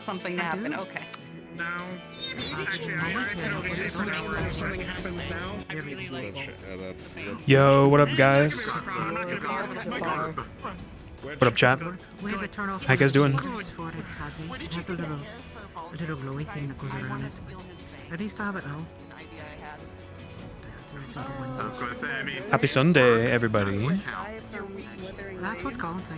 want something to happen. Okay. No. Actually, I could only stay for an hour. If something happens now, I really like. that's Yo, what up, guys? What up, chat? We had to turn off How you guys doing? for it, sadly. It has a little glowy thing that goes around it. At least I have it now. I was going to say, I mean, Happy Sunday, everybody. counts. That's what counts,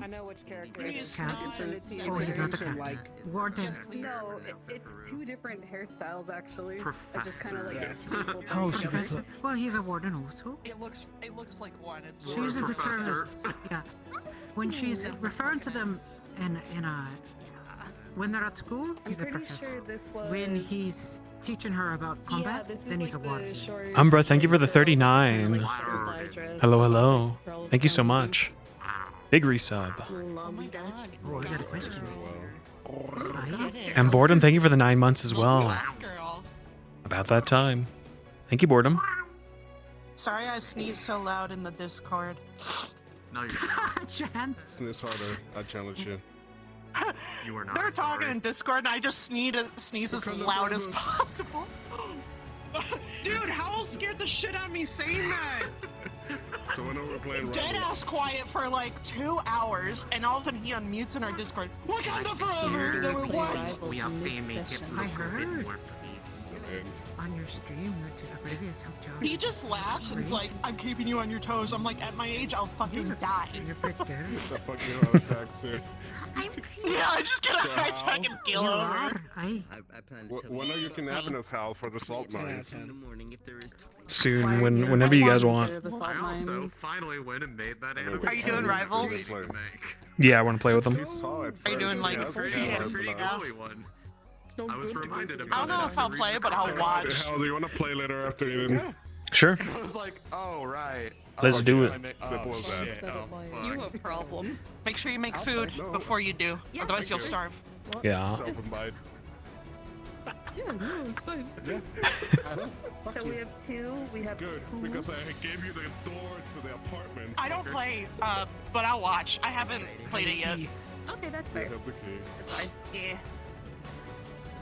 I know which character. Cat. Send it to you. Oh, he's not the cat. like Warden. No, it's two different hairstyles actually. I just kind of like Professor. stapled Oh, them together. Professor. Well, he's a warden also. It looks like one. It's She uses the term Professor. yeah. When she's referring to them in a when they're at school, I'm he's a pretty professor. sure this was. When he's teaching her about yeah, combat, this is then he's a like warden. the short- Umbra, thank you for the short 39. like, butterfly dress. Hello, hello. Girl Thank you so comedy. much. Big resub. oh my god. Oh, I got a question. Aye. And Boredom, thank you for the 9 months as well. Black girl. About that time. Thank you, Boredom. Sorry I sneezed so loud in the Discord. No, you're not. Jan. sneeze harder. I challenge you. You are not. They're talking sorry. in Discord and I just sneeze as Because of loud as Frozen. possible. Dude, Howl scared the shit out of me saying that. So when we're playing Dead ass quiet for like 2 hours, and all of a sudden he unmutes in our Discord. Wakanda forever! And then we what? We up there make it Mid-session. look I a bit heard. more pretty. On your stream, that you're oblivious how to. He just laughs and is like, I'm keeping you on your toes. I'm like, at my age, I'll fucking die. You're pretty scared. the fucking heart attacks here. Yeah, I just get a high attack and You kill over. are. Aye. I plan to When are you kidnapping us, Hal, for the salt mines? in the morning if there is time. Soon, whenever you guys want. The salt I also mines. finally went and made that Are animal. you doing Rivals? to make. Yeah, I want to play with them. He saw it Are you doing, first. like, He has Pretty, the cameras pretty now. glowy one. I was reminded I about don't know it if I'll after play, reading but the I'll comments. watch. Say, Hal, do you want to play later after you? Sure. I was like, oh, right. Let's do it. Simple as that. shit. Oh, You fuck. have a problem. Make sure you make food No. before you do, Yeah, otherwise you'll okay. starve. Yeah. Self-invite. Yeah, no, it's fine. Yeah. So we have two. We have Good, two. because I gave you the door to the apartment. I don't play, but I'll watch. I haven't played it yet. Okay, that's I fair. have the key. That's fine. Yeah.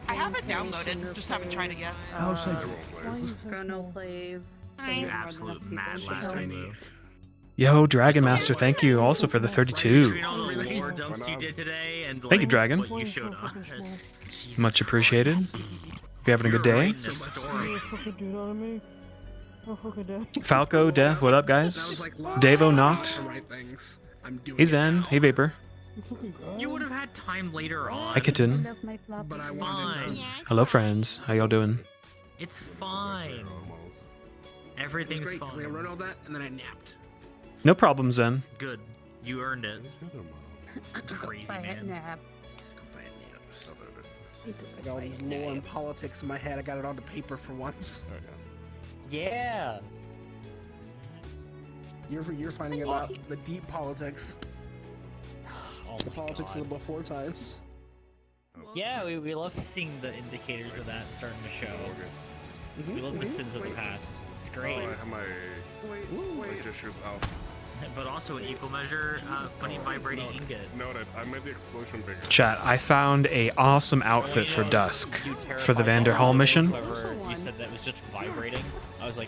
I have it downloaded, just haven't tried it yet. I won't play. Chrono plays. You absolute mad last time, though. Yo, Dragon Master, thank you also for the 32. Between all the lore dumps you did today and Thank you, Dragon. what you showed us. Jesus Much appreciated. Christ. You having a good You're day? writing a story. Falco, Death, what up, guys? Davo knocked. Hey Zen, hey Vapor. You would have had time later on. Hi Kitten. But it's fine. Hello friends, how y'all doing? It's fine. Everything's fine. wrote all that and then I napped. No problem, Zen. Good. You earned it. Crazy man. Nap. I got all these lore and politics in my head. I got it on the paper for once. Yeah. You're finding about the deep politics. Oh The my politics God. of the before times. Yeah, we love seeing the indicators of that starting to show. We love the sins of the past. It's Oh, I great. have my gestures out. But also in equal measure, funny vibrating ingot. Noted. I made the explosion bigger. Chat, I found a awesome outfit for Dusk for the Vanderhall mission. Whoever you said that was just vibrating. I was like,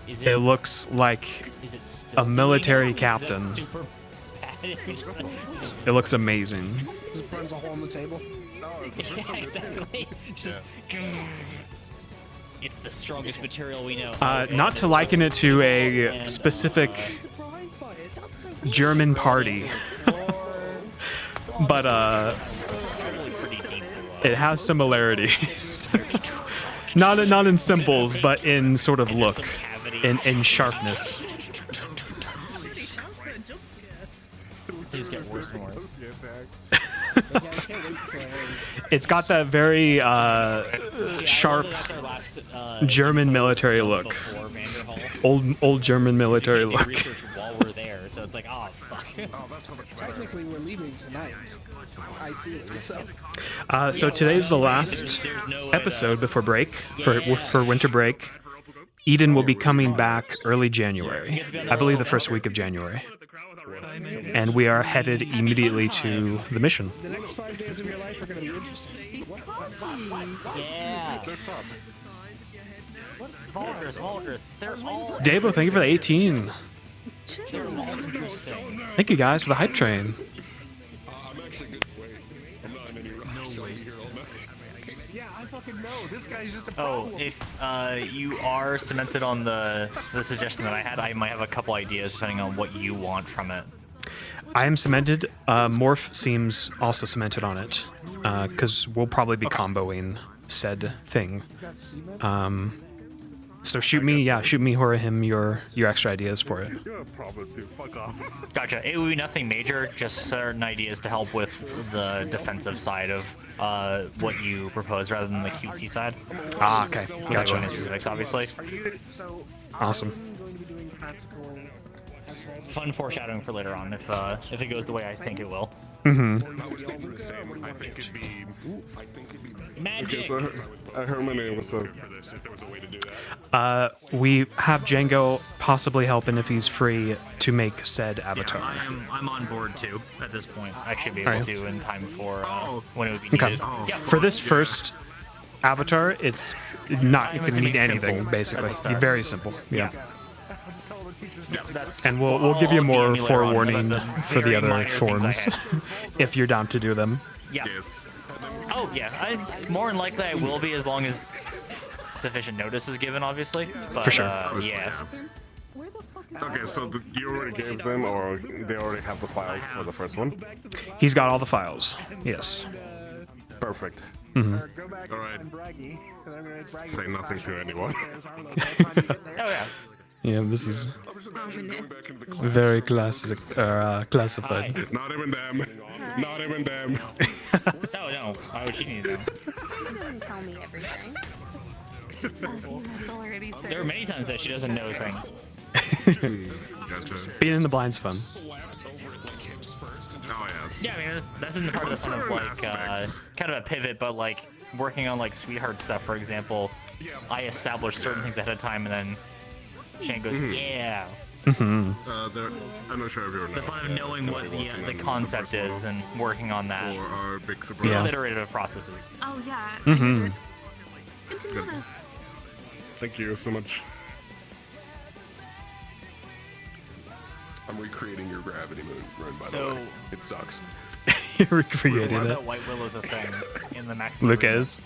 is It looks like is it still a doing military it? Is that captain. super bad? If you just, It looks amazing. Just burns a hole in the table. yeah, exactly. Just. It's the strongest material we know. Not to liken it to a specific German party, but Probably pretty deep. it has similarities. not in symbols, but in sort of look, in sharpness. Things get worse and worse. It's got that very sharp That's our last, German military look. before Vanderhall. Old German military We did look. research while we're there, so it's like, oh fuck. Oh, that's so much better. Technically, we're leaving tonight. I see it. So So today's the last episode before break, for winter break. Eden will be coming back early January. I believe the first week of January. and we are headed immediately to the mission. The next 5 days of your life are gonna be interesting. Yeah. Vulgars. They're all. Davo, thank you for the 18. Thank you guys for the hype train. I'm actually good. Wait, I'm not in any rush. I'll be here all night. Yeah, I fucking know. This guy's just a Oh, problem. if you are cemented on the suggestion that I had, I might have a couple ideas depending on what you want from it. I am cemented. Morph seems also cemented on it, because we'll probably be comboing said thing. So shoot me, Hora, him your extra ideas for it. You're a problem, dude. Fuck off. Gotcha. It would be nothing major, just certain ideas to help with the defensive side of what you propose rather than the cutesy side. Ah, okay, Without going gotcha. into specifics, obviously. Are you so? Awesome. Are you going to be doing practical? Fun foreshadowing for later on if it goes the way I think it will. Mm-hmm. I was thinking the same. I think it'd be. Magic. Okay, so I heard my name was for this. If there was a way to do that. We have Django possibly helping if he's free to make said avatar. I'm on board too at this point. I should be able Alright. to in time for when it would be Okay. needed. Yeah. For this first avatar, it's not going to need anything, simple basically. at the start. Very simple. Yeah. That's, And we'll give you I'll more DM you later on, forewarning but for the very other minor things I forms, had. if you're down to do them. Yeah. Yes. Oh yeah. More than likely I will be as long as sufficient notice is given, obviously. But, For sure. Yeah. Where the fuck is Okay, so you already gave them, or they already have the files for the first one? He's got all the files. Yes. Perfect. Mm-hmm. Go back All right. and braggy. And I'm gonna make braggy Say nothing to anyone. Oh yeah. Yeah, this is ominous? very classified. Not even them. Not even them. No. Why would she need to know? He doesn't tell me everything. That's already said. There are many times that she doesn't know things. Gotcha. Being in the blind's fun. Oh, yes. Yeah, I mean that's in the part of the fun of like Aspects. kind of a pivot, but like working on like sweetheart stuff, for example. I establish certain things ahead of time, and then Shane goes, "Yeah." Mm-hmm. I'm not sure if you're The fun of knowing what the concept is and working on that. For our big surprise. Yeah. Iterative processes. Oh yeah. Mm-hmm. Continue to. Thank you so much. I'm recreating your gravity rune, by the So- way. It sucks. He So recreated what it. about White Willow's a thing in the Max? Lucas.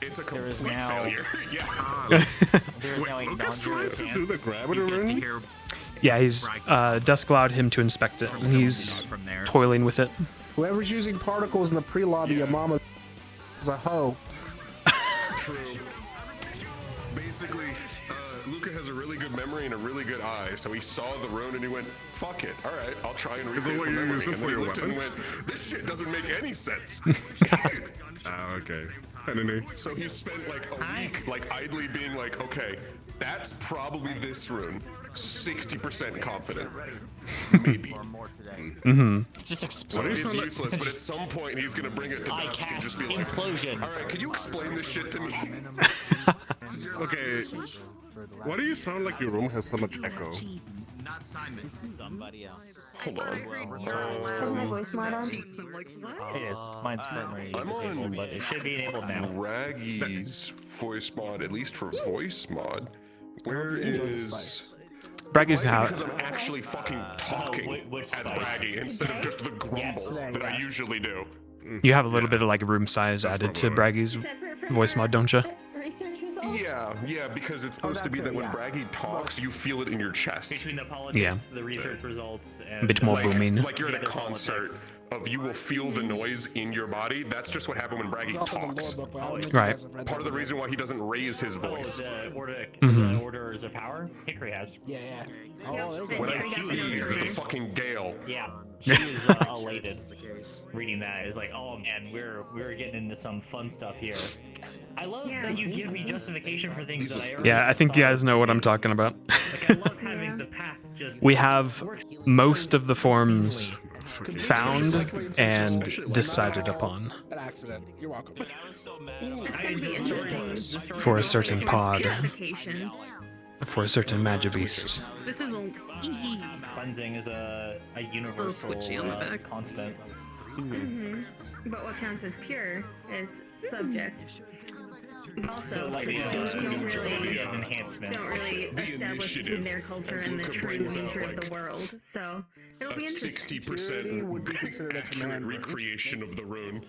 It's a There is complete now- failure. Yeah. There is Wait, now a Lucas tried to do non-zero the chance. gravity You get to rune? hear Yeah, he's Dusk allowed him to inspect it, and he's from there. toiling with it. Whoever's using particles in the pre-lobby, your mama is a hoe. True. Basically, Luca has a really good memory and a really good eye, so he saw the rune and he went, "Fuck it, all right, I'll try and Is it recreate what the you're memory." using And for then he your looked at it and weapons? went, "This shit doesn't make any sense." Ah, okay. I don't know. So he spent like a week, like idly being like, "Okay, that's probably this rune. 60% confident, maybe." Mm-hmm. It's just What exploding. do you It's sound like- useless, but at some point he's gonna bring it to I Dusk and cast just be like, implosion. "All right, could you explain this shit to me?" Okay. Why do you sound like your room has so much echo? Not Simon. Somebody else. Hold on. Is my voice mod on? It is. Mine's currently I'm disabled, on but it should be enabled now. Raggy's voice mod, at least for voice mod. Where is? Braggy's Because out. I'm actually fucking talking which as spice? Braggy instead of just the grumble Yes. that I usually do. You have a little bit of like room size added to Braggy's voice mod, don't you? Yeah, because it's supposed to be that's that it, when yeah. Braggy talks, you feel it in your chest. Between the politics, Yeah. the research results, and A bit more Like, booming. like you're at a the other concert politics. of you will feel the noise in your body. That's just what happened when Braggy Also the talks. lore book, but I don't think Right. you guys have read Part of that the yet. reason why he doesn't raise his Oh, voice. the order, Mhm. the orders of power. Hickory has. Yeah. Oh, there we When go. I sneeze, there's a fucking gale. Yeah, she is elated. Reading that is like, oh man, we're getting into some fun stuff here. I love that you give me justification for things that I already Yeah, I think you thought guys know what I'm talking about. Like, I love having the path just. We have most of the forms found and decided upon An accident. You're welcome. It's gonna be interesting. for a certain pod. Purification. for a certain magic beast. This is a Cleansing is a universal twitchy on the back. constant. But what counts as pure is subject. Also, So like traditions don't really an enhancement. establish between their culture and the true nature of the world. So it'll be interesting. 60% would be considered a accurate command. recreation of the rune.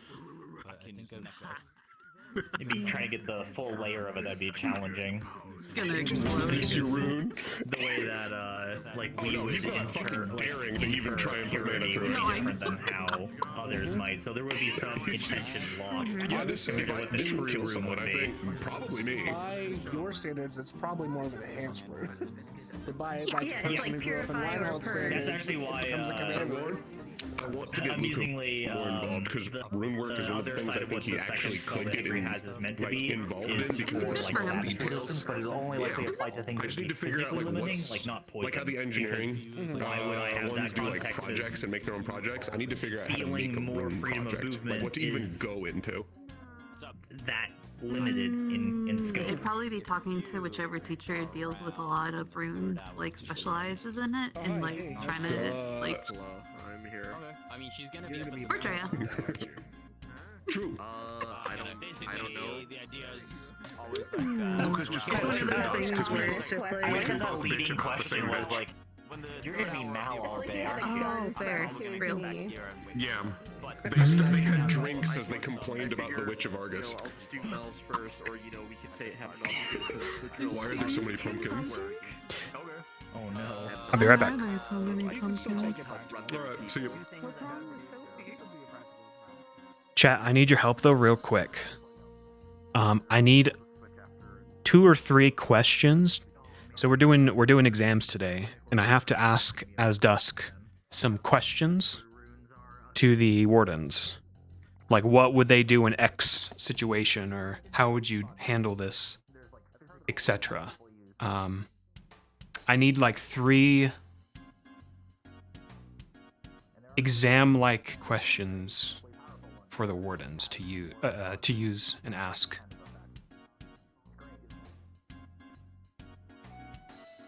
It'd be trying to get the full layer of it. That'd be challenging. It's gonna explode. Is your rune? The way that like we would he's not fucking daring to even try and put mana through would it. be different than how others might. So there would be some intention lost. Yeah, this compared to what the this true would kill room someone, would I be. think. Probably me. By your standards, it's probably more of an enhanced rune. By Yeah, the it's person like who grew up in purify or Reinhardt's purge. standards, That's actually why, it becomes a command rune. I want to get Amusingly, Luca more involved because rune work is one of the other things side I of think what he the second actually spell could that get Avery in, has is meant to like, be involved is in because for it's like so status detailed. resistance, but it'll only likely apply to things I that just be need to figure out physically like limiting, what's like not poison. like how the engineering Because why would I have ones that do like context as projects and make their own projects. I need to figure out how to feeling make a more rune freedom of project. movement Like what to even is- go into. that limited in scope. It'd probably be talking to whichever teacher deals with a lot of runes, like specializes in it, and like trying to like. Hello, I'm here. I mean, she's gonna You're be gonna up be in the Or Drea. True. I don't know. The idea is always Lucas just It's one of those questioned things us. where it's just I like. like that leading question was like, you're gonna be Mal all day, aren't you? Oh, fair. Real. Yeah. They had drinks as they complained about the Witch of Argus. I'll just do Mel's first, or we could say have an option to the drill. Why are there so many pumpkins? Oh no. I'll be right back. Why are there so many pumpkins? Alright, see you. What's wrong with Sophie? Chat, I need your help though, real quick. I need 2 or 3 questions. So we're doing exams today, and I have to ask as Dusk some questions to the wardens. Like, what would they do in X situation, or how would you handle this, etc. I need like 3 exam-like questions for the wardens to use and ask.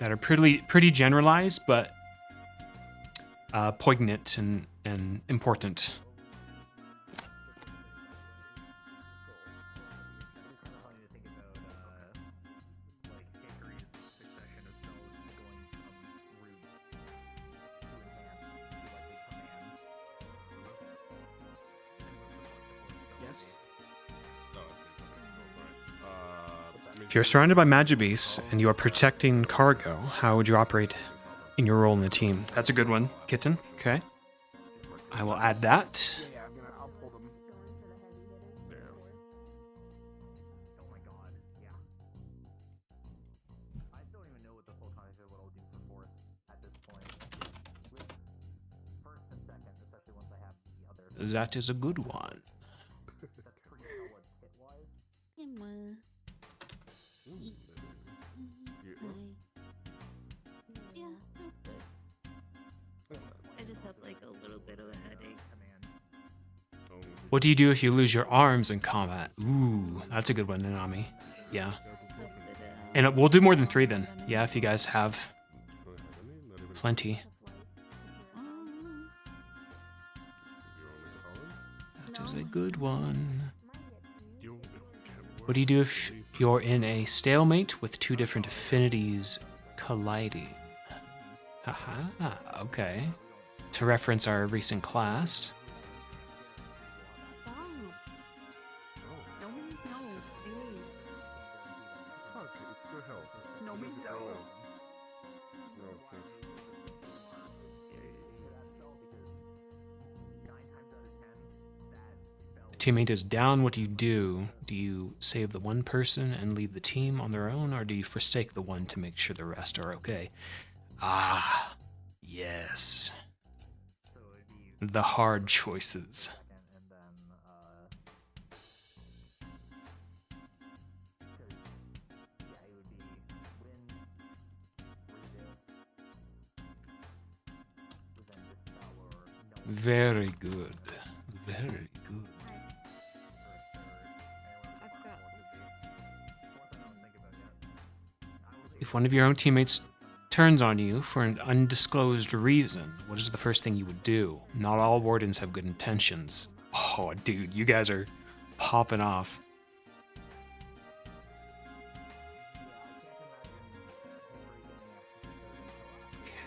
That are pretty generalized, but poignant and important. If you're surrounded by magic beasts and you are protecting cargo, how would you operate in your role in the team? That's a good one, Kitten. Okay. I will add that. Yeah, I'll pull them. That is a good one. Yeah, that was good. I just had like a little bit of a headache. What do you do if you lose your arms in combat? Ooh, that's a good one, Nanami. Yeah. And we'll do more than 3 then. Yeah, if you guys have plenty. That is a good one. What do you do if you're in a stalemate with 2 different affinities colliding? Haha, okay. To reference our recent class. Stop. No means no. Behave. No means no. A teammate is down, what do you do? Do you save the one person and leave the team on their own, or do you forsake the one to make sure the rest are okay? Ah, yes. The hard choices. Very good. Very good. If one of your own teammates turns on you for an undisclosed reason, what is the first thing you would do? Not all wardens have good intentions. Oh, dude, you guys are popping off.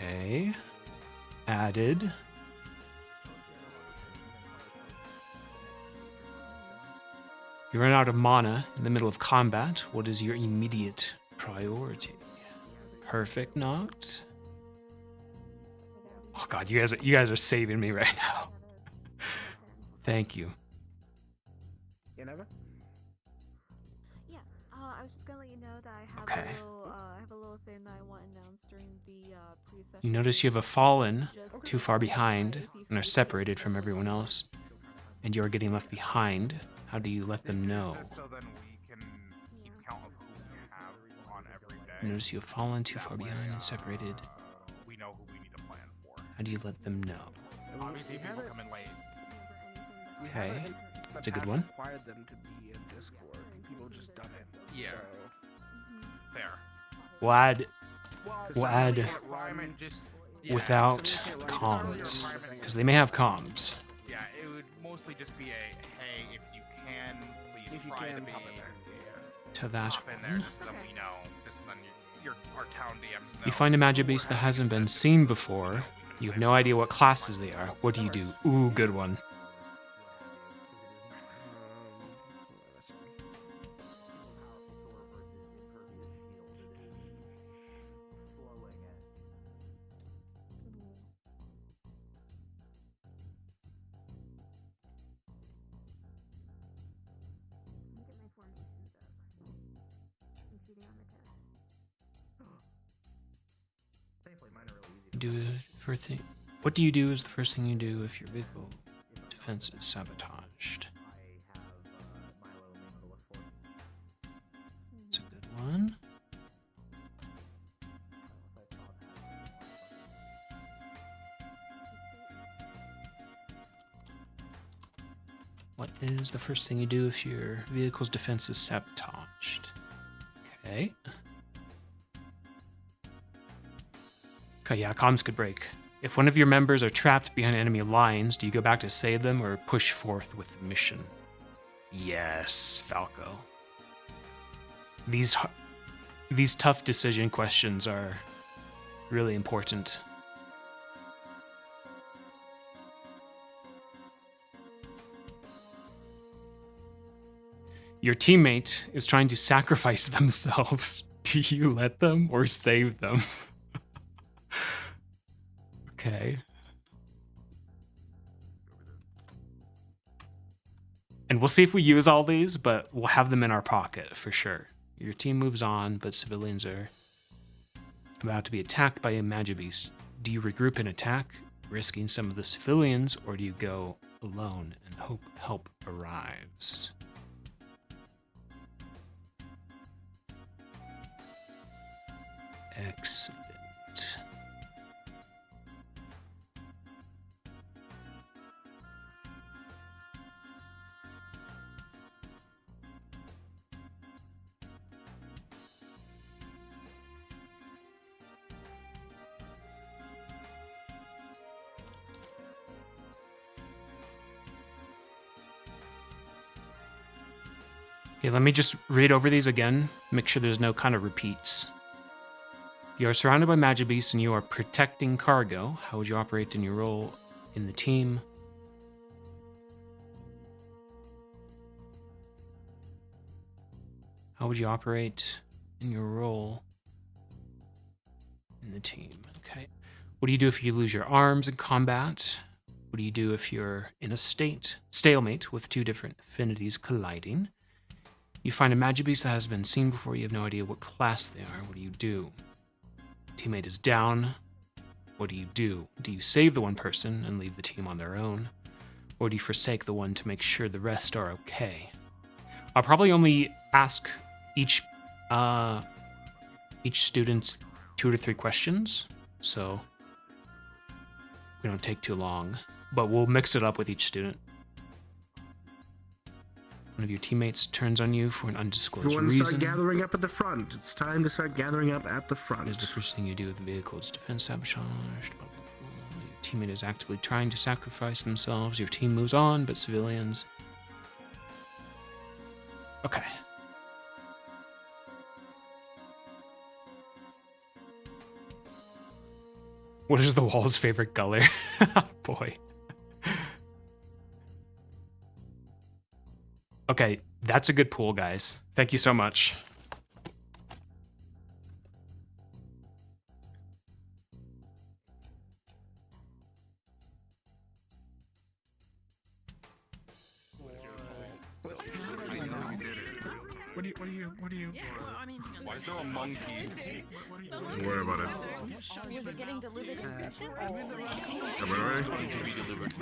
Okay. Added. You run out of mana in the middle of combat. What is your immediate priority? Perfect knocked. Oh god, you guys are saving me right now. Thank you. You never? Yeah, I was just gonna let you know that I have Okay. a little thing that I want announced during the pre-session. You notice you have a fallen too far behind and are separated from everyone else, and you are getting left behind. How do you let them know? So then we can keep count of who we have on every day. You notice you have fallen too far behind and separated. We know who we need to plan for. How do you let them know? Obviously, people come in late. Okay, that's a good one. Required them to be in Discord. People just done it. Yeah. Fair. We'll add Requirement just without comms, because they may have comms. Yeah, it would mostly just be a hey, if you can, please try to be To that pop in there, one. just so then we know, just so then our town DMs know. You find a magic beast that hasn't been seen before. You have no idea what classes they are. What do you do? Ooh, good one. Do it for thing. What do you do is the first thing you do if your vehicle defense is sabotaged. It's a good one. What is the first thing you do if your vehicle's defense is sabotaged? Okay. Okay, yeah, comms could break. If one of your members are trapped behind enemy lines, do you go back to save them or push forth with the mission? Yes, Falco. These tough decision questions are really important. Your teammate is trying to sacrifice themselves. Do you let them or save them? Okay. And we'll see if we use all these, but we'll have them in our pocket for sure. Your team moves on, but civilians are about to be attacked by a Magibeast. Do you regroup and attack, risking some of the civilians, or do you go alone and hope help arrives? Excellent. Okay, let me just read over these again, make sure there's no kind of repeats. You are surrounded by Magibeasts and you are protecting cargo. How would you operate in your role in the team? How would you operate in your role in the team? Okay. What do you do if you lose your arms in combat? What do you do if you're in a stalemate with two different affinities colliding? You find a Magibeast that has been seen before. You have no idea what class they are. What do you do? Teammate is down. What do you do? Do you save the one person and leave the team on their own? Or do you forsake the one to make sure the rest are okay? I'll probably only ask each student 2 to 3 questions, so we don't take too long. But we'll mix it up with each student. One of your teammates turns on you for an undisclosed Everyone reason. start gathering up at the front. It's time to start gathering up at the front. What is the first thing you do with the vehicle? It's defense sabotage. Blah, blah, blah. Your teammate is actively trying to sacrifice themselves. Your team moves on, but civilians. Okay. What is the wall's favorite color? Boy. Okay, that's a good pool, guys. Thank you so much. What do you? Why is there a monkey? Don't worry about it. Was it getting delivered in session?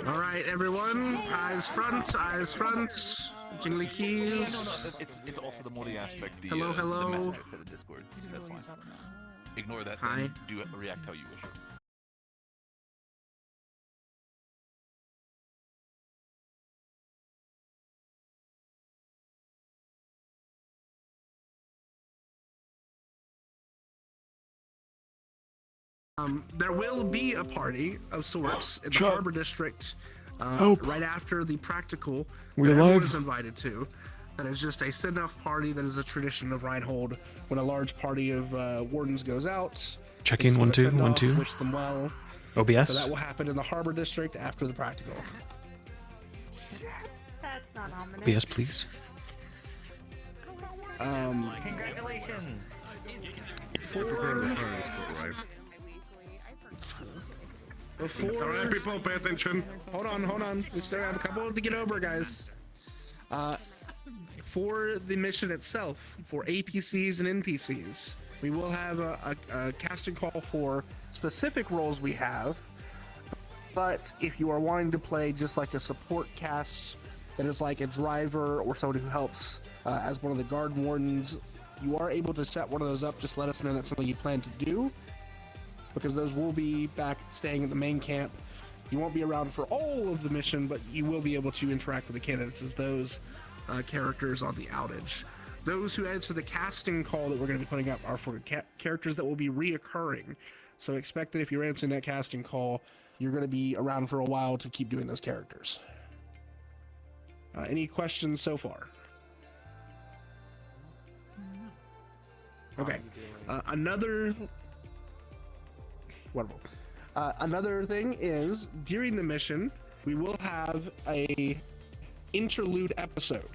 All right, everyone. Eyes front, eyes front. Jingly keys. It's also the modding aspect. Hello, hello. The message I said in Discord. That's fine. Ignore that. Hi. And do react how you wish. There will be a party of sorts in the Chuck. Harbor District Help. right after the practical We're that everyone alive. is invited to. That is just a send-off party that is a tradition of Reinhold when a large party of wardens goes out. Check It's in, gonna 1 2 send 1 off, 2. Wish them well. OBS. So that will happen in the Harbor District after the practical. That's not ominous. OBS, please. Congratulations. Before... All right, people, pay attention. Hold on. We still have a couple to get over, guys. For the mission itself, for APCs and NPCs, we will have a casting call for specific roles we have. But if you are wanting to play just like a support cast that is like a driver or someone who helps as one of the guard wardens, you are able to set one of those up. Just let us know that's something you plan to do, because those will be back staying at the main camp. You won't be around for all of the mission, but you will be able to interact with the candidates as those characters on the outage. Those who answer the casting call that we're going to be putting up are for characters that will be reoccurring. So expect that if you're answering that casting call, you're going to be around for a while to keep doing those characters. Any questions so far? Okay. Another thing is, during the mission, we will have a interlude episode.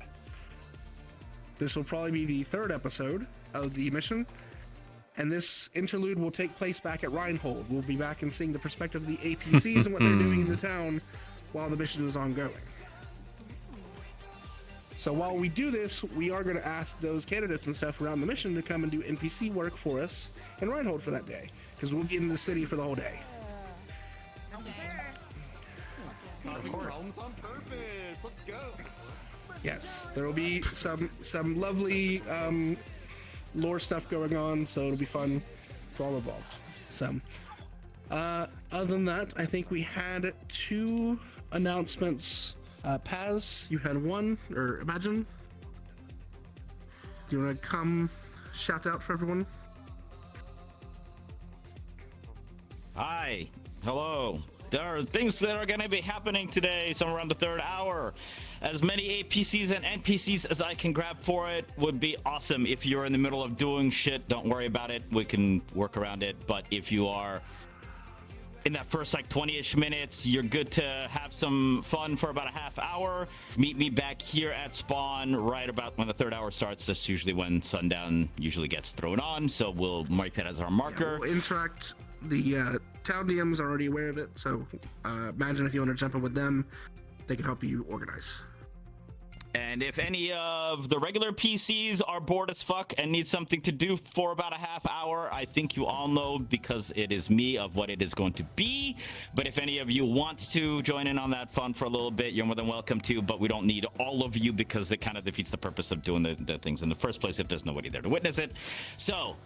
This will probably be the third episode of the mission, and this interlude will take place back at Reinhold. We'll be back and seeing the perspective of the APCs and what they're doing in the town while the mission is ongoing. So while we do this, we are going to ask those candidates and stuff around the mission to come and do NPC work for us in Reinhold for that day, because we'll be in the city for the whole day. Causing problems on purpose. Let's go. Yes, there will be some lovely lore stuff going on, so it'll be fun for all involved. So, other than that, I think we had 2 announcements. Paz, you had 1, or Imagine. Do you want to come shout out for everyone? Hi, hello. There are things that are going to be happening today, somewhere around the 3rd hour. As many APCs and NPCs as I can grab for it would be awesome. If you're in the middle of doing shit, don't worry about it. We can work around it. But if you are in that first like 20-ish minutes, you're good to have some fun for about a half hour. Meet me back here at spawn right about when the 3rd hour starts. That's usually when sundown usually gets thrown on, so we'll mark that as our marker. Yeah, we'll interact. The town DMs are already aware of it, so Imagine if you want to jump in with them, they can help you organize. And if any of the regular PCs are bored as fuck and need something to do for about a half hour, I think you all know, because it is me, of what it is going to be. But if any of you want to join in on that fun for a little bit, you're more than welcome to, but we don't need all of you because it kind of defeats the purpose of doing the things in the first place if there's nobody there to witness it. So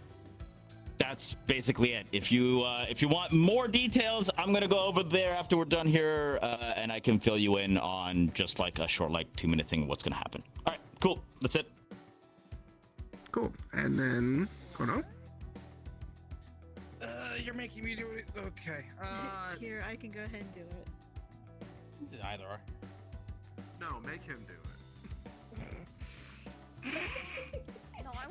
that's basically it. If you want more details, I'm gonna go over there after we're done here, and I can fill you in on just like a short, like 2-minute thing of what's gonna happen. All right. Cool. That's it. Cool. And then Kono. You're making me do it. Okay. Here, I can go ahead and do it. Either are. No, make him do it.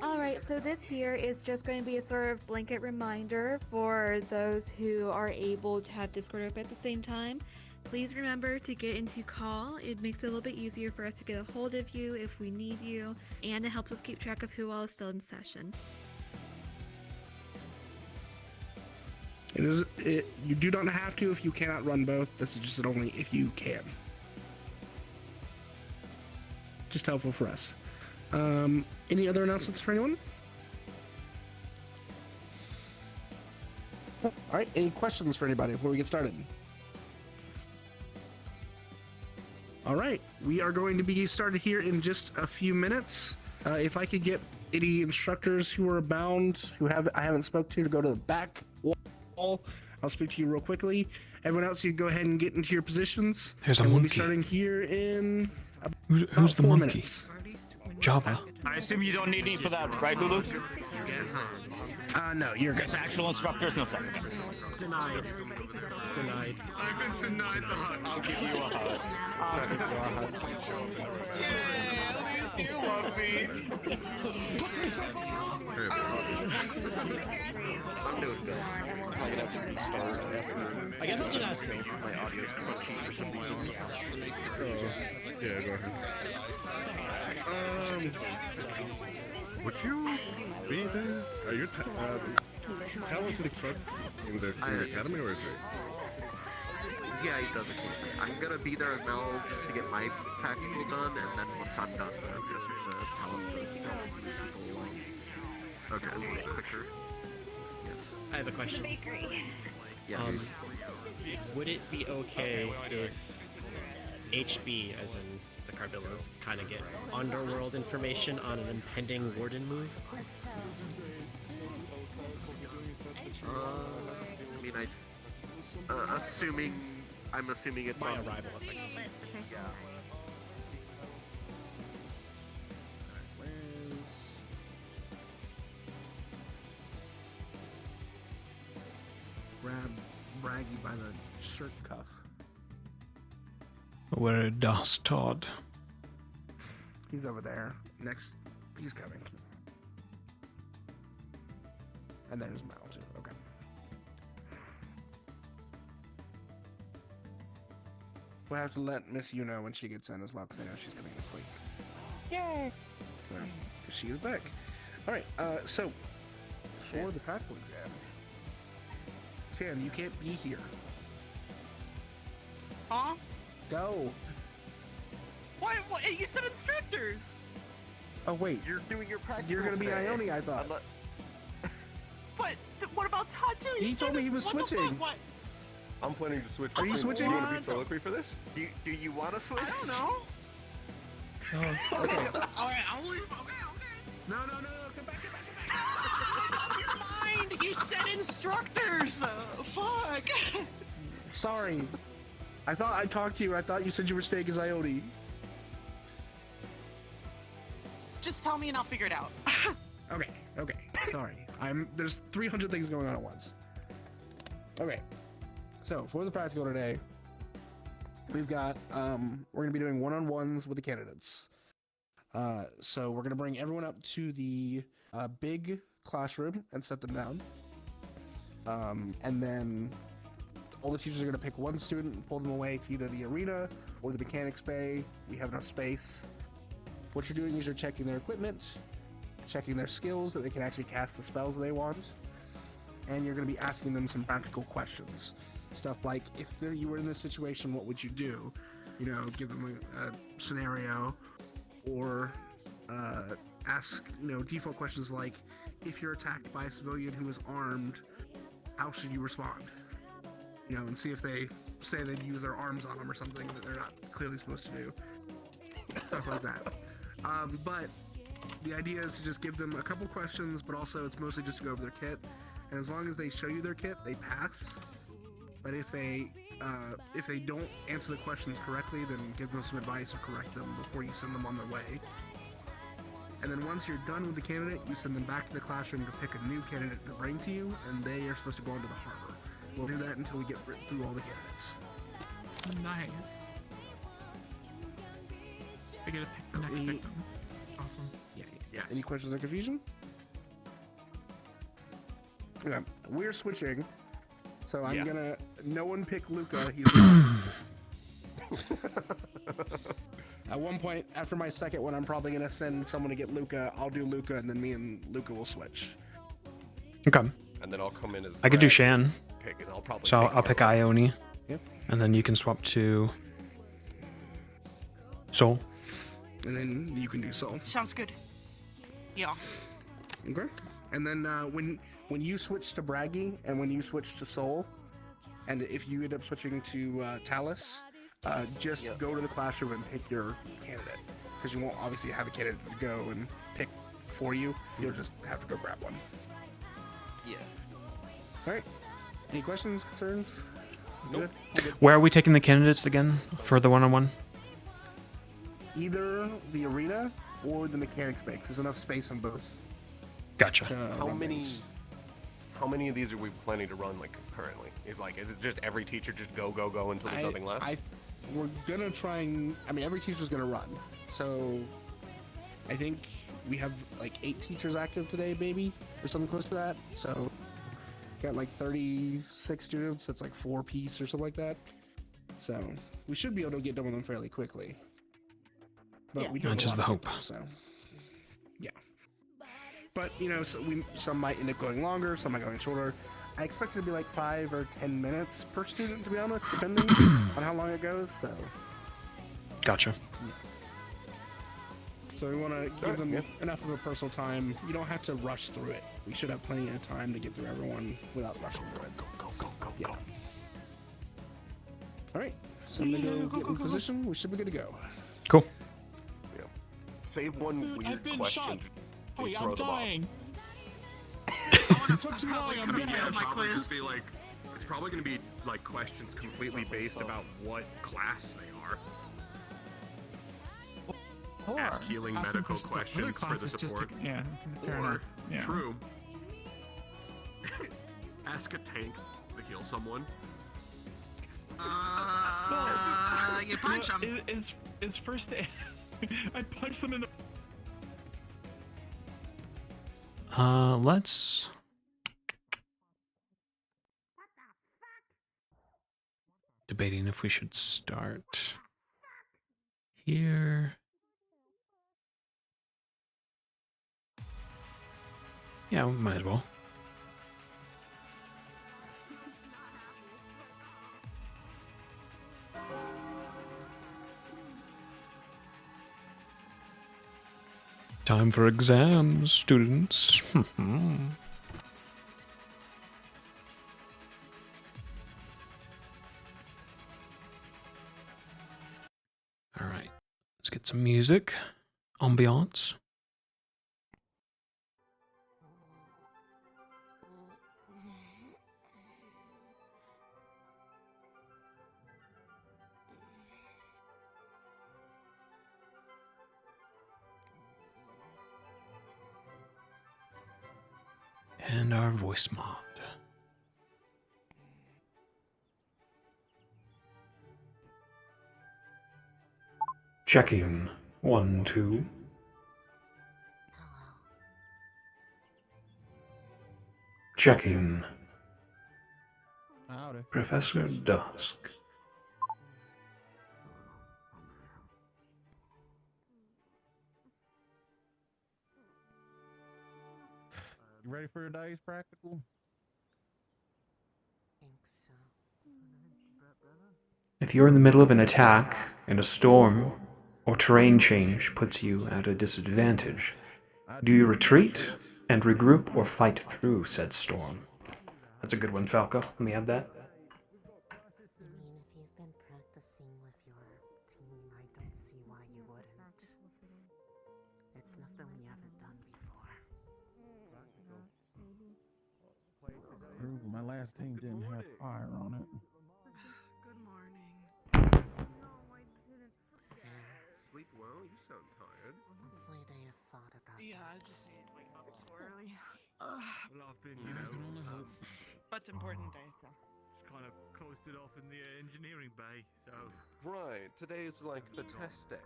Alright, so this here is just going to be a sort of blanket reminder for those who are able to have Discord open at the same time. Please remember to get into call. It makes it a little bit easier for us to get a hold of you if we need you, and it helps us keep track of who all is still in session. You do not have to if you cannot run both. This is just an only if you can. Just helpful for us. Any other announcements for anyone? All right. Any questions for anybody before we get started? All right. We are going to be started here in just a few minutes. If I could get any instructors who are abound, I haven't spoke to go to the back wall. I'll speak to you real quickly. Everyone else, you go ahead and get into your positions. There's a and we'll monkey. be starting here in Who's the 4 monkey? minutes. Java. I assume you don't need any for that, right, Lulu? No, you're good. Just actual instructors, no thanks. Denied. Denied. I've been denied the hut. I'll give you a hut. I'll give you a hut. Yeah, you love me. Put yourself on. I'm doing good. I can actually start. I guess I'll just ask. My audio's crunchy for some reason. Yeah, go ahead. Would you be there? Are you how is it instructs in the academy, or is it? Yeah, he does occasionally. I'm gonna be there as well just to get my practical done, and then once I'm done, just tell us to go people along. Okay, a little quicker. Yes. I have a question. Yes. Would it be okay if HB, as in the Carvillas, kind of get underworld information on an impending warden move? I mean, I'm assuming it's My on arrival effect. Yeah. Grab Braggy by the shirt cuff. Where a Dusk Todd. He's over there. Next, he's coming. And there's Mal too. Okay. We'll have to let Miss Yu know when she gets in as well, because I know she's coming this week. Yay! Right, she is back. All right. So for the practical exam, Sam, you can't be here. Huh? Go. What? You said instructors. Oh wait, You're doing your practical. you're gonna be today. Ione, I thought. But what about Todd too? He told me he was What the switching. fuck? What? I'm planning to switch. Are you between- switching? Do you want to be soliloquy for this? Do you want to switch? I don't know. Oh, okay. All right, I'll leave. Okay. No, come back. Never mind. You said instructors. Fuck. Sorry. I thought I talked to you. I thought you said you were staying as Ione. Just tell me and I'll figure it out. Okay. Sorry. There's 300 things going on at once. Okay. So for the practical today, we've got we're gonna be doing one-on-ones with the candidates. So we're gonna bring everyone up to the big classroom and set them down. And then all the teachers are gonna pick one student and pull them away to either the arena or the mechanics bay. We have enough space. What you're doing is you're checking their equipment, checking their skills that they can actually cast the spells that they want, and you're going to be asking them some practical questions. Stuff like, if you were in this situation, what would you do? You know, give them a scenario, or ask, default questions like, if you're attacked by a civilian who is armed, how should you respond? And see if they say they'd use their arms on them or something that they're not clearly supposed to do. Stuff like that. But the idea is to just give them a couple questions, but also it's mostly just to go over their kit. And as long as they show you their kit, they pass. But if they don't answer the questions correctly, then give them some advice or correct them before you send them on their way. And then once you're done with the candidate, you send them back to the classroom to pick a new candidate to bring to you, and they are supposed to go onto the harbor. We'll do that until we get through all the candidates. Nice. I get to pick the next victim. Awesome. Yeah. Any questions or confusion? Okay, we're switching. So I'm gonna. No one pick Luca. He's. At one point, after my second one, I'm probably gonna send someone to get Luca. I'll do Luca, and then me and Luca will switch. Okay. And then I'll come in as. I could do Brad, Shan. Pick, and I'll probably. So take I'll pick Carlo. Ione. Yep. And then you can swap to Soul. And then you can do Soul. Sounds good. Yeah. Okay. And then when you switch to Braggy and when you switch to Soul, and if you end up switching to Talus, just go to the classroom and pick your candidate, because you won't obviously have a candidate to go and pick for you. You'll just have to go grab one. Yeah. All right. Any questions, concerns? Nope. Good? Where are we taking the candidates again for the one-on-one? Either the arena or the mechanics bay. There's enough space on both. Gotcha. How many of these are we planning to run like currently? Is it just every teacher just go until there's nothing left? We're gonna try and every teacher's gonna run. So I think we have like 8 teachers active today, maybe, or something close to that. So got like 36 students. That's like 4 piece or something like that. So we should be able to get done with them fairly quickly. But we do have That's just a the lot of hope. people, so yeah. But some might end up going longer, some might going shorter. I expect it to be like 5 or 10 minutes per student, to be honest, depending on how long it goes. So Gotcha. So we want to give them enough of a personal time. You don't have to rush through it. We should have plenty of time to get through everyone without rushing through it. Go. Yeah. All right. So I'm gonna go get in position. We should be good to go. Cool. Yeah. Save one weird I've been question. shot. to Wait, throw I'm them off. dying. It took too long, I'm dead. It's probably going to be like questions completely based about what class they are. Or Ask healing ask them medical questions about other questions for the classes just support. to, yeah, fair Or, enough. Yeah. true, ask a tank to heal someone. You punch them. Is first aid. I punched them in the. Let's. Debating if we should start here. Yeah, we might as well. Time for exams, students. All right, let's get some music, ambiance. And our voice mod. Checking. 1, 2. Checking. Howdy. Professor Dusk. You ready for today's practical? If you're in the middle of an attack, and a storm or terrain change puts you at a disadvantage, do you retreat and regroup or fight through said storm? That's a good one, Falco. Let me add that. I mean, if you've been practicing with your team, I don't see why you wouldn't. It's nothing we haven't done before. Ooh, my last team didn't have fire on it. Good morning. Sleep well? You sound tired. Hopefully they have thought about Yeah, I just need to wake up so early. Well, I've been, you know, But it's important day, so. just kind of coasted off in the engineering bay, so. Right, today is like the test day.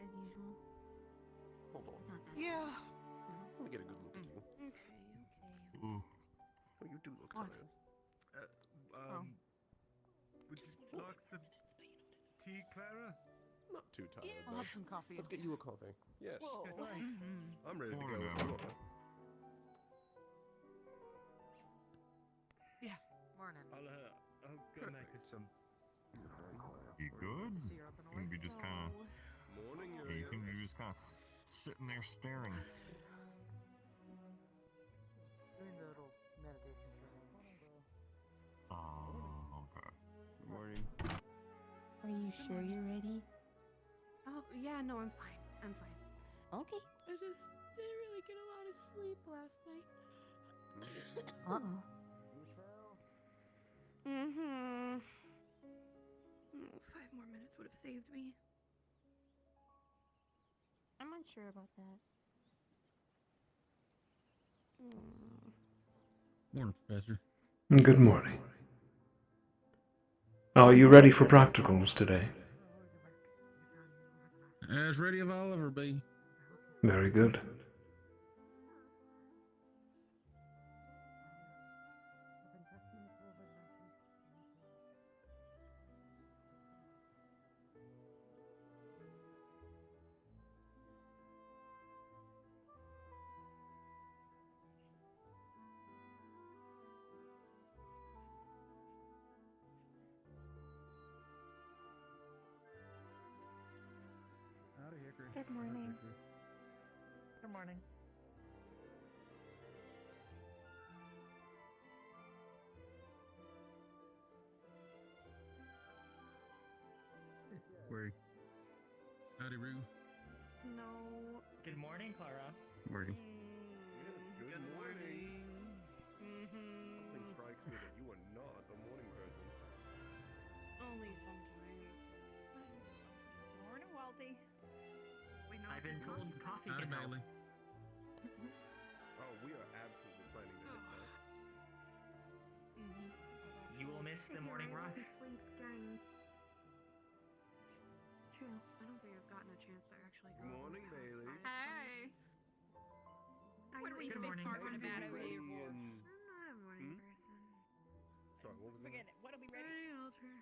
As usual. Hold on. Yeah. Let me get a good look at you. Okay. Oh, you do look What? tired. Would you like some tea, Clara? Not too tired. I'll though. have some coffee. Let's get you a coffee. Yes. Whoa. I'm ready to go Morning. if you are. Yeah. Morning. I'll go make us some. You good? Gonna be just kind of. Morning, You think you're just kind of sitting there staring? Doing the little meditation thing. Oh, okay. Good morning. Are you sure you're ready? Oh, yeah, no, I'm fine. I'm fine. Okay. I just didn't really get a lot of sleep last night. Uh-oh. Mm-hmm. 5 more minutes would have saved me. I'm unsure about that. Morning, Professor. Good morning. Are you ready for practicals today? As ready as I'll ever be. Very good. Howdy, Hickory. Good morning. Good morning. Where? Howdy, Rue. No. Good morning, Clara. Morning. Good morning. Mm-hmm. Something strikes me that you are not a morning person. Only sometimes. Morning, Walty. I've been told coffee Howdy, can help. Bailey. Oh, we are absolutely planning to hit that. You will miss the morning rush. Sleep during. True. I don't think I've gotten a chance to actually go. Good morning, Bailey. Hey. What are we talking about over here for? I'm not a morning person. Sorry, what was that? What are we ready? Alter.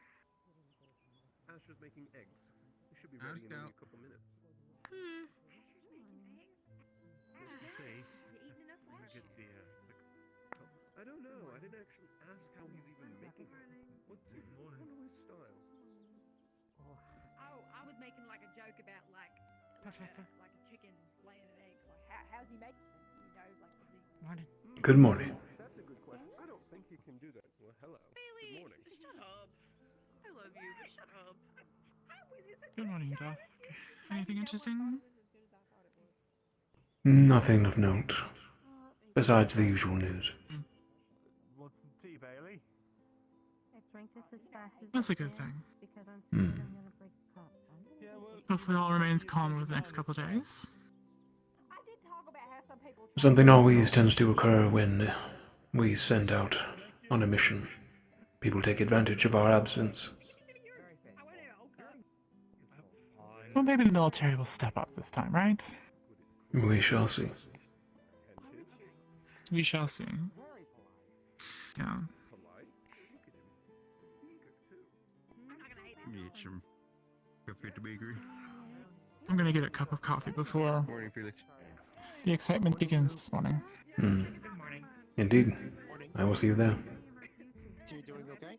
Asher's making eggs. We should be How's ready in only Scout? a couple minutes. Let's see. You eating enough I lunch? get the I don't know. I didn't actually ask how he's even making it. What's his, I don't know his style. Oh, I was making like a joke about like Professor. like a chicken laying an egg. Like how's he make? You know, like is he? Morning. Good morning. That's a good question. I don't think he can do that. Well, hello. Bailey, Good morning. shut up. I love you, but shut up. Good morning, Dusk. Anything interesting? Nothing of note, besides the usual news. want some tea, Bailey? I drank this as fast as That's I a good could thing. because I'm scared I'm gonna break the cup. Yeah, well. Hopefully all remains calm over the next couple of days. I did talk about how some people. Something always tends to occur when we send out on a mission. People take advantage of our absence. Well, maybe the military will step up this time, right? We shall see. We shall see. Yeah. Need some coffee at the bakery. I'm gonna get a cup of coffee before Morning, Felix. the excitement begins this morning. Hmm. Good morning. Indeed. I will see you there. So you're doing okay?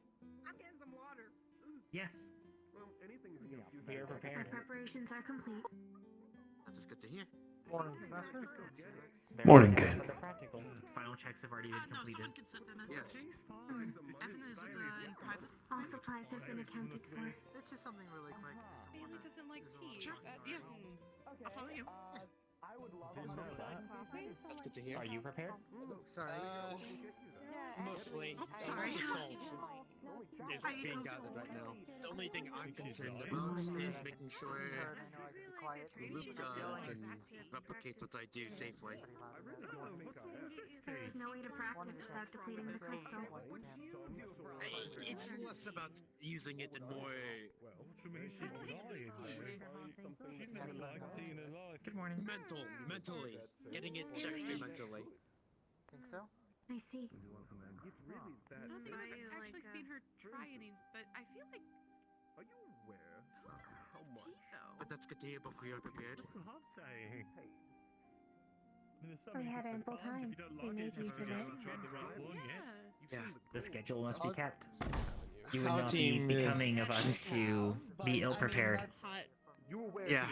Yes. Well, anything's a few We are prepared. Preparations are complete. That is good to hear. Morning, Professor. Morning, Kane. For the practical. Final checks have already been No, completed. someone can sit in it. Yes. After this, it's in private. All supplies have been accounted for. It's just something really quick. Bailey doesn't like tea. Sure. Yeah. I'll follow you. Didn't know that. Coffee? That's good to hear. Are you prepared? Sorry. Mostly. Sorry. Is being gathered right now. The only thing I'm concerned about is making sure Luca can replicate what I do safely. There's no way to practice without depleting the crystal. It's less about using it and more. Good morning. Mentally. Getting it checked mentally. Think so? I see. I've actually seen her try eating, but I feel like. Are you aware how much? But that's good to hear before you're prepared. We had ample time. We made use of it. Yeah. The schedule must be kept. You would not be becoming of us to be ill prepared. Yeah.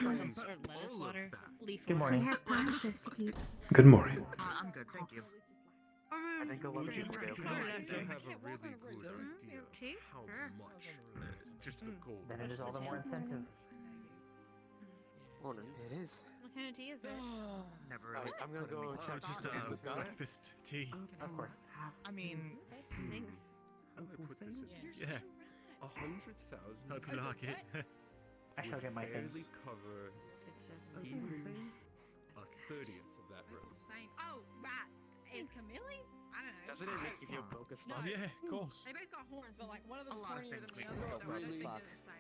Good morning. We have promises to keep. Good morning. I'm good, thank you. I think a lot of people I have a really good idea how much. Just a goal. Then it is all the more incentive. Morning. It is. What kind of tea is it? Never really. I'm gonna go check Just breakfast tea. Of course. I mean, Thanks. How do I put this in? Yeah. 100,000. Hope you like it. I shall get my things. Barely cover even a 30th of that room. Oh, right. Is Camille? I don't know. Doesn't it make you feel broke as No. fuck? Yeah, of course. They both got horns, but like one of A them's lot of hornier things than make the me other. feel So broke I as just fuck. need to decide.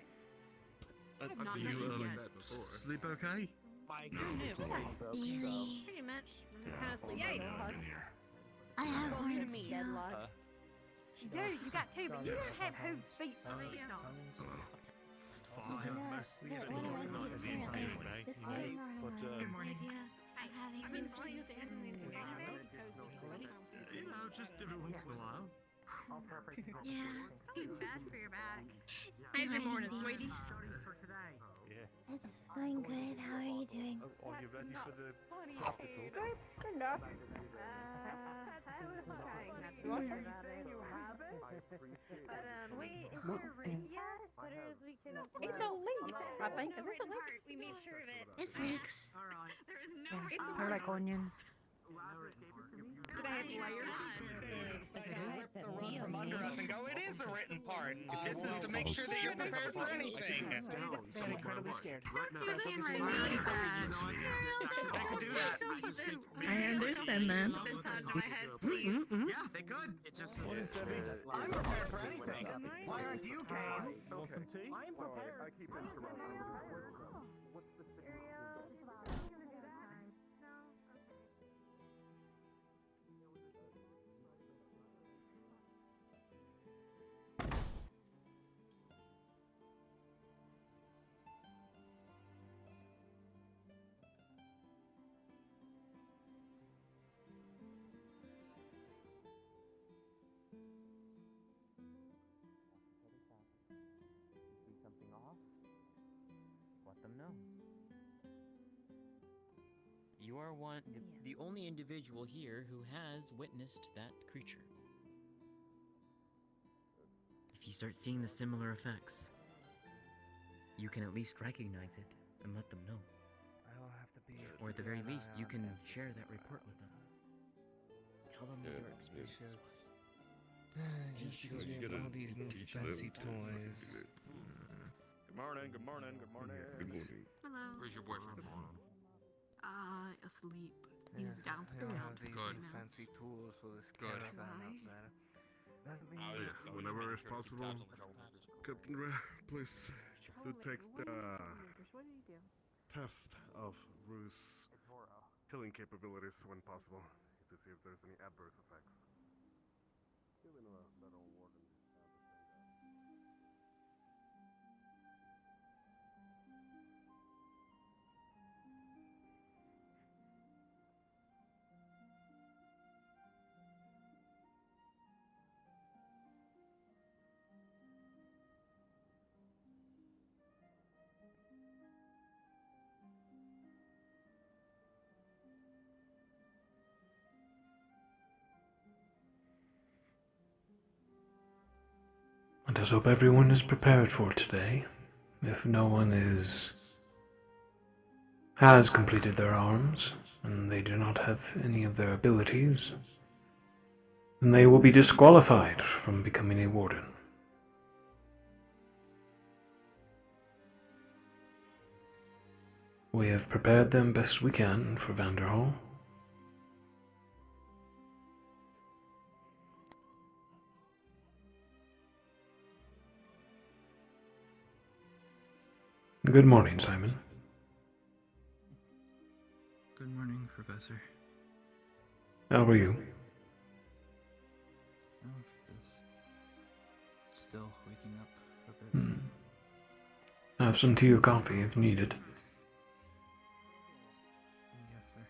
Do you sleep okay? My existence is pretty broke, so. Pretty much. Kind of sleep. I have horns me, too. You do. You got two, but you don't have hoof feet. Good morning. I mean, fine standing in the You know, just every once in a while. Yeah. bad for your back. How's your morning, sweetie? Yeah. It's going good. How are you doing? Are you ready for the hospital? Good enough. It's a leak. I think. Is this a leak? We made sure of it. It's leaks. There is no They're like onions. Do they have layers? Rip the rug from under us and go, it is a written part. This is to make sure that you're prepared for anything. I'm incredibly scared. Don't do the handwriting really bad. I could do that. I just think. I understand that. This sound in my head, please. Yeah, they could. It's just. I'm prepared for anything. Why aren't you, Kane? Want some tea? I'm prepared. I keep interrupting. What's the See something off? Let them know. You are the only individual here who has witnessed that creature. If you start seeing the similar effects, you can at least recognize it and let them know. I'll have to be. Or at the very least, you can share that report with them. Tell them your experience. Just because we have all these new fancy toys. Good morning, good morning, good morning. Good morning. Hello. Where's your boyfriend? Asleep. He's down for the count. Good. Fancy tools for this Good. caravan up there. Whenever it's possible, Captain Ray, please do take the test of Rue's killing capabilities when possible to see if there's any adverse effects. Killing that old warden. I just hope everyone is prepared for today. If no one has completed their arms, and they do not have any of their abilities, then they will be disqualified from becoming a warden. We have prepared them best we can for Vanderhall. Good morning, Simon. Good morning, Professor. How are you? Oh, just still waking up a bit. Have some tea or coffee if needed. Yes, sir.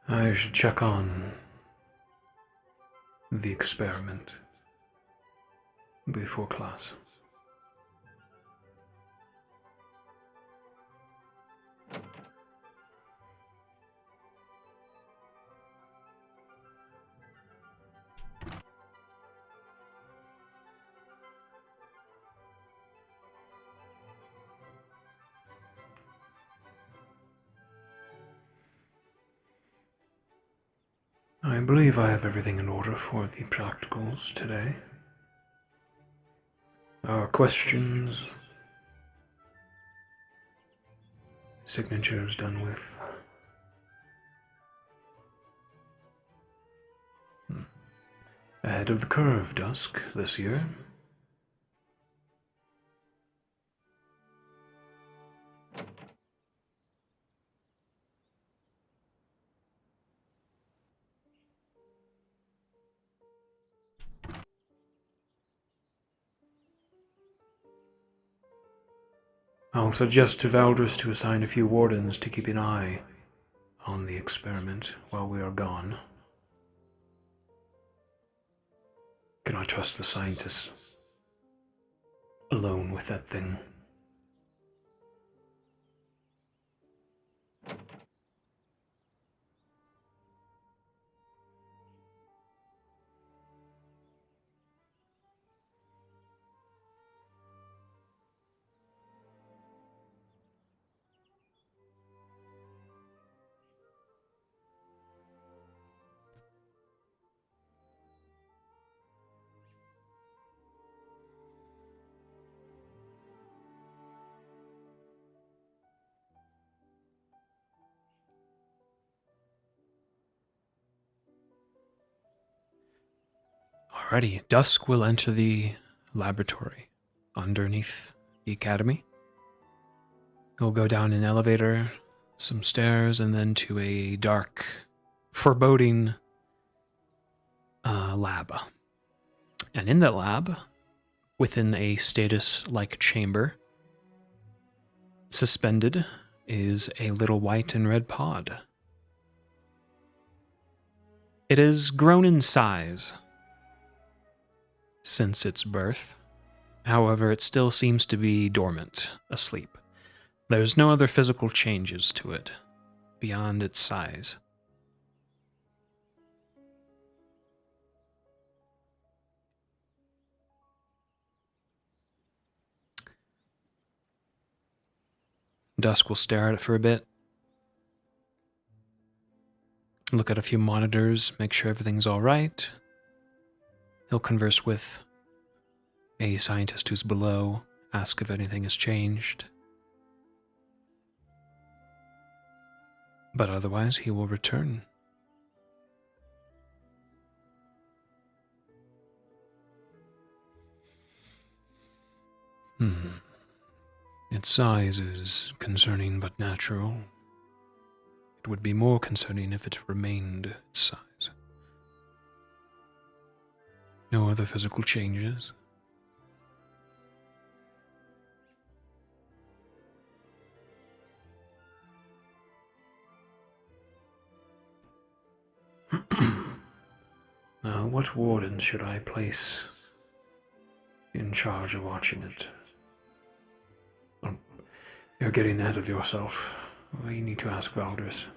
I should check on the experiment before class. I believe I have everything in order for the practicals today. Our questions, signatures done with. Ahead of the curve, Dusk, this year. I'll suggest to Valdris to assign a few wardens to keep an eye on the experiment while we are gone. Can I trust the scientists alone with that thing? Alrighty, Dusk will enter the laboratory underneath the academy. He'll go down an elevator, some stairs, and then to a dark, foreboding lab. And in that lab, within a status-like chamber, suspended is a little white and red pod. It has grown in size since its birth. However, it still seems to be dormant, asleep. There's no other physical changes to it beyond its size. Dusk will stare at it for a bit. Look at a few monitors, make sure everything's alright. He'll converse with a scientist who's below, ask if anything has changed. But otherwise, he will return. Its size is concerning but natural. It would be more concerning if it remained its size. No other physical changes. Now, what warden should I place in charge of watching it? Oh, you're getting ahead of yourself. We need to ask Valdris.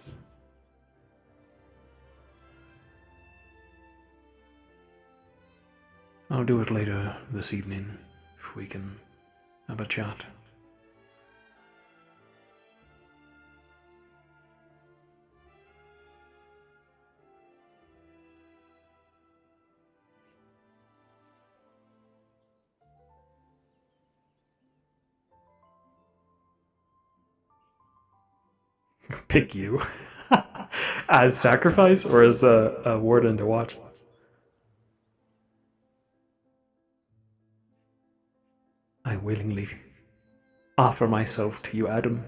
I'll do it later this evening, if we can have a chat. Pick you. As sacrifice or as a warden to watch? I willingly offer myself to you, Adam.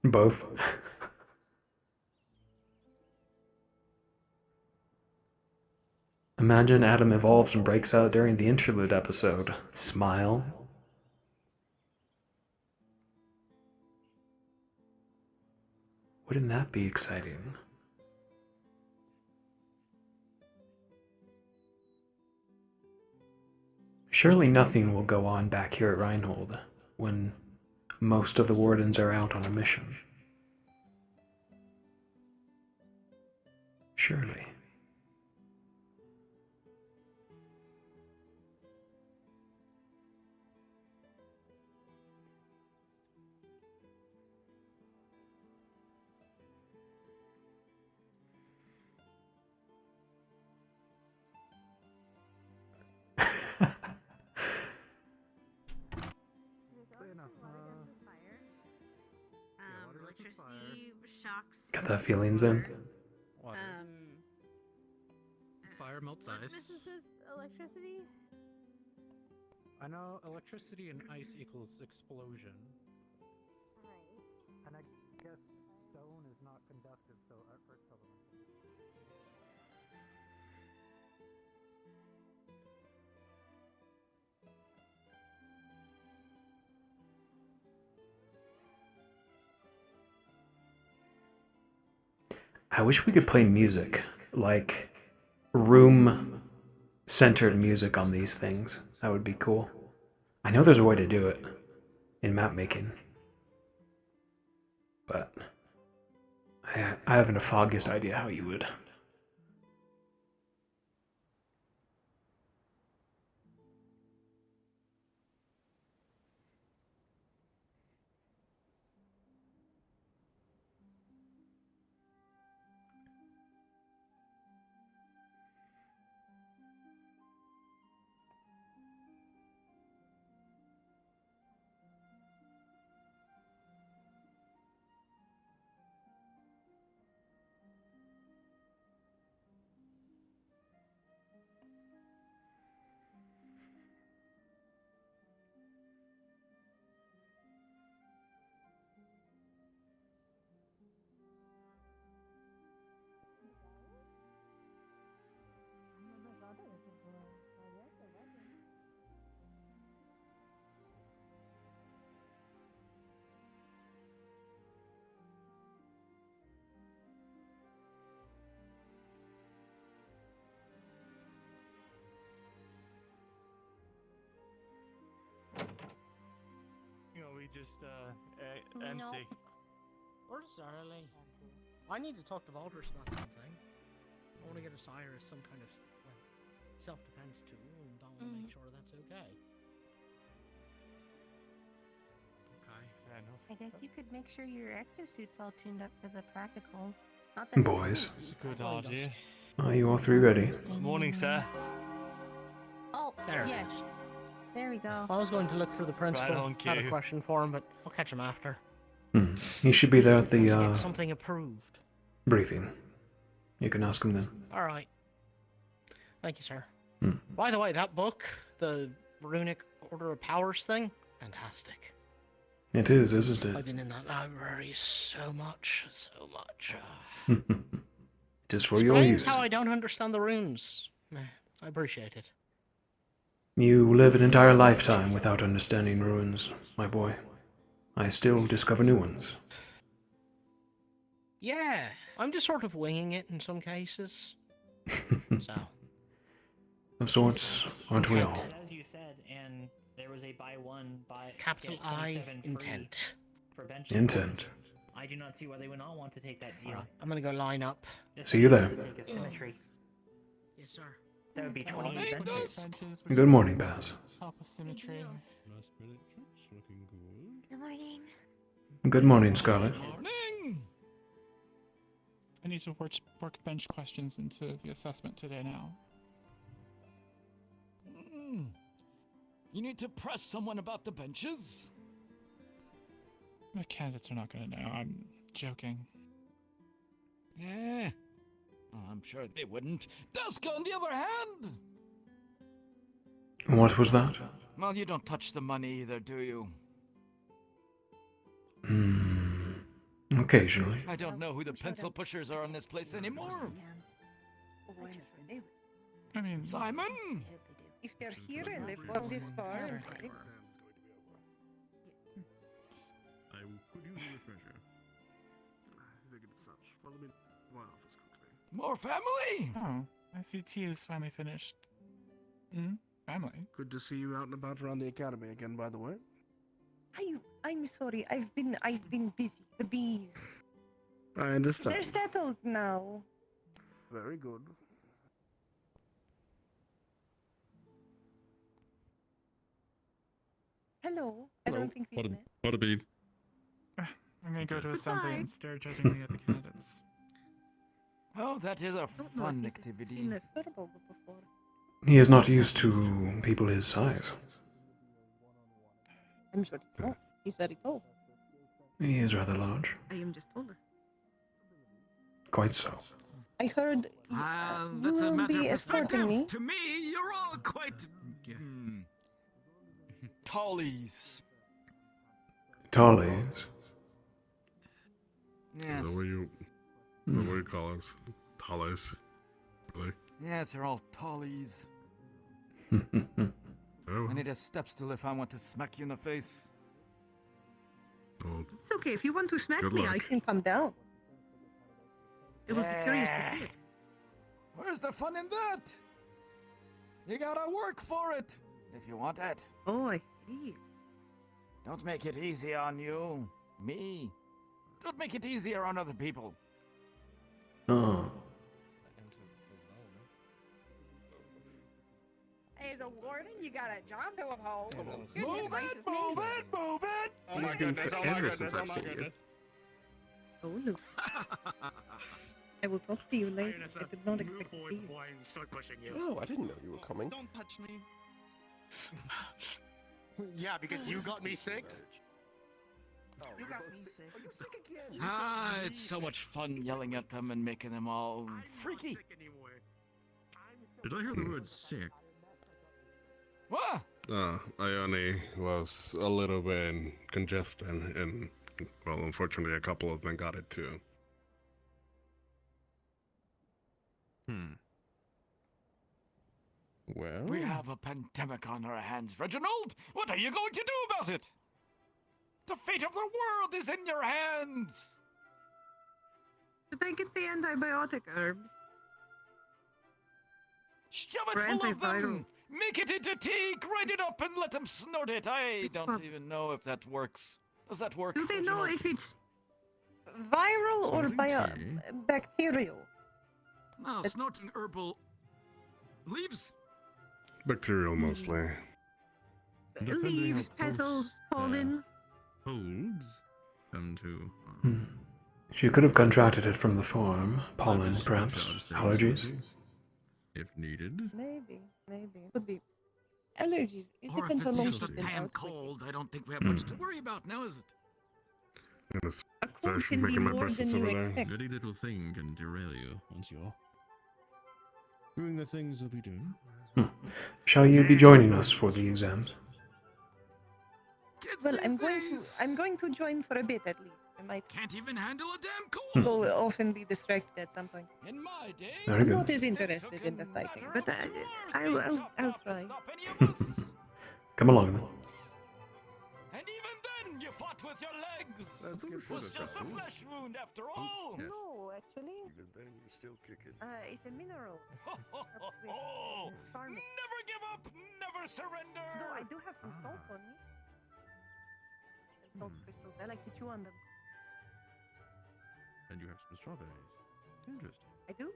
Both. Imagine Adam evolves and breaks out during the interlude episode. Smile. Wouldn't that be exciting? Surely nothing will go on back here at Reinhold when most of the wardens are out on a mission. Surely. Electricity shocks. Got that feelings in? Fire melts What ice. messes with electricity? I know electricity and ice equals explosion. Right. And I guess stone is not conductive, so Earth's element. I wish we could play music, like room-centered music on these things. That would be cool. I know there's a way to do it in map making, but I haven't the foggiest idea how you would. just No. empty. Where's Charlie? I need to talk to Valdris about something. I want to get Osiris some kind of self-defense tool, and I want to make sure that's okay. Okay, fair enough. I guess you could make sure your exosuit's all tuned up for the practicals. Not that Boys, It's a good idea. are you all three ready? Morning, sir. Oh, There it yes. There we go. I was going to look for the principal. on Had a cue. question for him, but I'll catch him after. He should be there at To the get something approved. briefing. You can ask him then. All right. Thank you, sir. Hmm. By the way, that book, the Runic Order of Powers thing, fantastic. It is, isn't I've it? been in that library so much. It is for your Explains use. how I don't understand the runes. I appreciate it. You live an entire lifetime without understanding ruins, my boy. I still discover new ones. Yeah, I'm just sort of winging it in some cases. So. Of sorts, aren't we all? As you said, and there was a buy one, buy Capital get I 27 free intent. for bench Intent. support. I do not see why they would not want to take that deal. I'm gonna go line up. See you there. For the sake of symmetry. Yes, sir. That would be 28 benches. Good morning, Baz. Alpha symmetry. Good morning. Good morning, Scarlet. Morning! I need to workbench questions into the assessment today now. You need to press someone about the benches? The candidates are not going to know. I'm joking. Yeah. Oh, I'm sure they wouldn't. Dusk, on the other hand! What was that? Well, you don't touch the money either, do you? Occasionally. I don't know who the pencil pushers are in this place anymore. I mean, Simon! If they're here and they've gone this far, I will put you to refresher. Well, I mean, one office cook today. More family! Oh, I see tea is finally finished. Family. Good to see you out and about around the academy again, by the way. I'm sorry. I've been busy. The bees. I understand. They're settled now. Very good. Hello. I don't think we've met. What a bean. I'm going to go to assembly and stare judgingly at the candidates. Oh, that is a don't know fun if he's activity. seen the furball before. He is not used to people his size. I'm sure he's not. He's very tall. He is rather large. I am just older. Quite so. I heard you That's a will matter be of escorting perspective. me. To me, you're all quite... tallies. Tallies. Yes. The way you call us. Tallies. Really? Yes, they're all tallies. Oh. I need a step stool if I want to smack you in the face. Oh, It's okay. If you want to smack Good me, I luck. can come down. I will be curious to see it. Where's the fun in that? You gotta work for it if you want it. Oh, I see. Don't make it easy on you. Me. Don't make it easier on other people. Oh. As a warden, you got a job to uphold. Move it! Move it! Move it! Oh my goodness, oh my goodness, oh my goodness. Oh, look. I will talk to you later. I did not expect to see you. Start pushing you. Oh, I didn't know you were coming. Don't touch me. Yeah, because you got me sick. You got me sick. Ah, it's so much fun yelling at them and making them all freaky. Did I hear the word sick? What? I only was a little bit congested and, well, unfortunately, a couple of them got it too. Well, We have a pandemic on our hands, Reginald. What are you going to do about it? The fate of the world is in your hands. Should I get the antibiotic herbs? Shove it Or full of them. antiviral. Make it into tea, grind it up, and let them snort it. I don't even know if that works. Does that work? Do they know if it's Viral or Snorting tea? bacterial? No, snorting herbal leaves. Bacterial mostly. leaves, petals, pollen? Holds come to. She could have contracted it from the farm. Pollen, perhaps. Allergies. If needed. Maybe. Could be. Allergies. It Or if depends how it's long just she's a been damn out. cold, I don't think we have much to worry about now, is it? A cold can be more than you expect. Very little thing can derail you once you're doing the things that we do. Shall you be joining us for the exams? Well, I'm going to join for a bit at least. I might can't even handle a damn cold. go off and be distracted at some point. In my day, Very I'm good. not as interested in the fighting, but I'll try. Come along then. And even then, you fought with your legs. It was just a flesh wound after all. No, actually. Even then, you're still kicking. It's a mineral. Never give up, never surrender. No, I do have some salt on me. Salt crystals. I like to chew on them. And you have some strawberries. Interesting. I do.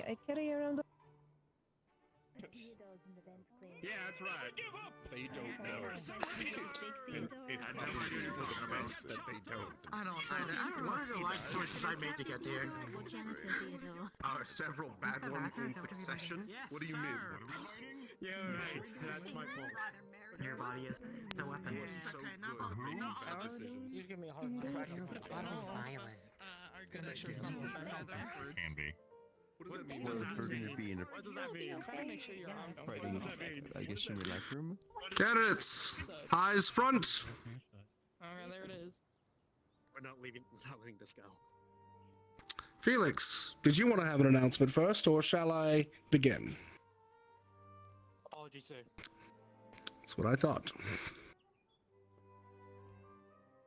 I carry around. Yeah, that's right. Give up. They don't know. Never surrender. It's probably the most that they don't. I don't either. What are the life choices I made to get here? Several bad ones in succession? What do you mean? Yeah, right. That's my fault. Your body is a weapon. You give me a hard time. Can be. What does that mean? Well, if we're going to be in a What does that mean? Make sure you're fighting, I guess in the life room. Candidates, eyes front. Okay, there it is. We're not letting this go. Felix, did you want to have an announcement first, or shall I begin? Apologies, sir. That's what I thought.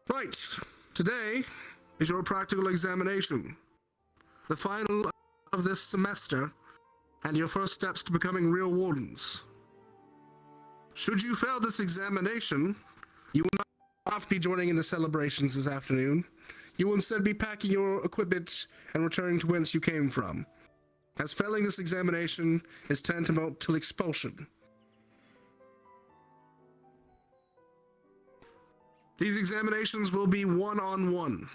Right, today is your practical examination. The final of this semester, and your first steps to becoming real wardens. Should you fail this examination, you will not be joining in the celebrations this afternoon. You will instead be packing your equipment and returning to whence you came from, as failing this examination is tantamount to expulsion. These examinations will be one-on-one.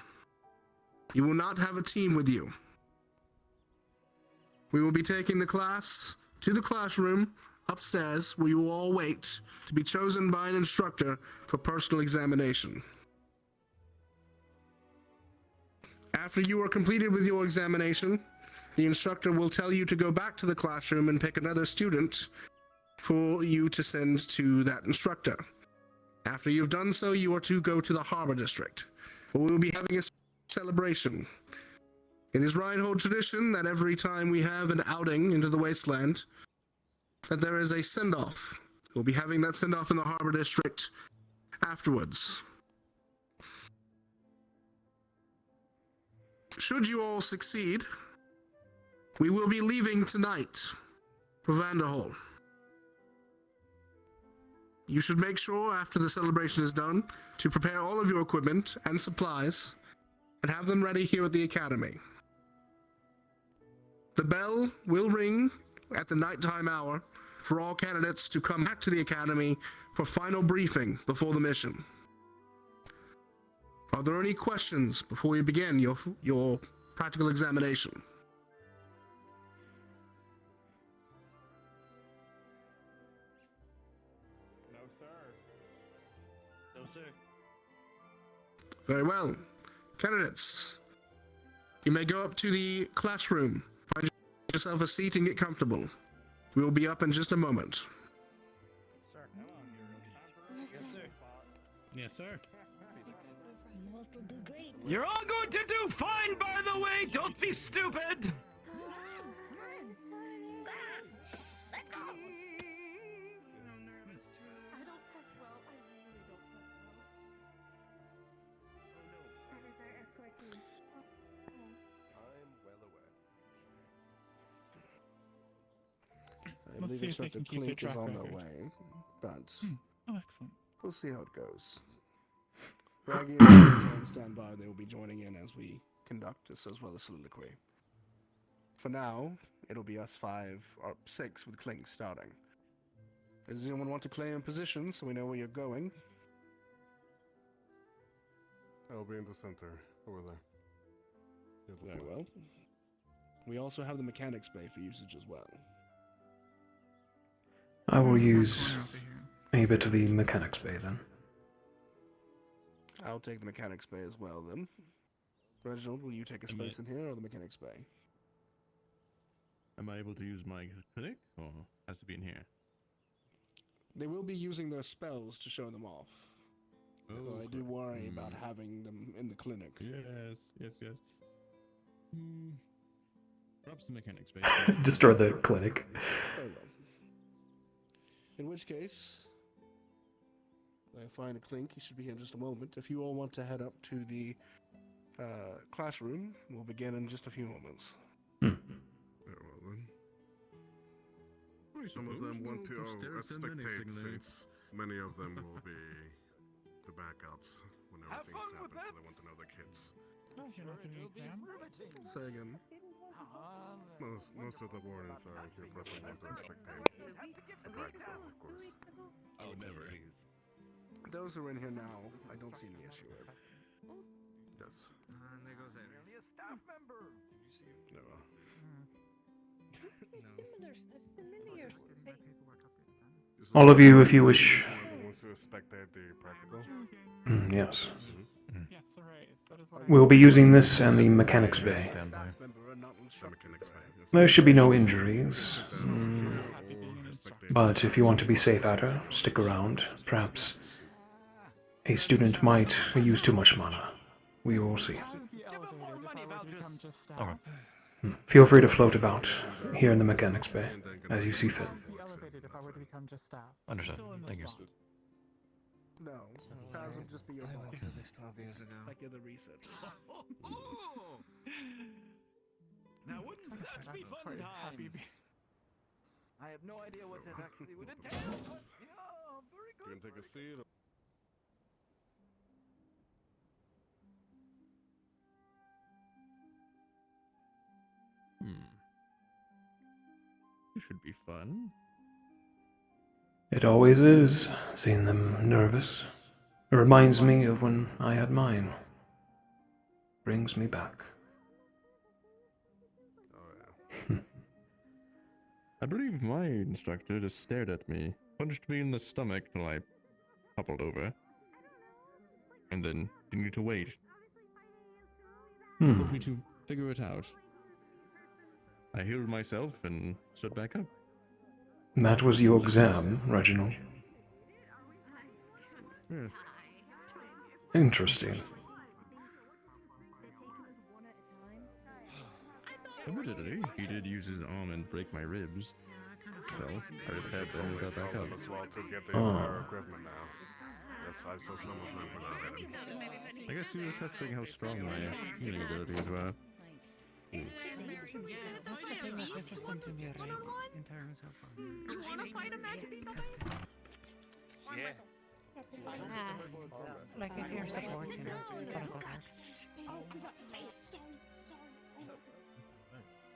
You will not have a team with you. We will be taking the class to the classroom upstairs, where you will all wait to be chosen by an instructor for personal examination. After you are completed with your examination, the instructor will tell you to go back to the classroom and pick another student for you to send to that instructor. After you've done so, you are to go to the Harbor District, where we will be having a celebration. It is Rhinehold tradition that every time we have an outing into the wasteland, that there is a send-off. We'll be having that send-off in the Harbor District afterwards. Should you all succeed, we will be leaving tonight for Vanderhall. You should make sure, after the celebration is done, to prepare all of your equipment and supplies and have them ready here at the Academy. The bell will ring at the nighttime hour for all candidates to come back to the Academy for final briefing before the mission. Are there any questions before we begin your practical examination? No, sir. No, sir. Very well. Candidates, you may go up to the classroom. Find yourself a seat and get comfortable. We will be up in just a moment. Yes, sir. You're all going to do fine, by the way. Don't be stupid. Let's believe see if they Instructor can keep their Clink is track on their record. way, but Oh, excellent. we'll see how it goes. Braggy is on standby. They will be joining in as we conduct this as well as soliloquy. For now, it'll be us 5 or 6 with Clink starting. Does anyone want to claim position so we know where you're going? I'll be in the center, over there. Very well. We also have the mechanics bay for usage as well. I will use a bit of the mechanics bay then. I'll take the mechanics bay as well then. Reginald, will you take a space in here or the mechanics bay? Am I able to use my clinic, or has to be in here? They will be using their spells to show them off. Oh, So I do worry about having them in the clinic. Yes. Perhaps the mechanics bay. Destroy the clinic. Very well. In which case, I find a Clink. He should be here in just a moment. If you all want to head up to the classroom, we'll begin in just a few moments. Very well then. Some of them want to spectate since many of them will be the backups when everything happens, so they want to know the kids. No, you're not doing the exam. Say again. Most of the wardens are here present want to spectate the practical, of course. Oh, never. Those who are in here now, I don't see any issue with. Yes. And there goes Aries. Only a staff member. No. All of you, if you wish. Want to spectate the practical? Yes. Yes, alright. That is what We'll be using this and the mechanics bay. The mechanics bay. Yes. There should be no injuries. But if you want to be safe, Ada, stick around. Perhaps a student might use too much mana. We will see. Feel free to float about here in the mechanics bay as you see fit. Understood. Thank you. No, Paz would just be your boss. I did this 12 years ago. Like you're the researchers. Now wouldn't that be fun times? I have no idea what that actually would entail, but yeah, very good. You can take a seat. This should be fun. It always is, seeing them nervous. It reminds me of when I had mine. Brings me back. I believe my instructor just stared at me, punched me in the stomach till I toppled over, and then continued to wait. Told me to figure it out. I healed myself and stood back up. That was your exam, Reginald. Yes. Interesting. Admittedly, he did use his arm and break my ribs, so I repaired them and got back up. As well to get the entire equipment now. Yes, I saw some of them without it. I guess you were testing how strong my healing abilities were. That's the thing that's interesting to me, right? In terms of You wanna fight a magic testing. Yeah. Like if you're support, you know,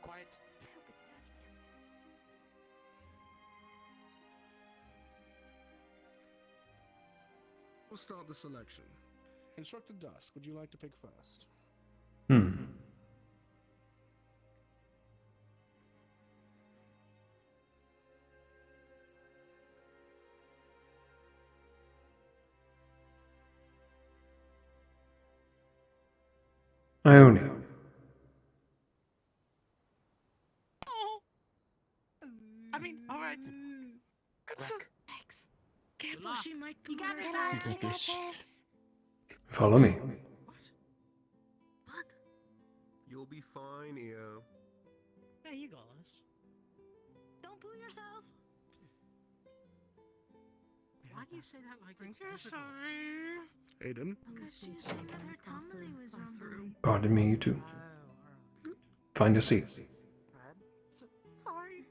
Quiet. We'll start the selection. Instructor Dusk, would you like to pick first? Ione. I mean, alright. Good luck. Careful, she might You got this, collapse. you got this. Follow me. What? You'll be fine, Eo. Yeah, you got this. Don't fool yourself. Why do you say that like it's You're difficult? sorry. Aiden? Because she said that her tumbling was rumbling. Pardon me, you two. Find a seat. Sorry.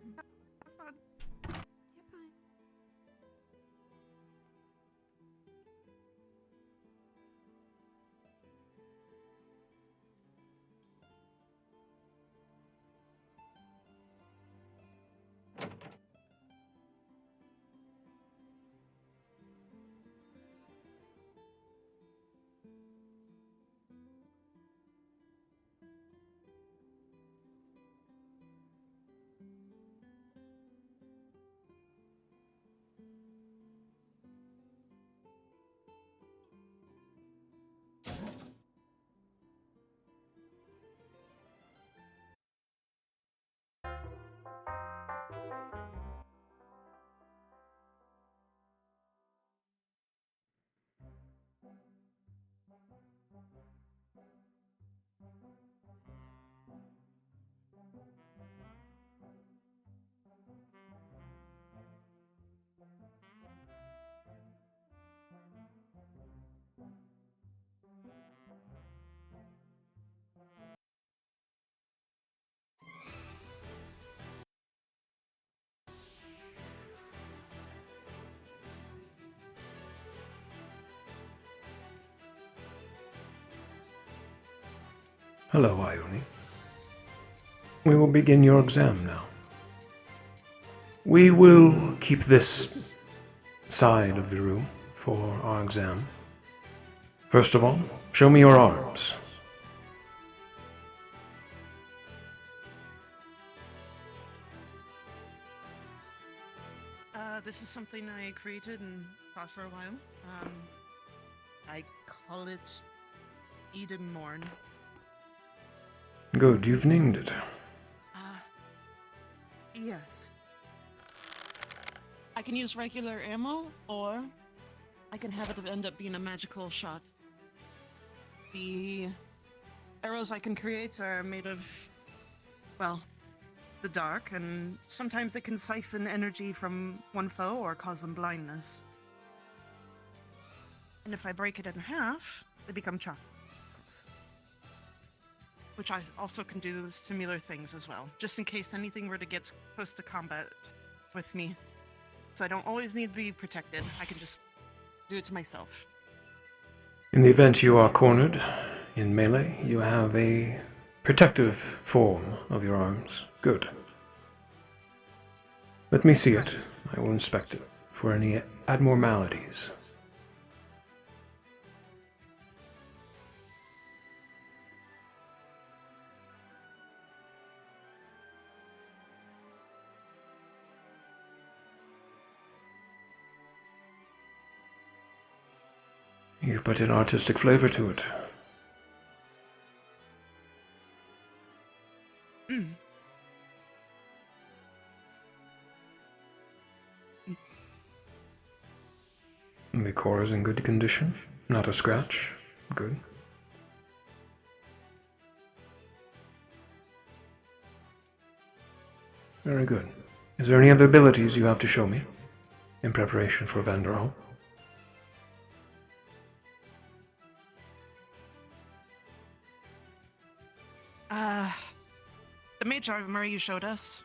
Hello, Ione. We will begin your exam now. We will keep this side of the room for our exam. First of all, show me your arms. This is something I created and thought for a while. I call it Eden Morn. Good, you've named it. Yes. I can use regular ammo, or I can have it end up being a magical shot. The arrows I can create are made of, well, the dark, and sometimes they can siphon energy from one foe or cause them blindness. And if I break it in half, they become chocolates. Which I also can do similar things as well, just in case anything were to get close to combat with me. So I don't always need to be protected, I can just do it to myself. In the event you are cornered in melee, you have a protective form of your arms. Good. Let me see it. I will inspect it for any abnormalities. You've put an artistic flavor to it. The core is in good condition. Not a scratch. Good. Very good. Is there any other abilities you have to show me in preparation for Vanderhall? The mage armor you showed us.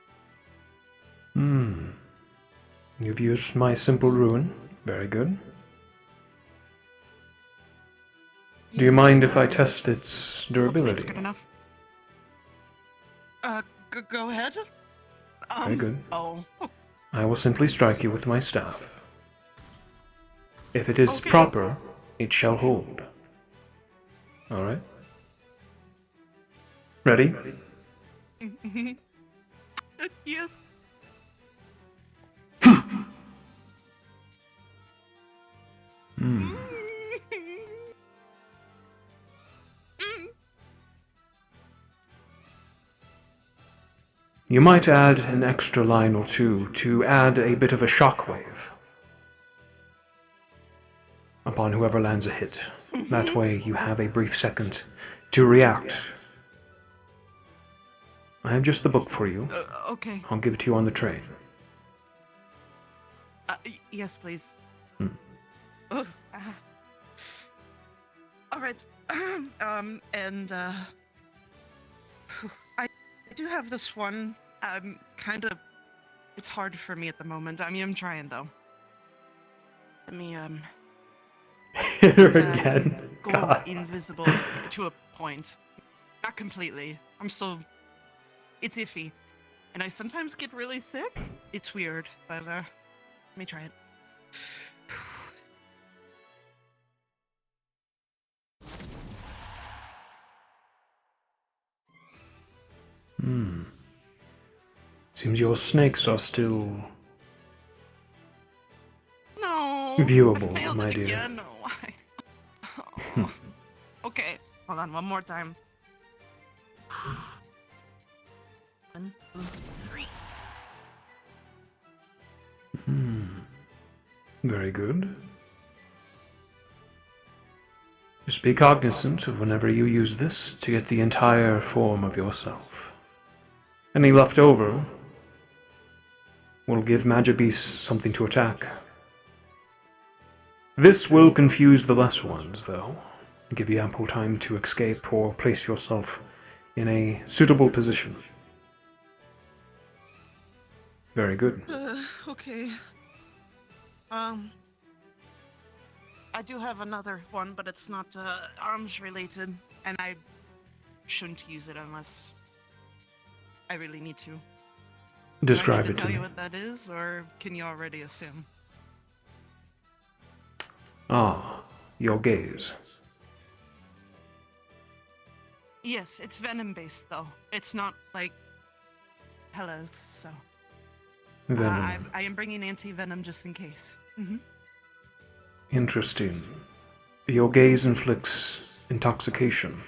You've used my simple ruin. Very good. Do you mind if I test its durability? It's good enough. Go ahead. Very good. Oh. I will simply strike you with my staff. If it is proper, it shall hold. Alright? Ready? Yes. You might add an extra line or two to add a bit of a shockwave upon whoever lands a hit. That way you have a brief second to react. I have just the book for you. Okay. I'll give it to you on the train. Yes, please. Alright. I do have this one. It's hard for me at the moment. I mean, I'm trying though. Let me, Hit her again. go God. invisible to a point. Not completely. It's iffy. And I sometimes get really sick. It's weird, but, let me try it. Seems your snakes are still viewable, viewable, my dear. Again? No, why? Okay, hold on, one more time. 1, 2, 3. Very good. Just be cognizant of whenever you use this to get the entire form of yourself. Any left over will give Magibeast something to attack. This will confuse the lesser ones, though, and give you ample time to escape or place yourself in a suitable position. Very good. Okay. I do have another one, but it's not arms related, and I shouldn't use it unless I really need to. Describe Do I it need to to tell me. you what that is, or can you already assume? Ah, your gaze. Yes, it's venom based though. It's not like Hella's, so. Venom. I am bringing anti-venom just in case. Interesting. Your gaze inflicts intoxication.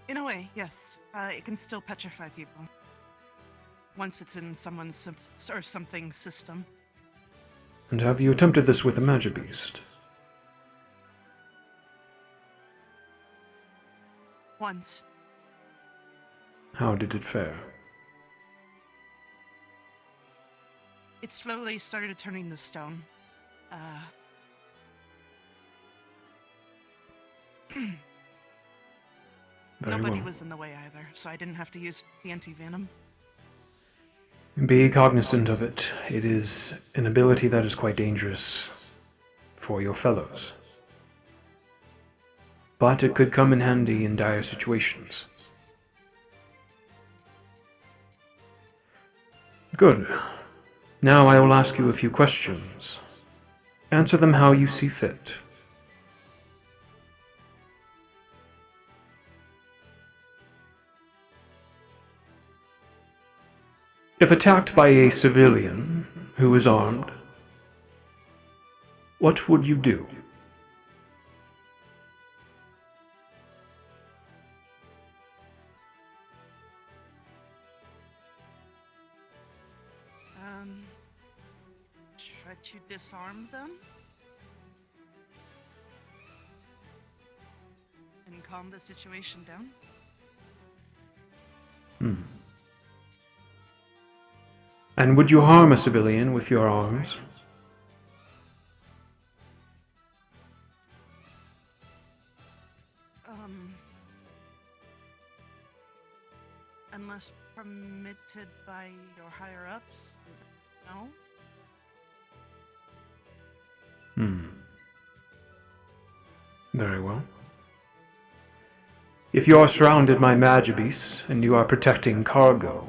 In a way, yes. It can still petrify people. Once it's in someone's or something's system. And have you attempted this with a magic beast? Once. How did it fare? It slowly started turning to stone. Nobody well. was in the way either, so I didn't have to use the anti-venom. Be cognizant of it. It is an ability that is quite dangerous for your fellows. But it could come in handy in dire situations. Good. Now I will ask you a few questions. Answer them how you see fit. If attacked by a civilian who is armed, what would you do? Try to disarm them. And calm the situation down. And would you harm a civilian with your arms? Unless permitted by your higher-ups, no? Very well. If you are surrounded by Magibis and you are protecting cargo,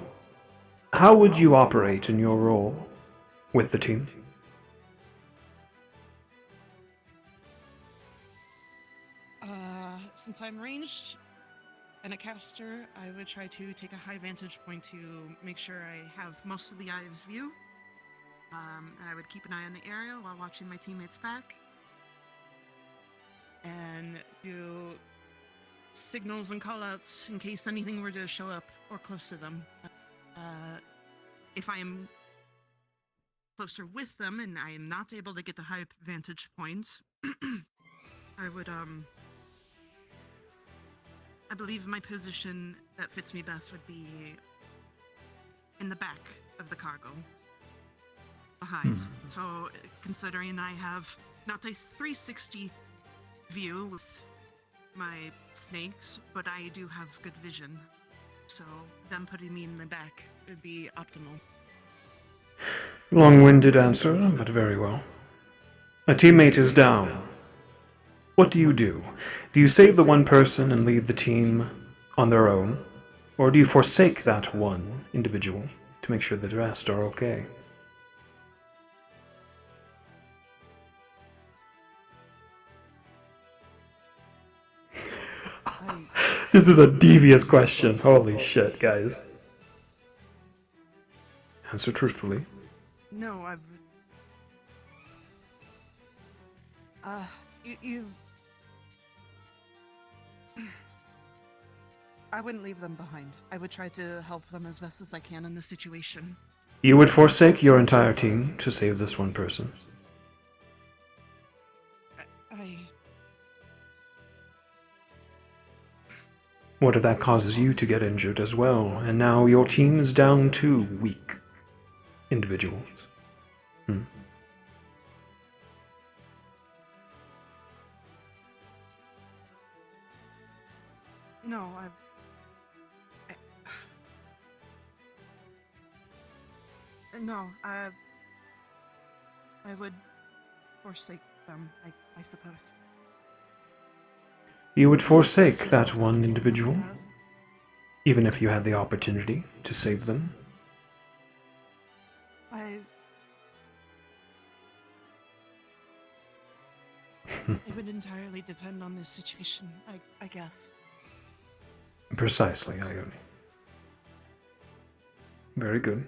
how would you operate in your role with the team? Since I'm ranged and a caster, I would try to take a high vantage point to make sure I have most of the eye's view. And I would keep an eye on the area while watching my teammates back. And do signals and callouts in case anything were to show up or close to them. If I am closer with them and I am not able to get the high vantage points, I would, I believe my position that fits me best would be in the back of the cargo. Behind. So, considering I have not a 360 view with my snakes, but I do have good vision. So, them putting me in the back would be optimal. Long-winded answer, but very well. A teammate is down. What do you do? Do you save the one person and leave the team on their own? Or do you forsake that one individual to make sure the rest are okay? This is a devious question. Holy shit, guys. Answer truthfully. No, you... I wouldn't leave them behind. I would try to help them as best as I can in this situation. You would forsake your entire team to save this one person? What if that causes you to get injured as well, and now your team is down to weak individuals? No, no, I would forsake them, I suppose. You would forsake that one individual, even if you had the opportunity to save them? It would entirely depend on this situation, I guess. Precisely, Ione. Very good.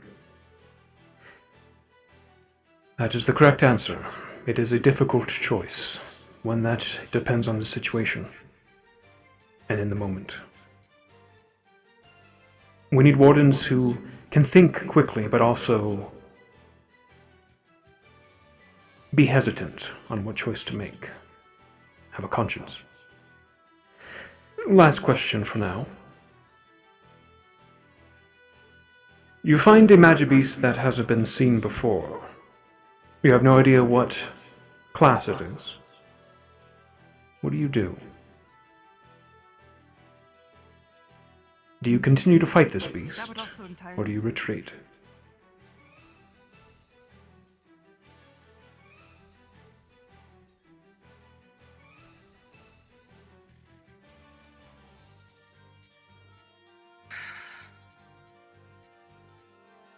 That is the correct answer. It is a difficult choice, one that depends on the situation and in the moment. We need wardens who can think quickly, but also be hesitant on what choice to make. Have a conscience. Last question for now. You find a Magibeast that hasn't been seen before. You have no idea what class it is. What do you do? Do you continue to fight this beast, or do you retreat?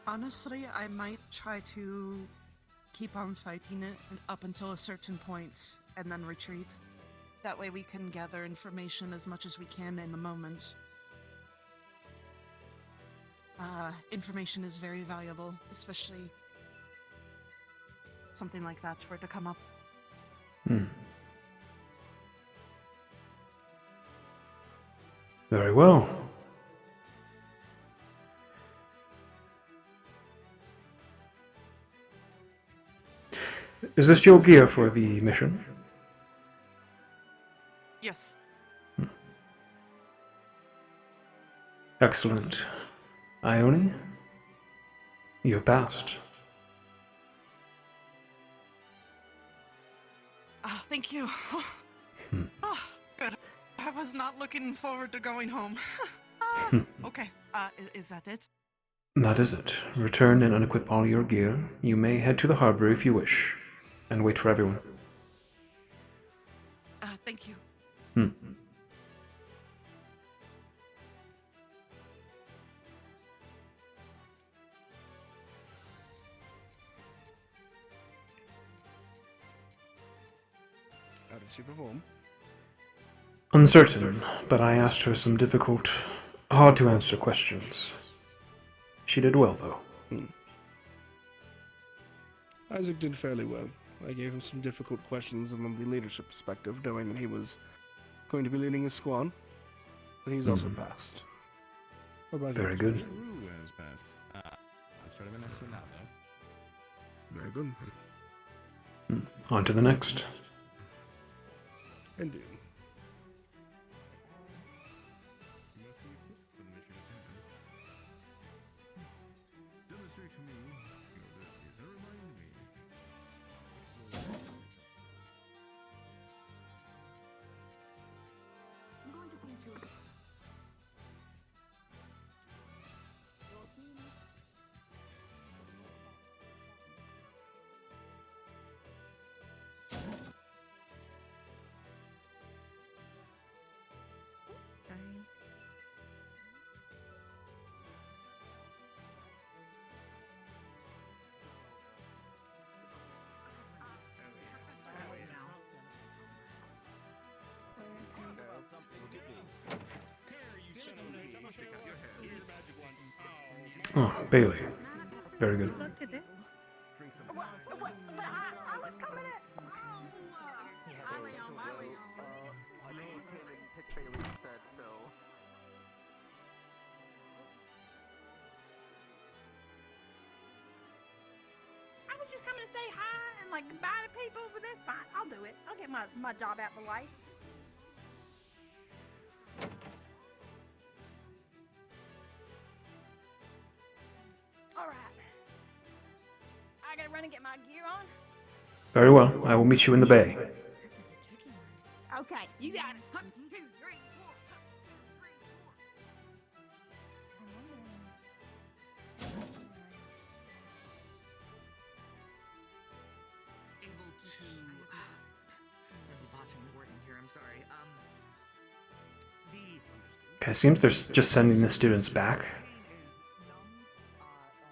Honestly, I might try to keep on fighting it up until a certain point and then retreat. That way we can gather information as much as we can in the moment. Information is very valuable, especially something like that were to come up. Very well. Is this your gear for the mission? Yes. Excellent. Ione, you have passed. Thank you. Good. I was not looking forward to going home. Okay, is that it? That is it. Return and unequip all your gear. You may head to the harbor if you wish, and wait for everyone. Thank you. How did she perform? Uncertain, but I asked her some difficult, hard-to-answer questions. She did well, though. Isaac did fairly well. I gave him some difficult questions from the leadership perspective, knowing that he was going to be leading his squad, but he's also passed. What about Very you? good. Ooh, has passed. I'm starting the next one now, though. Very good. On to the next. Indeed. Demonstrate to me that is a remind me. I'm going to paint you a Oh, Bailey. Very good. Look at it. What? But I was coming at. I know you came and picked Bailey instead, so. I was just coming to say hi and like goodbye to people, but that's fine. I'll do it. I'll get my job out the way. All right. I gotta run and get my gear on. Very well. I will meet you in the bay. Okay, you got it. 1, 2, 3, 4. Able to. Really botching the wording here. I'm sorry. Okay, seems they're just sending the students back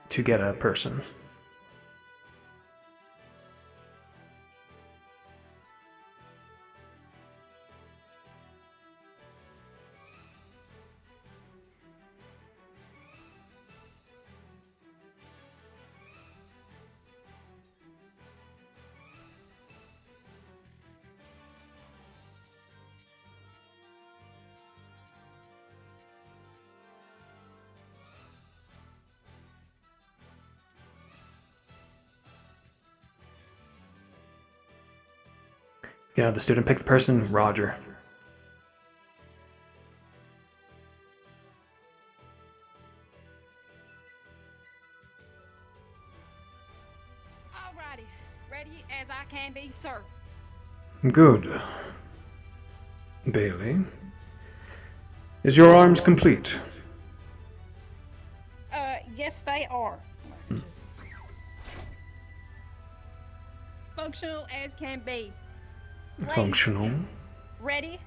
to get a person. Yeah, the student pick the person, Roger. Alrighty, ready as I can be, sir. Good. Bailey. Is your arms complete? Yes, they are. Functional as can be. Ready. Functional. Ready.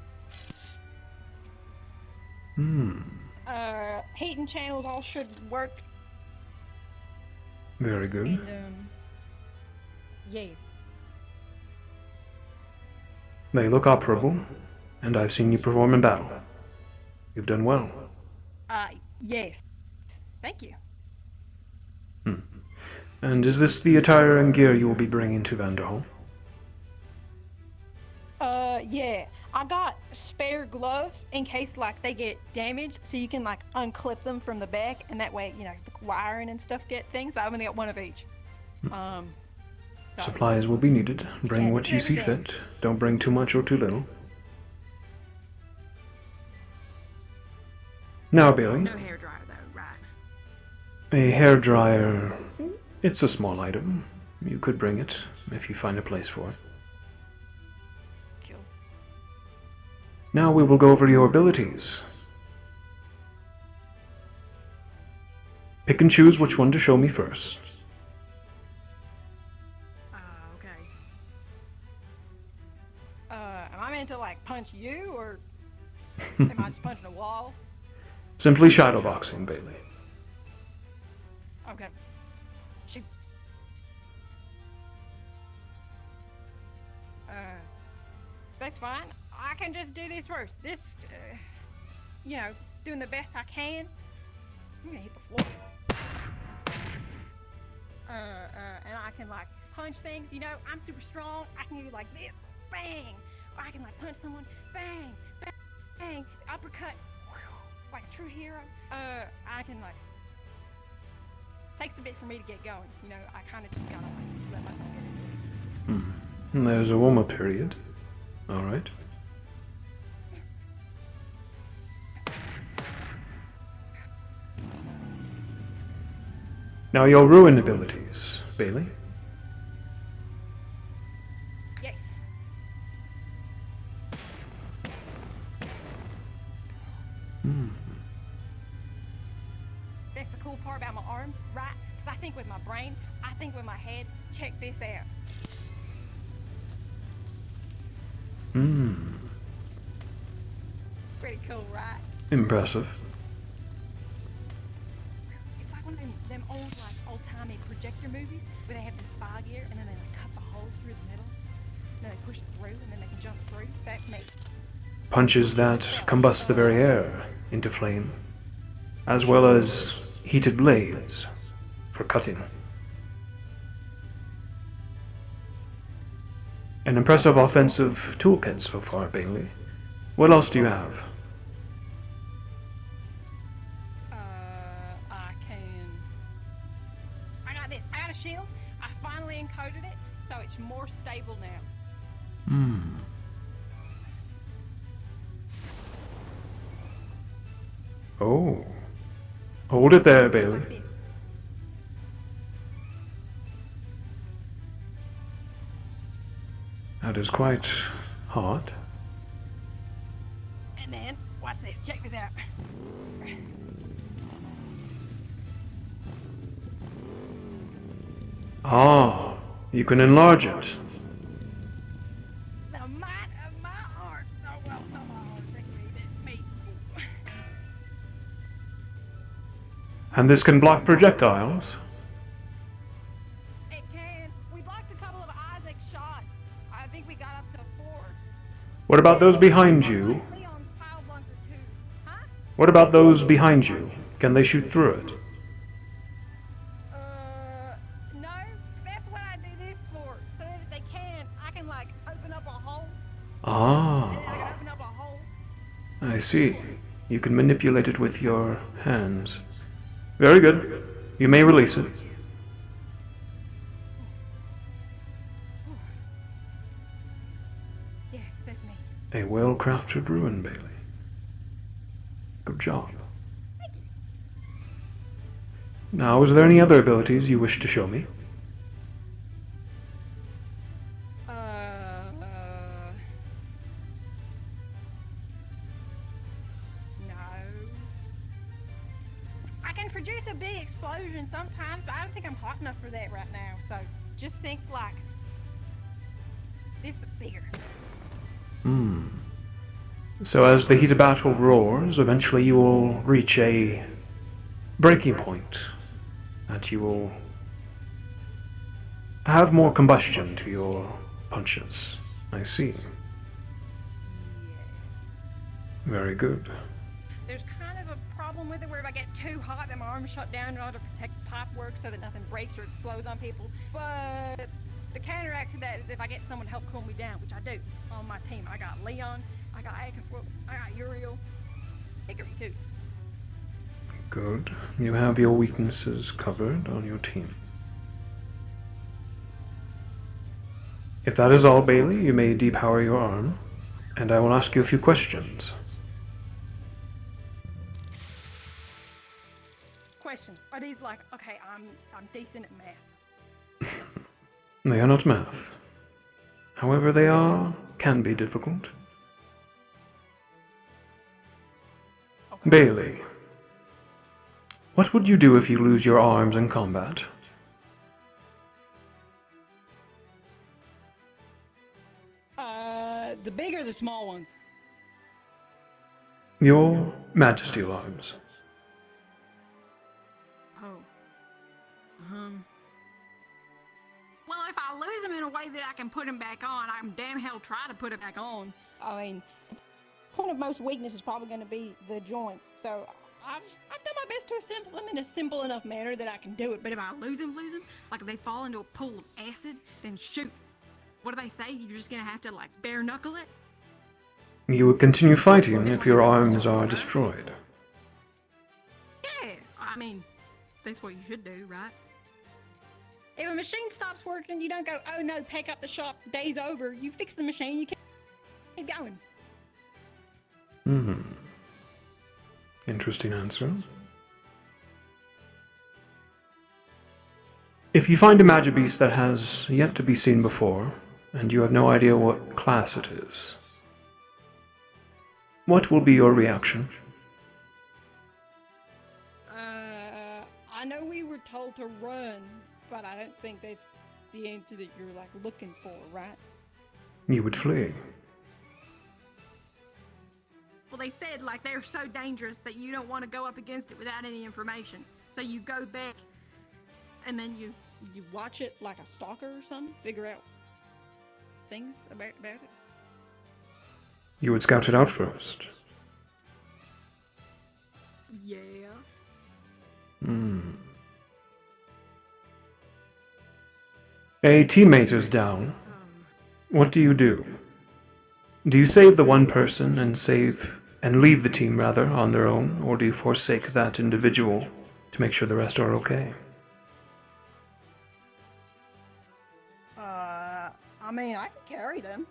Heating channels all should work. Very good. And, yeah. They look operable, and I've seen you perform in battle. You've done well. Yes. Thank you. And is this the attire and gear you will be bringing to Vanderhall? Yeah. I got spare gloves in case, like, they get damaged, so you can, like, unclip them from the back, and that way, you know, the wiring and stuff get things, but I've only got one of each. Supplies will be needed. Bring what you see fit. Don't bring too much or too little. Now, Bailey. No hairdryer though, right? A hairdryer. It's a small item. You could bring it if you find a place for it. Cool. Now we will go over your abilities. Pick and choose which one to show me first. Okay. Am I meant to, like, punch you, or am I just punching a wall? Simply shadowboxing, Bailey. Okay. Shoot. That's fine. I can just do this first. This, you know, doing the best I can. I'm gonna hit the floor. And I can, like, punch things. You know, I'm super strong. I can do like this, bang. Or I can, like, punch someone, bang, bang, bang, uppercut, like a true hero. I can, like, takes a bit for me to get going. You know, I kind of just gotta, like, let myself get into it. And there's a warm-up period. All right. Now your ruin abilities, Bailey. Yes. That's the cool part about my arms, right? Because I think with my brain, I think with my head. Check this out. Pretty cool, right? Impressive. It's like one of them old, like, old-timey projector movies where they have the spy gear and then they, like, cut the holes through the middle. And then they push it through and then they can jump through. So that's me. Punches that combust the very air into flame, as well as heated blades for cutting. An impressive offensive toolkit so far, Bailey. What else do you have? I got this. I got a shield. I finally encoded it, so it's more stable now. Oh. Hold it there, Bailey. That is quite hot. And then, watch this. Check this out. Ah, you can enlarge it. The might of my heart. Oh, well, not my heart. It's me. And this can block projectiles? It can. We blocked a couple of Isaac's shots. I think we got up to 4. What about those behind you? Leon's pile bunker too. Huh? What about those behind you? Can they shoot through it? No. That's what I do this for. So that if they can, I can like open up a hole. Ah, And then I can open up a hole. I see. You can manipulate it with your hands. Very good. You may release it. Yeah, that's me. A well-crafted ruin, Bailey. Good job. Now, is there any other abilities you wish to show me? No. I can produce a big explosion sometimes, but I don't think I'm hot enough for that right now. So just think like this, but bigger. So as the heat of battle roars, eventually you will reach a breaking point, and you will have more combustion to your punches. I see. Very good. There's kind of a problem with it where if I get too hot, then my arms shut down in order to protect the pipe work so that nothing breaks or explodes on people. But the counteract to that is if I get someone to help cool me down, which I do on my team. I got Leon, I got Akaswap, I got Uriel, Hickory too. Good. You have your weaknesses covered on your team. If that is all, Bailey, you may depower your arm, and I will ask you a few questions. Questions. Are these like, okay, I'm decent at math. They are not math. However, can be difficult. Okay. Bailey, what would you do if you lose your arms in combat? The big or the small ones? Your Majesty arms. Oh. Well, if I lose them in a way that I can put them back on, I'm damn hell try to put it back on. I mean, point of most weakness is probably going to be the joints. So I've done my best to assemble them in a simple enough manner that I can do it. But if I lose them, like if they fall into a pool of acid, then shoot. What do they say? You're just going to have to like bare knuckle it? You will continue fighting if your arms are destroyed. Yeah, I mean, that's what you should do, right? If a machine stops working, you don't go, oh no, pack up the shop, day's over. You fix the machine, you keep going. Interesting answer. If you find a magic beast that has yet to be seen before, and you have no idea what class it is, what will be your reaction? I know we were told to run, but I don't think that's the answer that you're like looking for, right? You would flee. Well, they said like they're so dangerous that you don't want to go up against it without any information. So you go back and then you watch it like a stalker or something, figure out things about it. You would scout it out first. Yeah. A teammate is down. What do you do? Do you save the one person and leave the team rather on their own, or do you forsake that individual to make sure the rest are okay? I mean, I can carry them.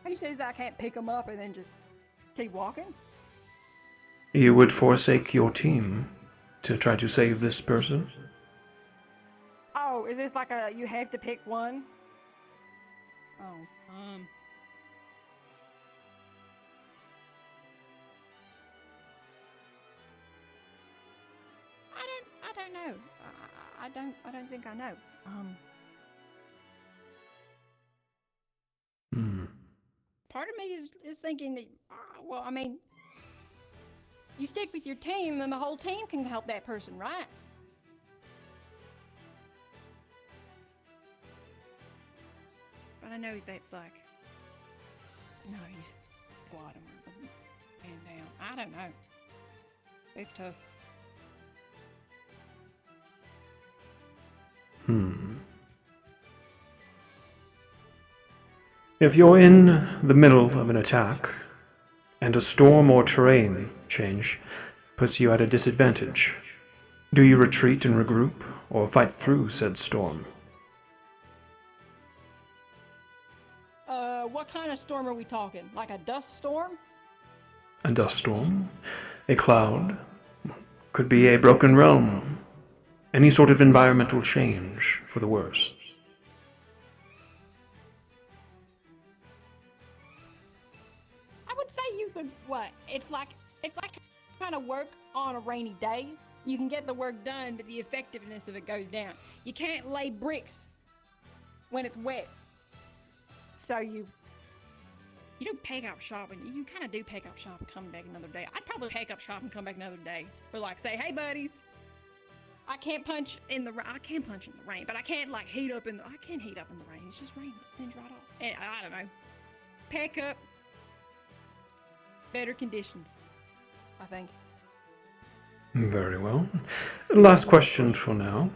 Who says I can't pick them up and then just keep walking? You would forsake your team to try to save this person? Oh, is this like you have to pick one? Oh, I don't know. I don't think I know. Part of me is thinking that, well, I mean, you stick with your team, then the whole team can help that person, right? But I know that's like, no, he's squatting and down. I don't know. It's tough. If you're in the middle of an attack, and a storm or terrain change puts you at a disadvantage, do you retreat and regroup, or fight through said storm? What kind of storm are we talking? Like a dust storm? A dust storm? A cloud? Could be a broken realm? Any sort of environmental change for the worse? I would say you could, what? It's like trying to work on a rainy day. You can get the work done, but the effectiveness of it goes down. You can't lay bricks when it's wet. So you don't pack up shop, and you kind of do pack up shop and come back another day. I'd probably pack up shop and come back another day. But like say, hey buddies, I can't punch in the rain, but I can't like heat up in the rain. It's just rain. It sends right off. And I don't know. Pack up. Better conditions, I think. Very well. Last question for now.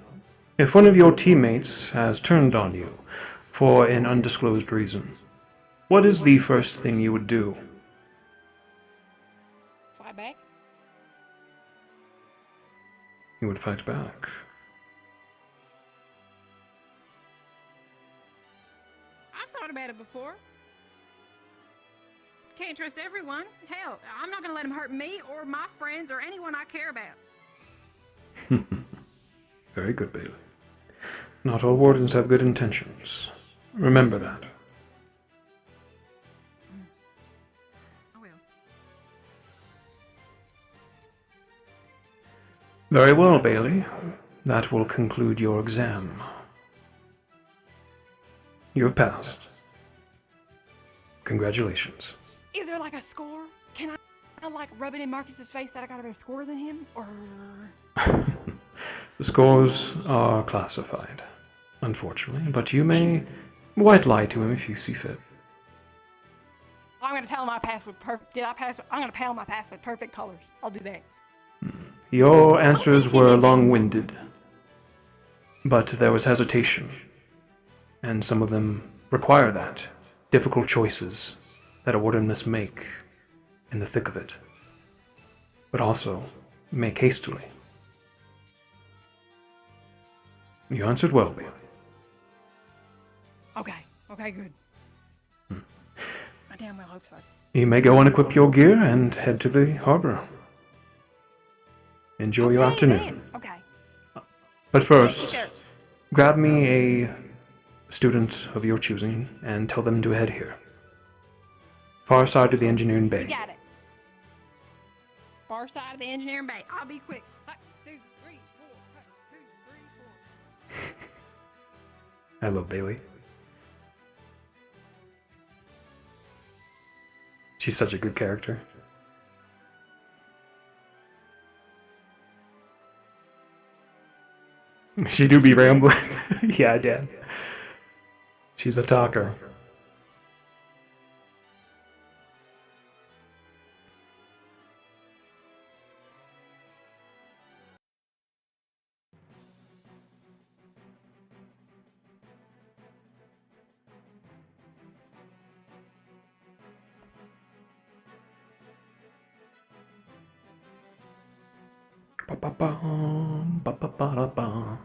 If one of your teammates has turned on you for an undisclosed reason, what is the first thing you would do? Fly back? You would fight back. I've thought about it before. Can't trust everyone. Hell, I'm not gonna let him hurt me or my friends or anyone I care about. Very good, Bailey. Not all wardens have good intentions. Remember that. I will. Very well, Bailey. That will conclude your exam. You have passed. Congratulations. Is there like a score? Can I like rub it in Marcus's face that I got a better score than him? Or The scores are classified, unfortunately, but you may white lie to him if you see fit. I'm gonna tell him I passed with perfect. Did I pass? I'm gonna tell him I passed with perfect colors. I'll do that. Your answers were long-winded, but there was hesitation, and some of them require that. Difficult choices that a warden must make in the thick of it, but also make hastily. You answered well, Bailey. Okay, good. I damn well hope so. You may go and equip your gear and head to the harbor. Enjoy your afternoon. Man. Okay. But first, grab me a student of your choosing and tell them to head here. Far side of the engineering bay. You got it. Far side of the engineering bay. I'll be quick. 1, 2, 3, 4. 1, 2, 3, 4. I love Bailey. She's such a good character. She do be rambling. Yeah, Dad. She's a talker. Ba-ba-bum, ba-ba-ba-da-bum.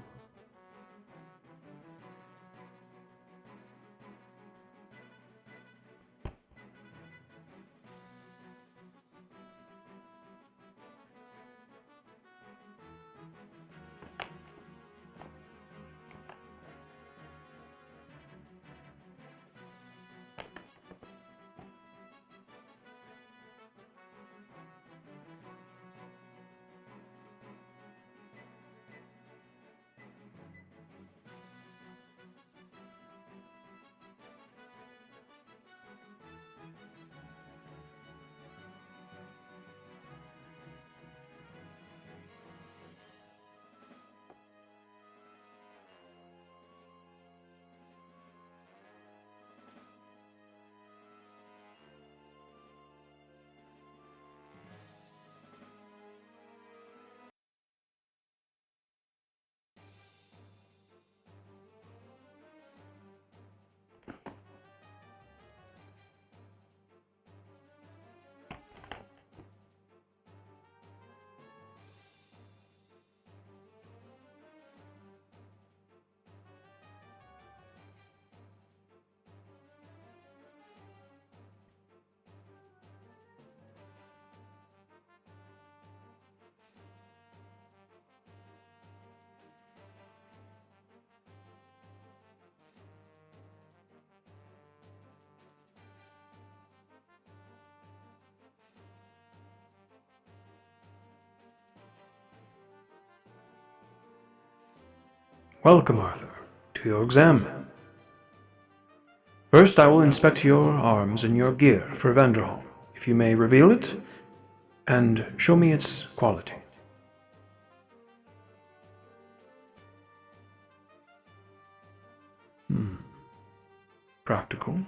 Welcome, Arthur, to your exam. First, I will inspect your arms and your gear for Vanderhall, if you may reveal it, and show me its quality. Practical.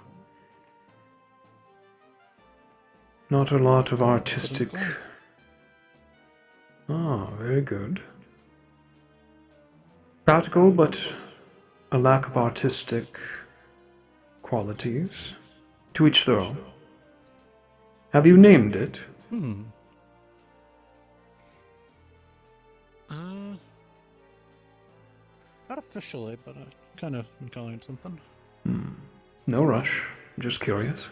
Not a lot of artistic... Ah, very good. Practical, but a lack of artistic qualities. To each their own. Have you named it? Not officially, but I kind of been calling it something. No rush. Just curious.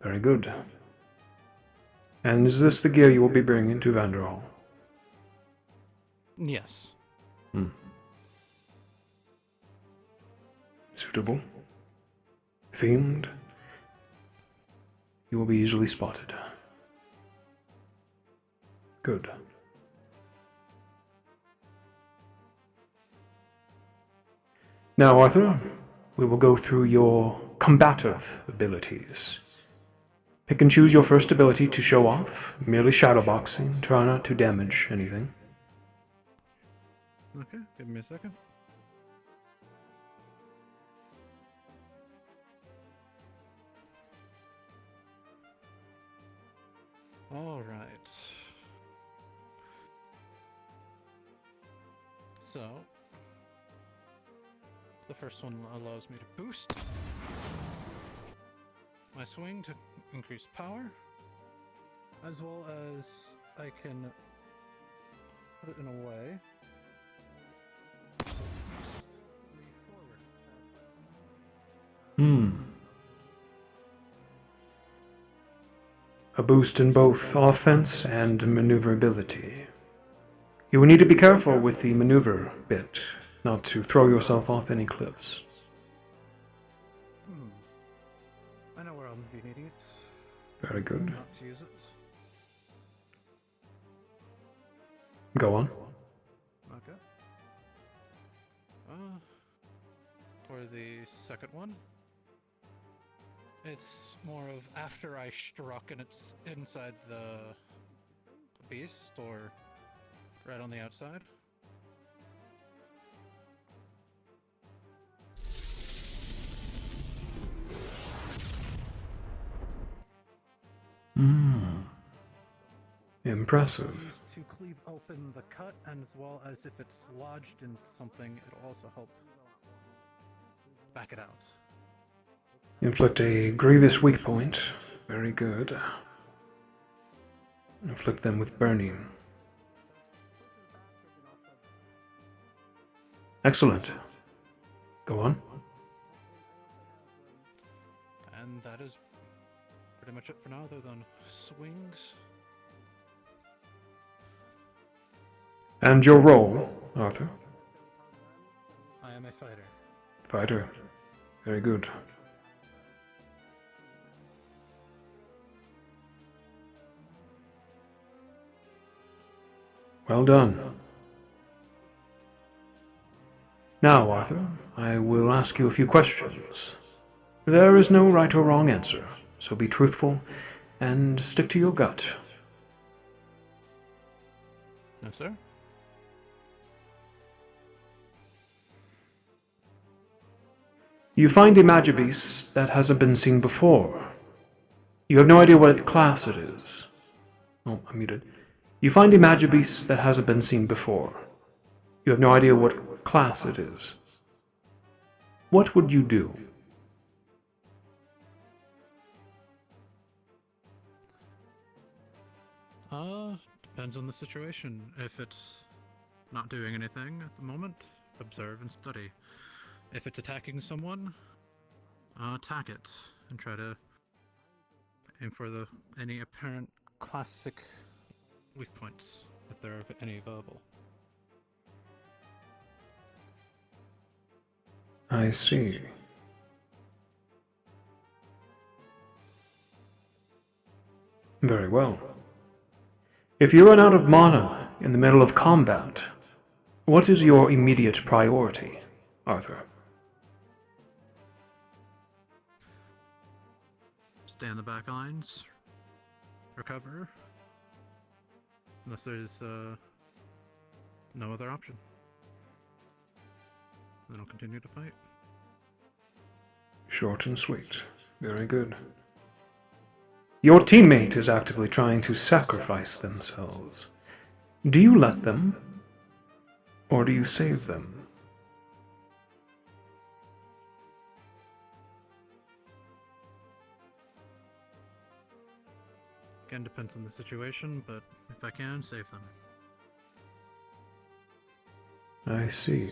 Very good. And is this the gear you will be bringing to Vanderhall? Yes. Suitable. Themed. You will be easily spotted. Good. Now, Arthur, we will go through your combative abilities. Pick and choose your first ability to show off, merely shadowboxing, try not to damage anything. Okay, give me a second. All right. So, the first one allows me to boost my swing to increase power, as well as I can put it in a way. A boost in both offense and maneuverability. You will need to be careful with the maneuver bit, not to throw yourself off any cliffs. I know where I'll be needing it. Very good. Not to use it. Go on. Okay. For the second one, it's more of after I struck and it's inside the beast or right on the outside. Impressive. To cleave open the cut, and as well as if it's lodged in something, it'll also help back it out. Inflict a grievous weak point. Very good. Inflict them with burning. Excellent. Go on. And that is pretty much it for now, other than swings. And your role, Arthur? I am a fighter. Fighter. Very good. Well done. Now, Arthur, I will ask you a few questions. There is no right or wrong answer, so be truthful and stick to your gut. Yes, sir. You find a Magibeast that hasn't been seen before. You have no idea what class it is. Oh, I'm muted. You find a Magibeast that hasn't been seen before. You have no idea what class it is. What would you do? Depends on the situation. If it's not doing anything at the moment, observe and study. If it's attacking someone, attack it and try to aim for any apparent classic weak points, if there are any available. I see. Very well. If you run out of mana in the middle of combat, what is your immediate priority, Arthur? Stay on the back lines. Recover. Unless there's no other option. Then I'll continue to fight. Short and sweet. Very good. Your teammate is actively trying to sacrifice themselves. Do you let them? Or do you save them? Again, depends on the situation, but if I can, save them. I see.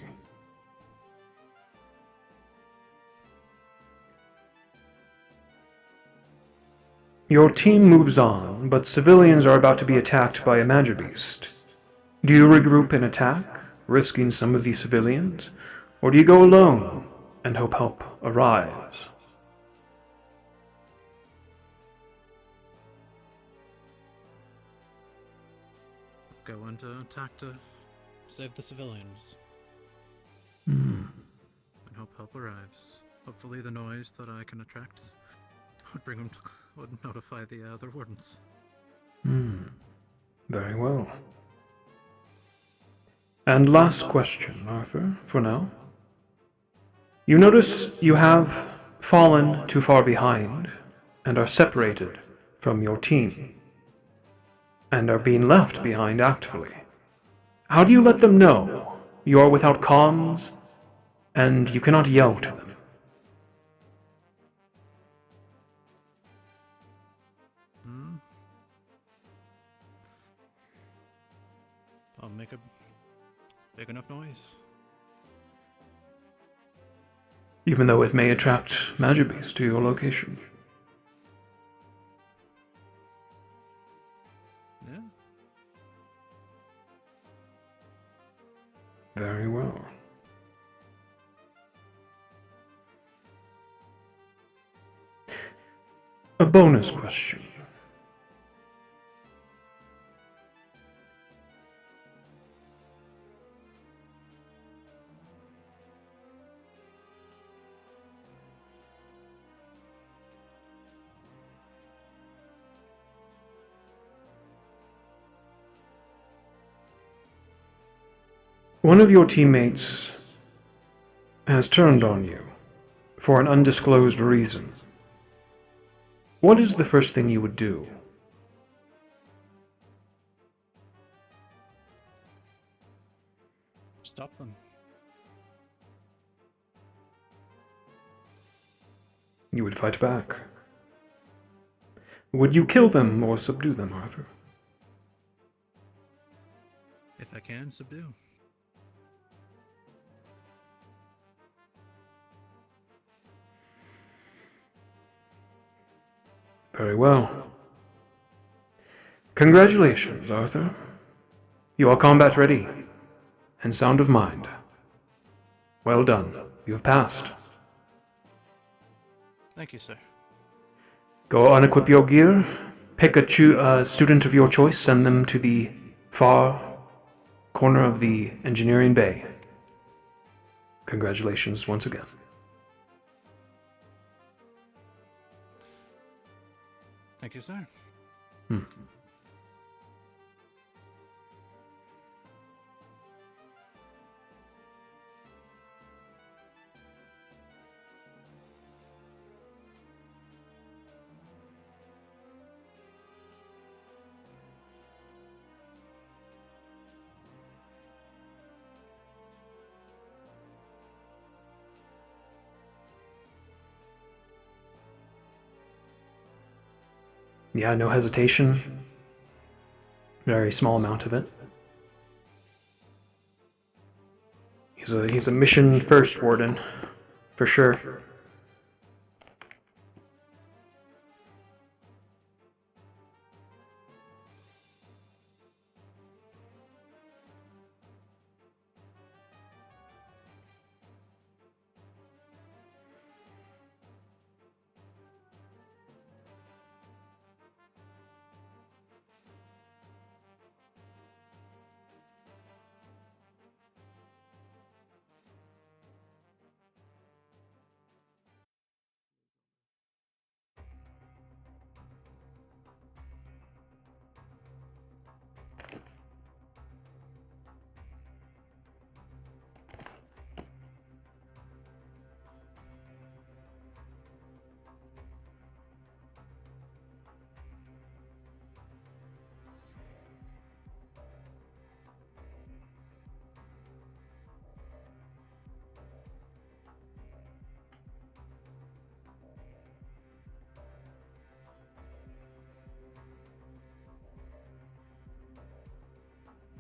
Your team moves on, but civilians are about to be attacked by a magic beast. Do you regroup and attack, risking some of the civilians, or do you go alone and hope help arrives? Go into attack to save the civilians. Hmm. And hope help arrives. Hopefully the noise that I can attract would bring them to, would notify the other wardens. Very well. And last question, Arthur, for now. You notice you have fallen too far behind and are separated from your team and are being left behind actively. How do you let them know you are without comms and you cannot yell to them? I'll make a big enough noise. Even though it may attract Magibees to your location. Yeah. Very well. A bonus question. One of your teammates has turned on you for an undisclosed reason. What is the first thing you would do? Stop them. You would fight back. Would you kill them or subdue them, Arthur? If I can, subdue. Very well. Congratulations, Arthur. You are combat ready and sound of mind. Well done. You have passed. Thank you, sir. Go unequip your gear, pick a student of your choice, send them to the far corner of the engineering bay. Congratulations once again. Thank you, sir. Yeah, no hesitation. Very small amount of it. He's a mission first warden, for sure.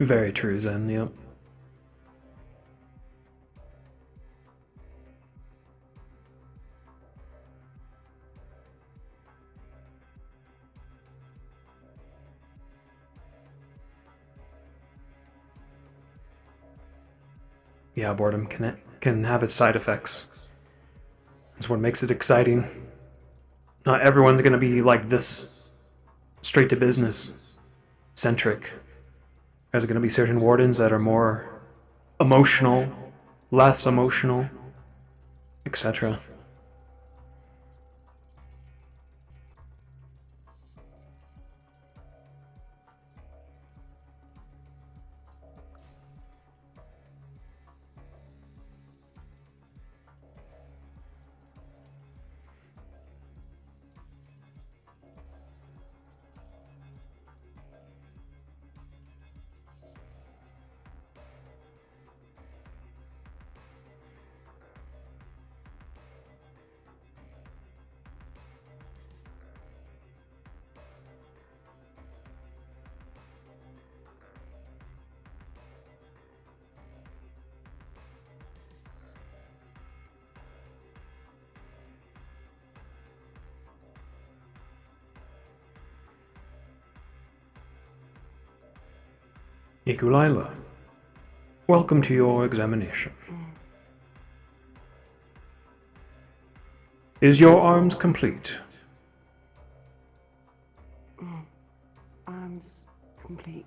Very true, Zen, yep. Yeah, boredom can have its side effects. That's what makes it exciting. Not everyone's gonna be like this straight to business centric. There's gonna be certain wardens that are more emotional, less emotional, etc. Ikulila, welcome to your examination. Is your arms complete? Arms complete.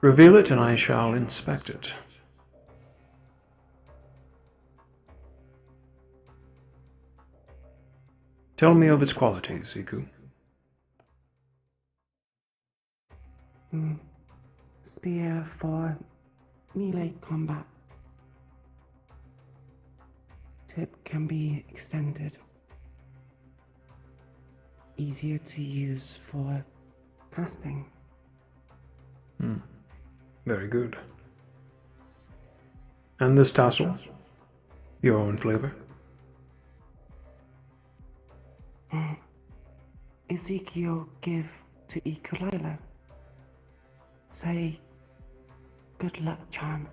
Reveal it and I shall inspect it. Tell me of its qualities, Iku. Spear for melee combat. Tip can be extended. Easier to use for casting. Very good. And this tassel? Your own flavor? Ezekiel give to Ikulila. Say, good luck charm.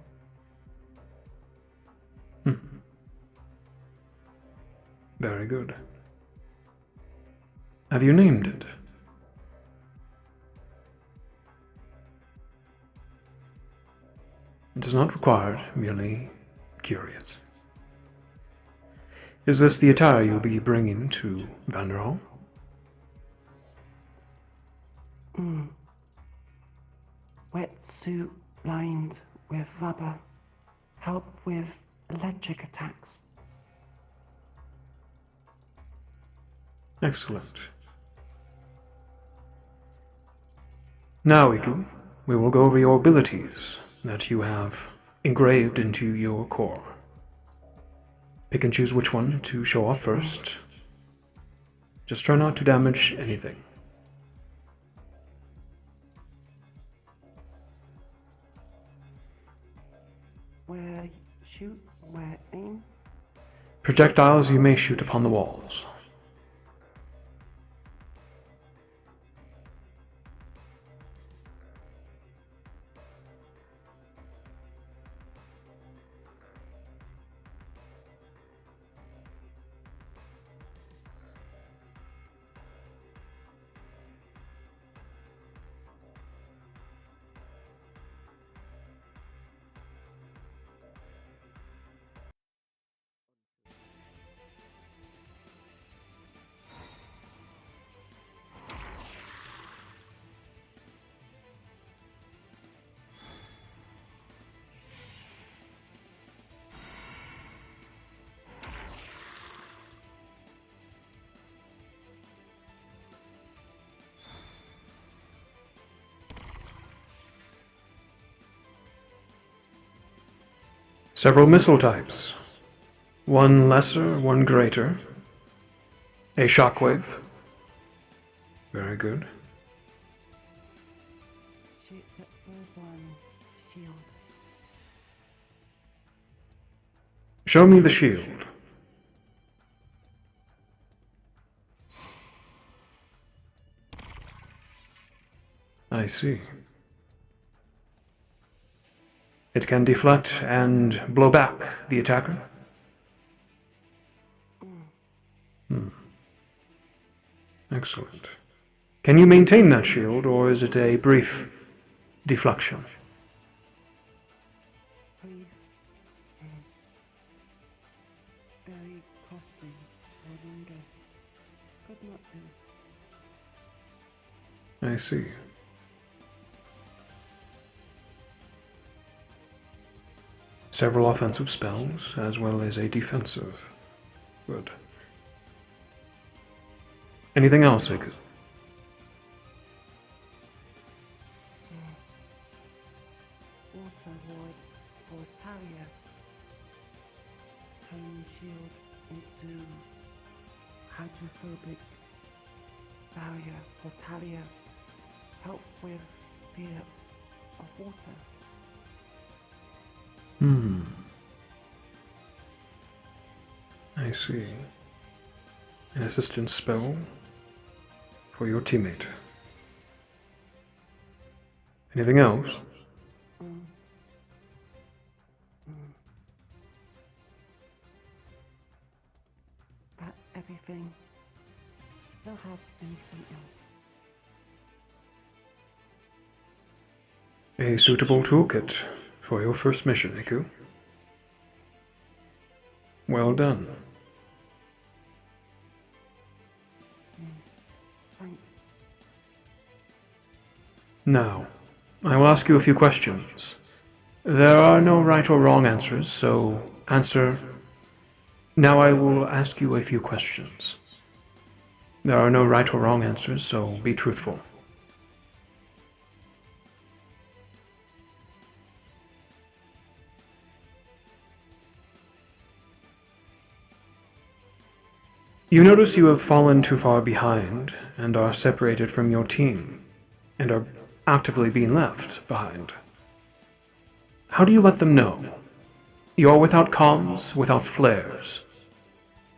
Very good. Have you named it? It is not required, merely curious. Is this the attire you'll be bringing to Vanderhall? Wetsuit lined with rubber. Help with electric attacks. Excellent. Now, Iku, we will go over your abilities that you have engraved into your core. Pick and choose which one to show off first. Just try not to damage anything. Where shoot, where aim. Projectiles you may shoot upon the walls. Several missile types. One lesser, one greater. A shockwave. Very good. Shoots at third one. Shield. Show me the shield. I see. It can deflect and blow back the attacker. Excellent. Can you maintain that shield, or is it a brief deflection? Brief. Very costly for longer. Could not do. I see. Several offensive spells, as well as a defensive. Good. Anything else, Iku? Water ward for Talia. Turn shield into hydrophobic barrier for Talia. Help with fear of water. I see. An assistance spell for your teammate. Anything else? But everything. Don't have anything else. A suitable toolkit for your first mission, Iku. Well done. Now, I will ask you a few questions. There are no right or wrong answers, so answer. Now I will ask you a few questions. There are no right or wrong answers, so be truthful. You notice you have fallen too far behind and are separated from your team, and are actively being left behind. How do you let them know? You're without comms, without flares,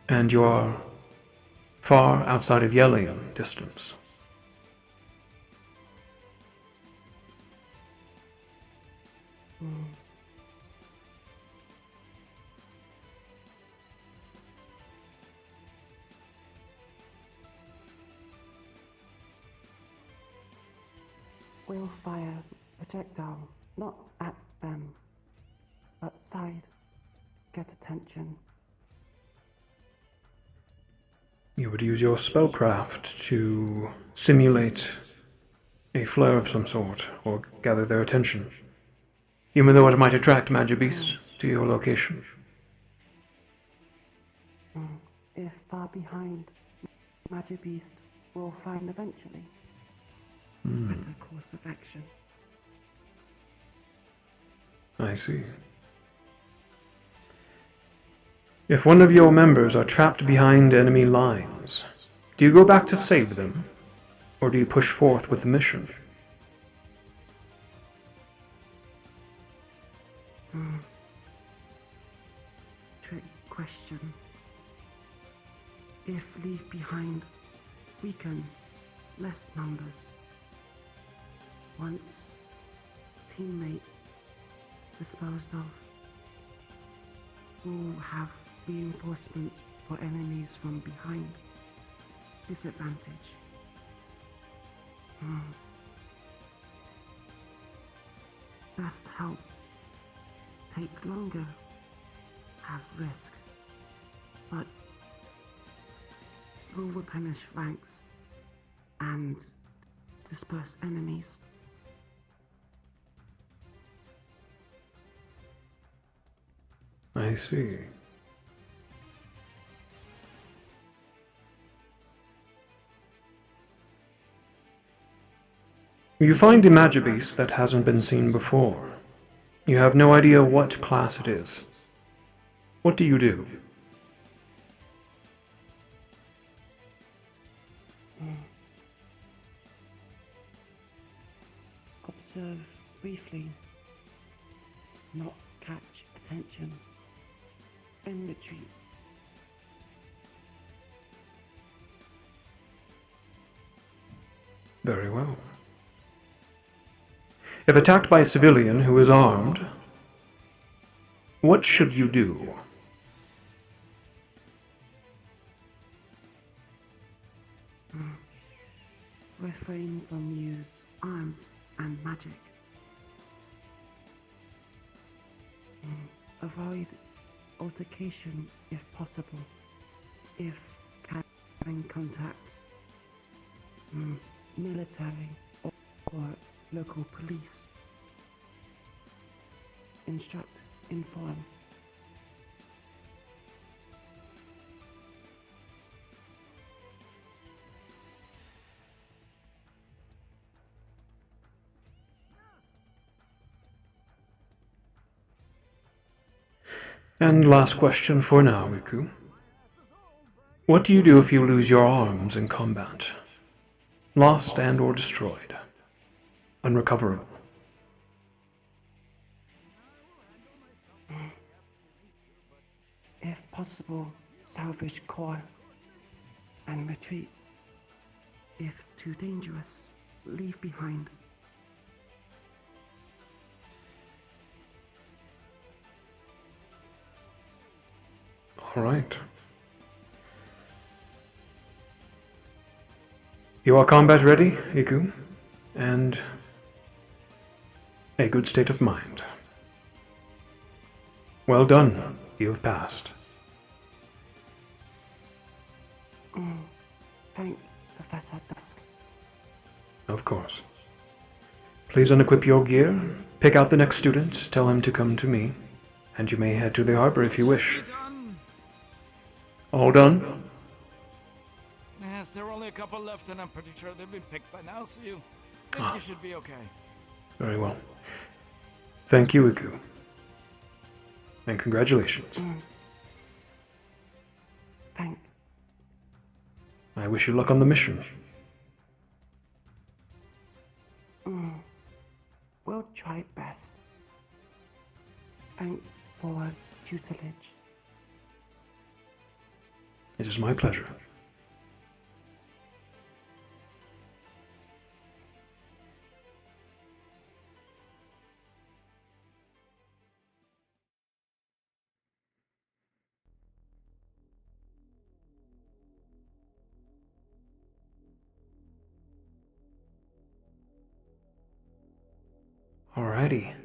and you're far outside of yelling distance. We'll fire projectile, not at them, but side. Get attention. You would use your spellcraft to simulate a flare of some sort, or gather their attention, even though it might attract magic beasts to your location. If far behind, magic beast will find eventually. That's a course of action. I see. If one of your members are trapped behind enemy lines, do you go back to save them, or do you push forth with the mission? Trick question. If leave behind, weaken, less numbers. Once teammate disposed of, we'll have reinforcements for enemies from behind. Disadvantage. Best help. Take longer. Have risk. But will replenish ranks and disperse enemies. I see. You find a magic beast that hasn't been seen before. You have no idea what class it is. What do you do? Observe briefly. Not catch attention. Then retreat. Very well. If attacked by a civilian who is armed, What should you do? Refrain from use arms and magic. Avoid altercation if possible. If having contact, military or local police. Instruct, inform. And last question for now, Iku. What do you do if you lose your arms in combat? Lost and or destroyed. Unrecoverable. If possible, salvage core and retreat. If too dangerous, leave behind. All right. You are combat ready, Iku, and a good state of mind. Well done. You have passed. Thank Professor Dusk. Of course. Please unequip your gear, pick out the next student, tell him to come to me, and you may head to the harbor if you wish. All done? Yes, there are only a couple left, and I'm pretty sure they've been picked by now, so you think you should be okay. Very well. Thank you, Iku. And congratulations. Thank. I wish you luck on the mission. We'll try best. Thank for tutelage. It is my pleasure. Alrighty.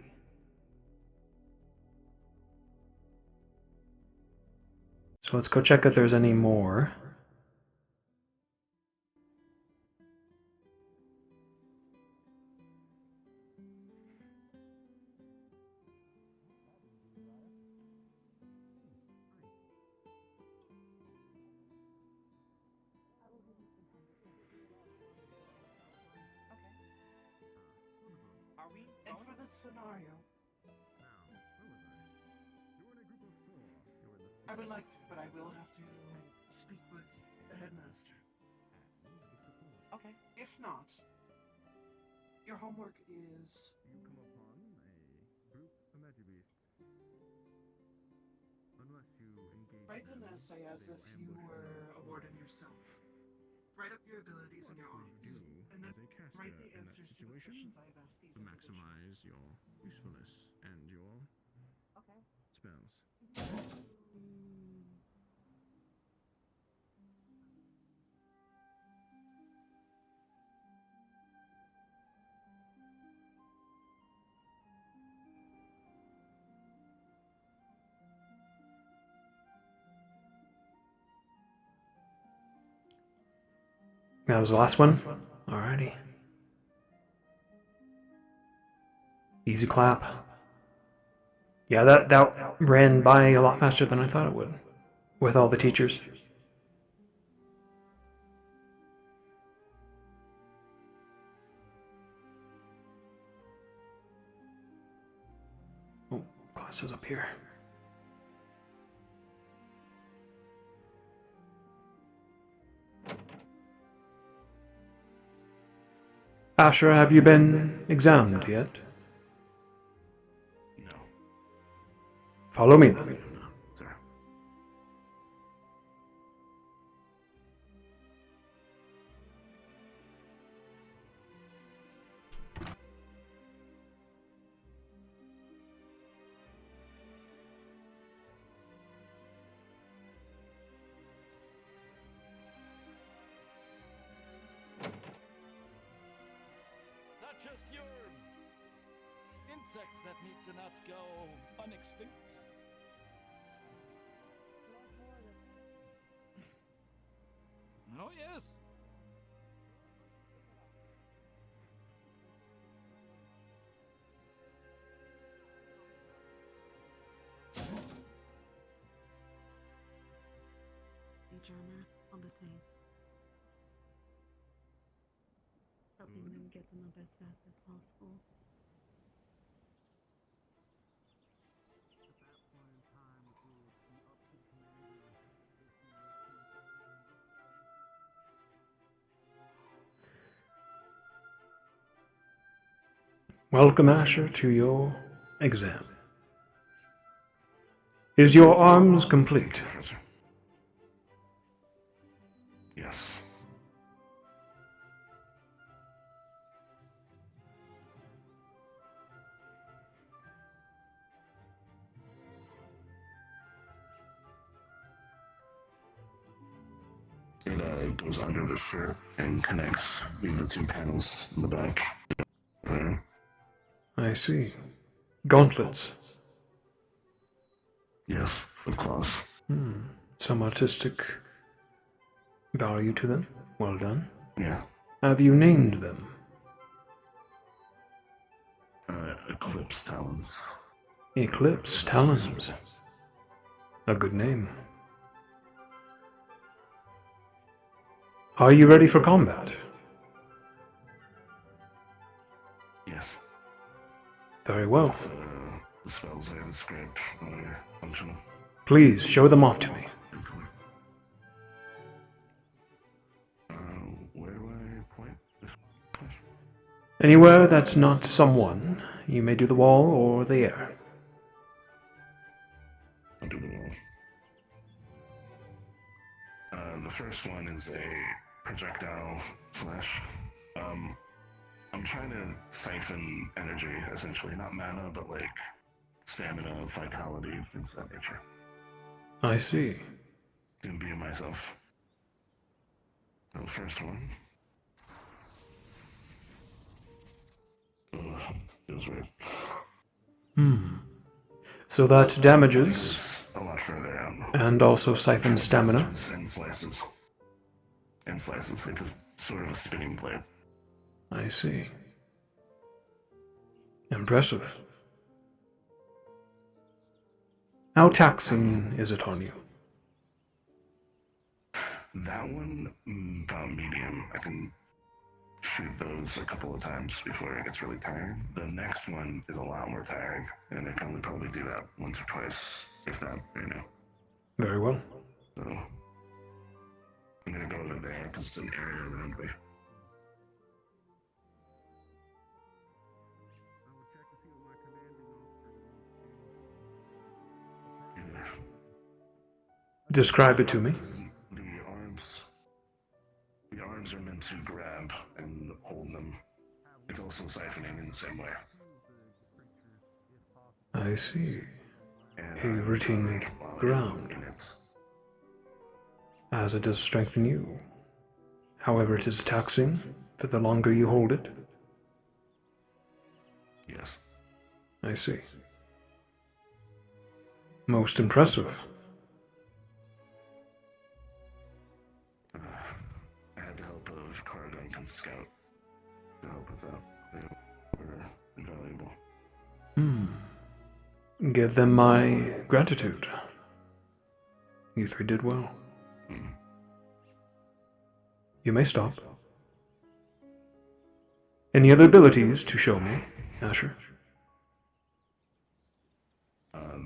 So let's go check if there's any more. Are we? And for this scenario, I would like to, but I will have to speak with the headmaster. Okay. If not, your homework is. You come upon a group of Magibeasts. Unless you engage. Write an essay as if you were a warden yourself. Write up your abilities and your arms, and then write the answers to the questions I have asked these to maximize your usefulness and your spells. That was the last one? Alrighty. Easy clap. Yeah, that ran by a lot faster than I thought it would. With all the teachers. Oh, class is up here. Asher, have you been examined yet? No. Follow me then. Sir. insects that need to not go unextinct. Oh yes. Drummer on the team. Helping them get them up as fast as possible. Welcome, Asher, to your exam. Is your arms complete? Yes. It goes under the shirt and connects the two panels in the back. There. I see. Gauntlets. Yes, of course. Some artistic value to them. Well done. Yeah. Have you named them? Eclipse Talons. Eclipse Talons. A good name. Are you ready for combat? Yes. Very well. The spells I described are functional. Please show them off to me. Where do I point? Anywhere that's not someone. You may do the wall or the air. I'll do the wall. The first one is a projectile flash. I'm trying to siphon energy, essentially. Not mana, but like stamina, vitality, things of that nature. I see. Didn't be myself. The first one. Feels weird. So that damages. A lot further out. And also siphons stamina. And slices. And slices. It's sort of a spinning blade. I see. Impressive. How taxing is it on you? That one, about medium. I can shoot those a couple of times before it gets really tiring. The next one is a lot more tiring, and I can only probably do that once or twice, if that, Very well. So, I'm gonna go over there because it's an area around me. Describe it to me. The arms are meant to grab and hold them. It's also siphoning in the same way. I see. A routine ground. As it does strengthen you. However, it is taxing for the longer you hold it. Yes. I see. Most impressive. I had the help of Cardunk and Scout to help with that. They were invaluable. Give them my gratitude. You three did well. You may stop. Any other abilities to show me, Asher?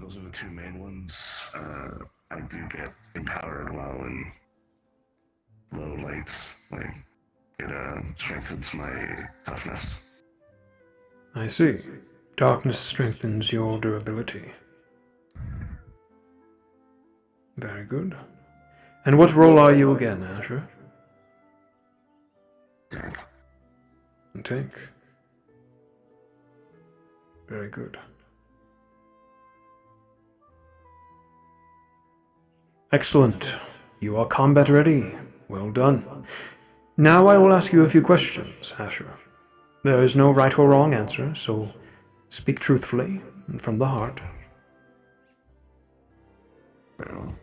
Those are the two main ones. I do get empowered while in low lights. Like, it strengthens my toughness. I see. Darkness strengthens your durability. Very good. And what role are you again, Asher? Tank. Tank. Very good. Excellent. You are combat ready. Well done. Now I will ask you a few questions, Asher. There is no right or wrong answer, so Speak truthfully and from the heart. Well,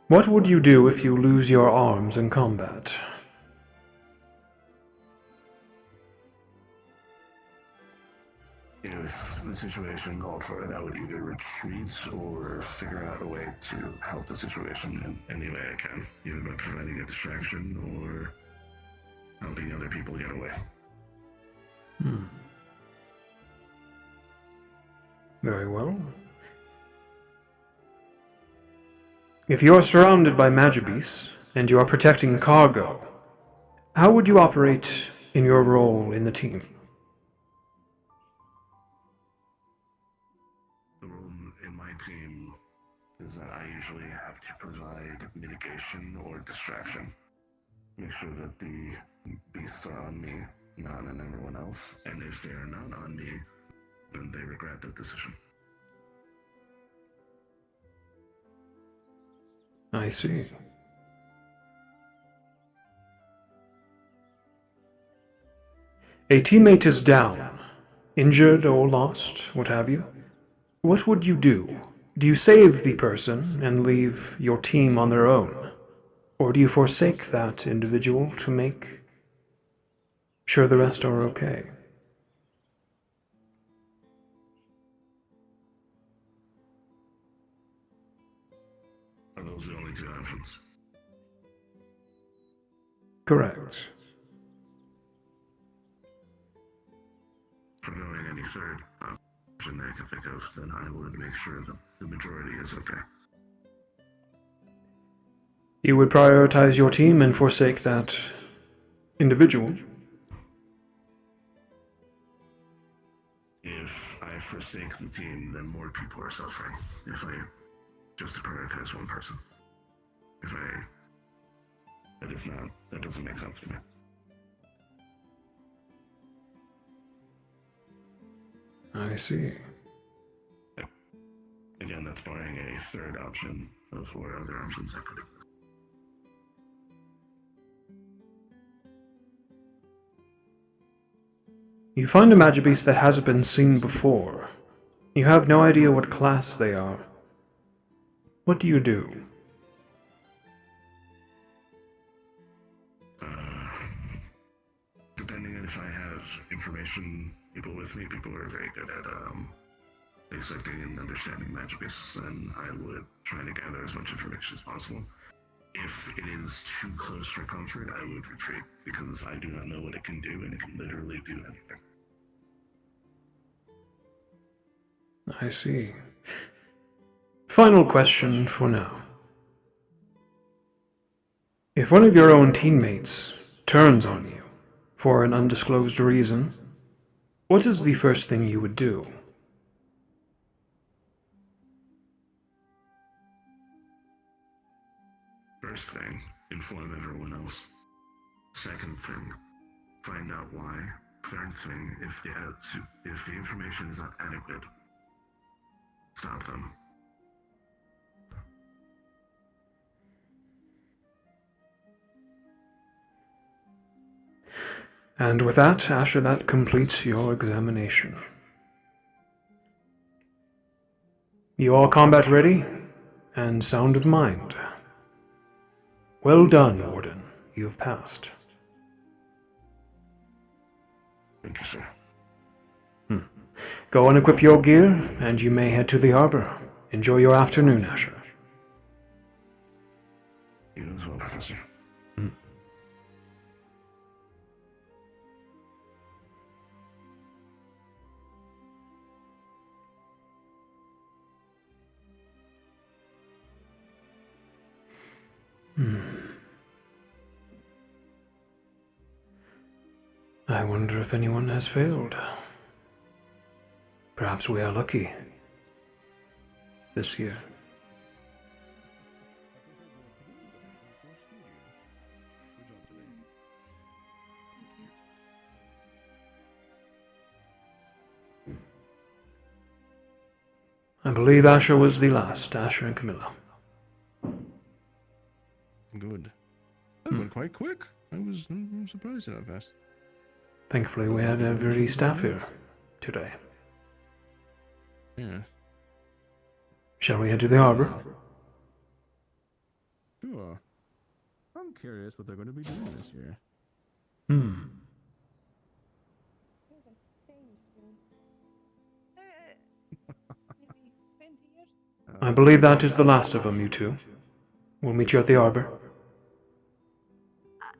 What would you do if you lose your arms in combat? if the situation called for it, I would either retreat or figure out a way to help the situation in any way I can, either by providing a distraction or helping other people get away. Very well. If you are surrounded by Magibis and you are protecting cargo, how would you operate in your role in the team? The role in my team is that I usually have to provide mitigation or distraction. Make sure that the beasts are on me, not on everyone else. And if they're not on me, then they regret that decision. I see. A teammate is down, injured or lost, what have you. What would you do? Do you save the person and leave your team on their own? Or do you forsake that individual to make sure the rest are okay? Are those the only two options? Correct. For going any third option that I can think of, then I would make sure that the majority is okay. You would prioritize your team and forsake that individual? If I forsake the team, then more people are suffering. If I just prioritize one person. That doesn't make sense to me. I see. Again, that's barring a third option of four other options I could have. You find a Magibis that hasn't been seen before. You have no idea what class they are. What do you do? Depending on if I have information people with me, people are very good at dissecting and understanding Magibus, and I would try to gather as much information as possible. If it is too close for comfort, I would retreat, because I do not know what it can do, and it can literally do anything. I see. Final question for now. If one of your own teammates turns on you for an undisclosed reason, what is the first thing you would do? First thing, inform everyone else. Second thing, find out why. Third thing, if the information is not adequate, stop them. And with that, Asher, that completes your examination. You all combat ready and sound of mind. Well done, Warden. You have passed. Thank you, sir. Go and equip your gear, and you may head to the harbor. Enjoy your afternoon, Asher. You as well, Professor. I wonder if anyone has failed. Perhaps we are lucky this year. I believe Asher was the last. Asher and Camilla. Good. That went quite quick. I'm surprised at how fast. Thankfully, we had every staff here today. Yeah. Shall we head to the harbor? Sure. I'm curious what they're going to be doing this year. I believe that is the last of them, you two. We'll meet you at the harbor.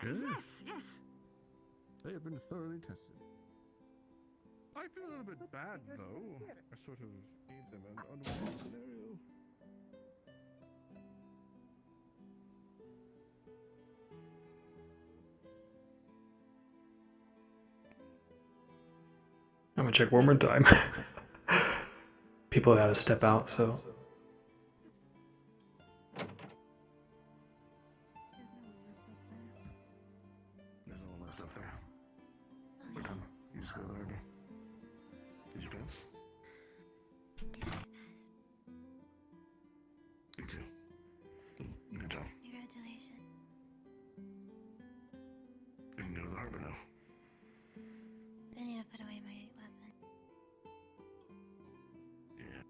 Yes. They have been thoroughly tested. I feel a little bit bad, though. I sort of gave them an unwanted scenario. I'm gonna check one more time. People gotta step out, so. There's no one left up there. We're done. You just go to the harbor. Did you pass? You too. Good job. Congratulations. We can go to the harbor now. I need to put away my weapon. Yeah.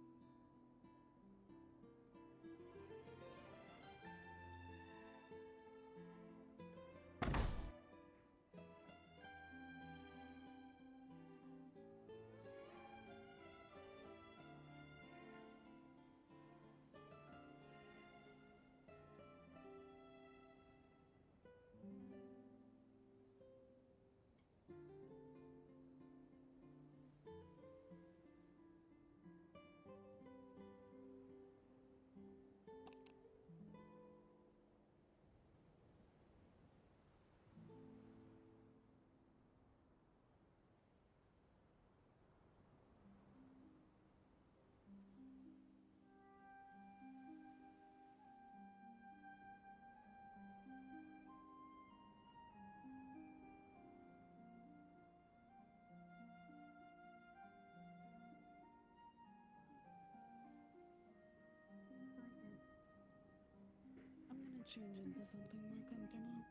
I'm gonna change into something more comfortable.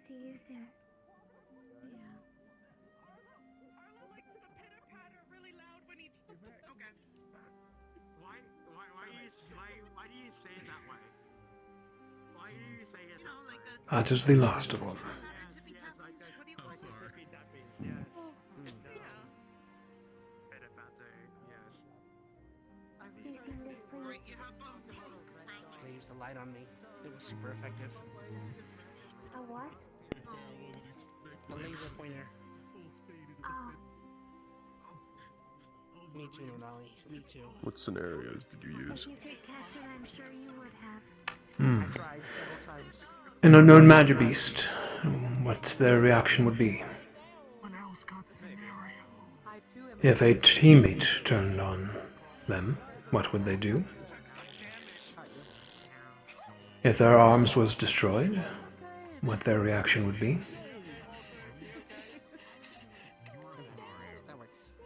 See you soon. Yeah. Why do you say it that way? Why do you say it that way? That is the last of them. They used a light on me. It was super effective. A what? A laser pointer. Oh. Me too, Nodali. Me too. What scenarios did you If use? you could catch it, I'm sure you would have. I tried several times. An unknown magic beast. What their reaction would be. If a teammate turned on them, what would they do? If their arms was destroyed, what their reaction would be?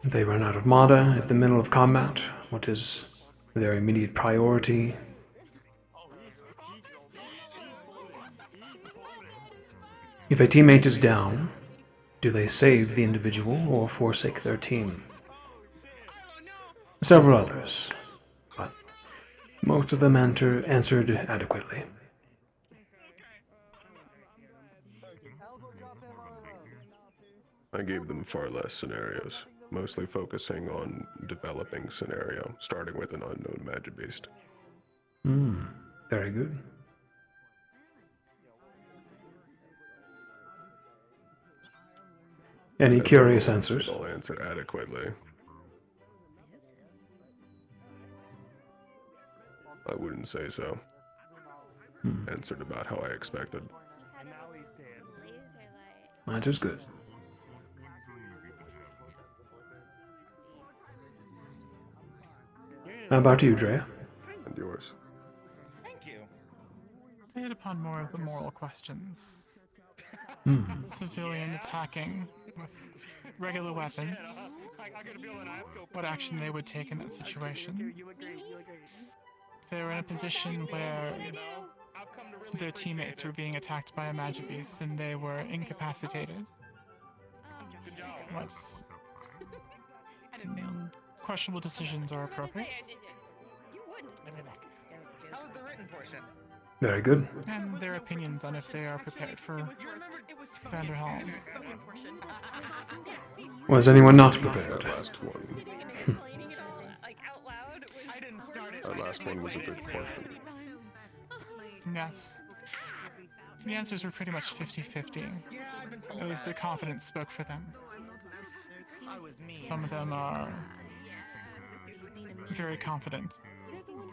If they run out of mana at the middle of combat, what is their immediate priority? If a teammate is down, do they save the individual or forsake their team? Several others, but most of them answered adequately. I gave them far less scenarios, mostly focusing on developing scenario, starting with an unknown magic beast. Very good. Any curious answers? I'll answer adequately. I wouldn't say so. Answered about how I expected. That is good. How about you, Drea? And yours. Thank you. I hit upon more of the moral questions. Civilian attacking with regular weapons. What action they would take in that situation. If they were in a position where their teammates were being attacked by a magic beast and they were incapacitated. What? I didn't fail. Questionable decisions are appropriate. You wouldn't. How was the written portion? Very good. And their opinions on if they are prepared for Vanderhelm. Was anyone not prepared? That last one. I didn't start it. That last one was a good question. Yes. The answers were pretty much 50-50. At least their confidence spoke for them. Some of them are very confident.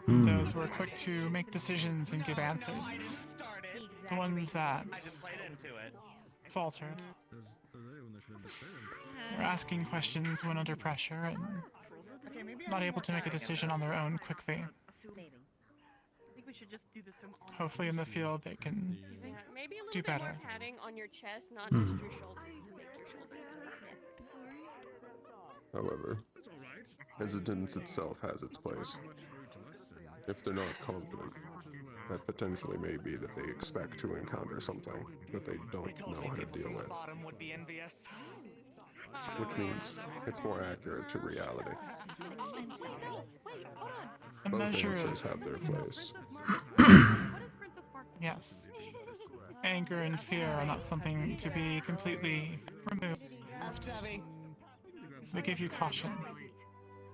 Those were quick to make decisions and give answers. The ones that faltered were asking questions when under pressure and not able to make a decision on their own quickly. I think we should just do this from all. Hopefully in the field they can Maybe a little do bit more better. padding on your chest, not Hmm. just your shoulders, to make your shoulders fit. However, hesitance itself has its place. If they're not confident, that potentially may be that they expect to encounter something that they don't know how to deal with. Bottom would be envious. Which means it's more accurate to reality. A Both measure answers of have their place. yes. Anger and fear are not something to be completely removed. They give you caution.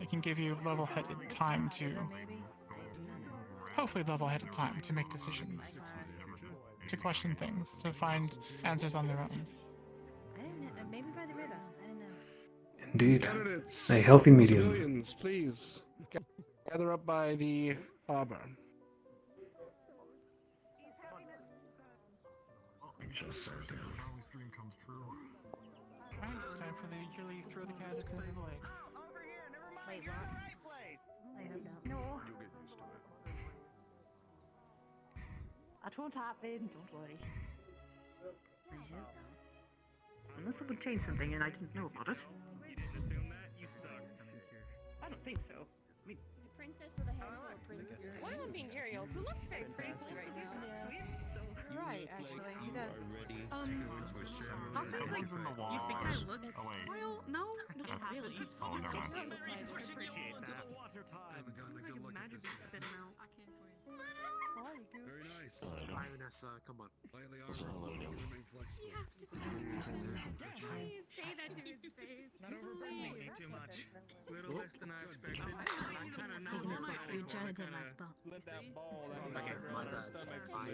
They can give you level-headed time to... hopefully level-headed time to make decisions. To question things, to find answers on their own. I don't know. Maybe by the river. I don't know. Indeed. Candidates, A healthy medium. Civilians, please gather up by the harbor. Just sat down. Alright, time for the yearly throw the candidates into the lake. Wait, what? I hope not. No. I don't happen, don't worry. I hope not. Unless it would change something and I didn't know about it. I don't think so. I mean, He's a princess with a handful of princes. One of them being Ariel, who looks very princely right now. Right, actually, he does. Also, he's like, you think I look royal? No, not really. Oh, never mind. Appreciate that. Magic spit him out. I can't wait. Very nice. Hi, Vanessa. Come on. You have to please say that to his face. Not overburdening me too much. Little less than I expected. Taking this spot. You're trying to take my spot. Okay, my bad. I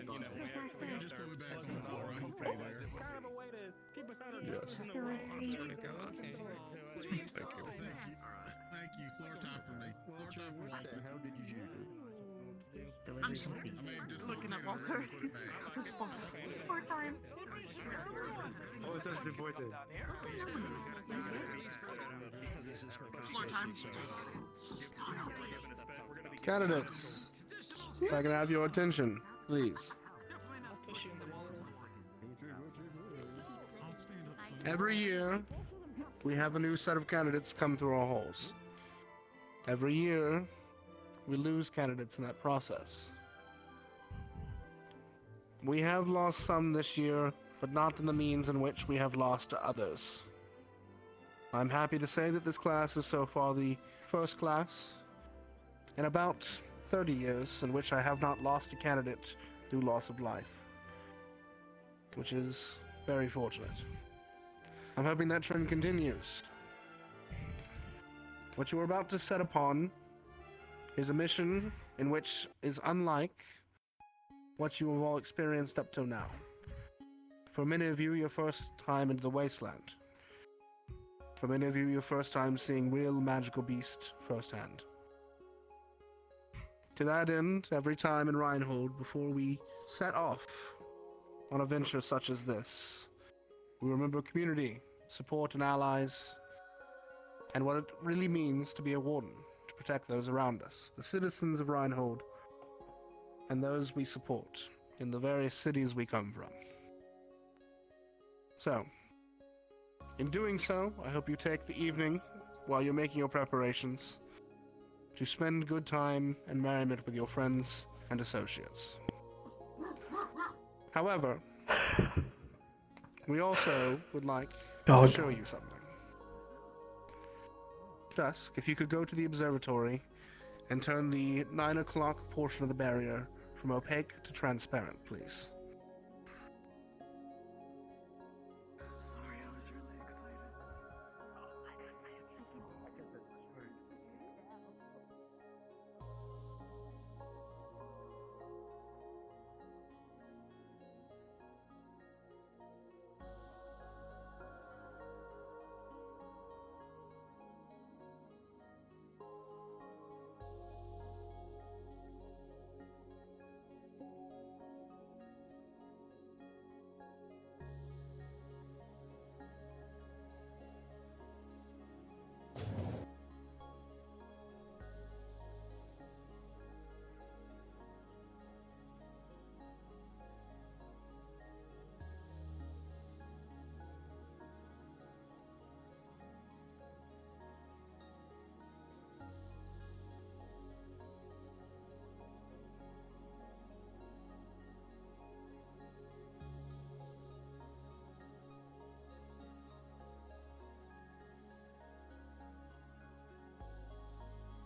don't know. Professor. You just throw it back on the floor. I'm okay there. Kind of a way to keep us out of Yes. Okay. Thank you. Thank you. Floor top for me. Floor top for me. How did you do? I'm just looking at Walter. He's got this fault. Floor time. Oh, that's important. Floor time. Candidates, if I can have your attention, please. Every year, we have a new set of candidates come through our halls. Every year, we lose candidates in that process. We have lost some this year, but not in the means in which we have lost others. I'm happy to say that this class is so far the first class in about 30 years in which I have not lost a candidate through loss of life, which is very fortunate. I'm hoping that trend continues. What you are about to set upon is a mission in which is unlike what you have all experienced up till now. For many of you, your first time into the wasteland. For many of you, your first time seeing real magical beast firsthand. To that end, every time in Reinhold, before we set off on a venture such as this, we remember community, support and allies, and what it really means to be a warden, to protect those around us, the citizens of Reinhold, and those we support in the various cities we come from. So, in doing so, I hope you take the evening, while you're making your preparations, to spend good time and merriment with your friends and associates. However, we also would like Dog. to show you something. Dusk, if you could go to the observatory and turn the 9 o'clock portion of the barrier from opaque to transparent, please. Sorry, I was really excited.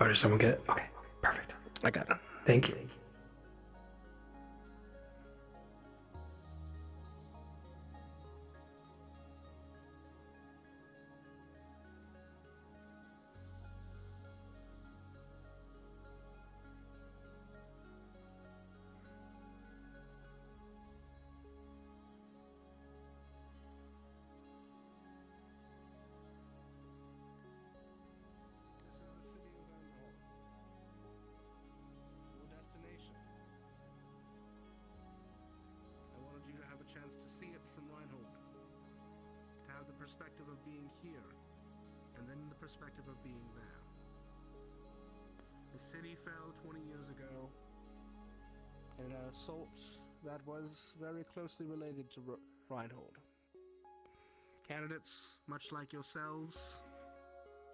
Oh, did someone get it? Okay, perfect. I got it. Thank you. I wanted you to have a chance to see it from Reinhold. To have the perspective of being here, and then the perspective of being there. The city fell 20 years ago in an assault that was very closely related to Reinhold. Candidates, much like yourselves,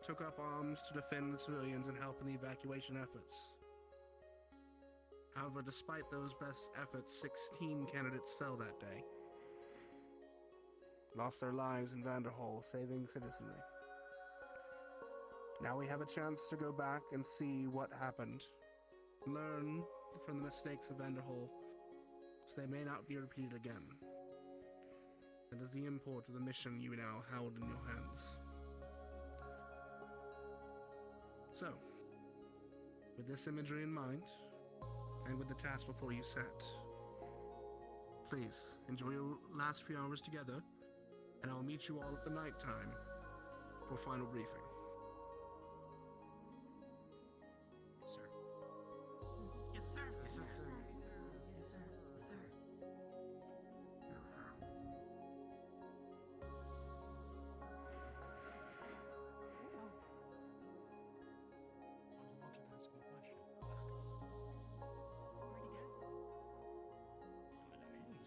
took up arms to defend the civilians and help in the evacuation efforts. However, despite those best efforts, 16 candidates fell that day. Lost their lives in Vanderhall, saving citizenry. Now we have a chance to go back and see what happened. Learn from the mistakes of Vanderhall, so they may not be repeated again. That is the import of the mission you now held in your hands. So, with this imagery in mind, and with the task before you set, please enjoy your last few hours together, and I'll meet you all at the night time for final briefing. Sir. Yes, sir. Yes, sir.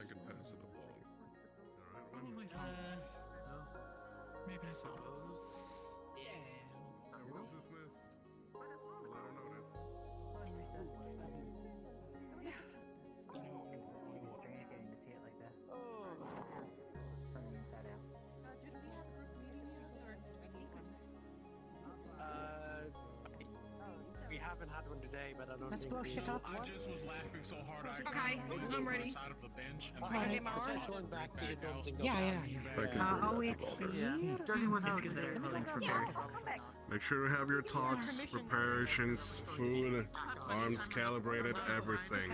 I can pass it along. Maybe so. We haven't had one today, but I don't Let's think blow we shit up. I just was laughing so hard I Okay, couldn't I'm move ready. on the side of the bench and Can I get my Besides arms? going back to the dungeon, go Yeah, back. I'll wait for you. Judging with how It's good that everything's prepared. Make sure to have your talks, preparations, food, arms calibrated, everything.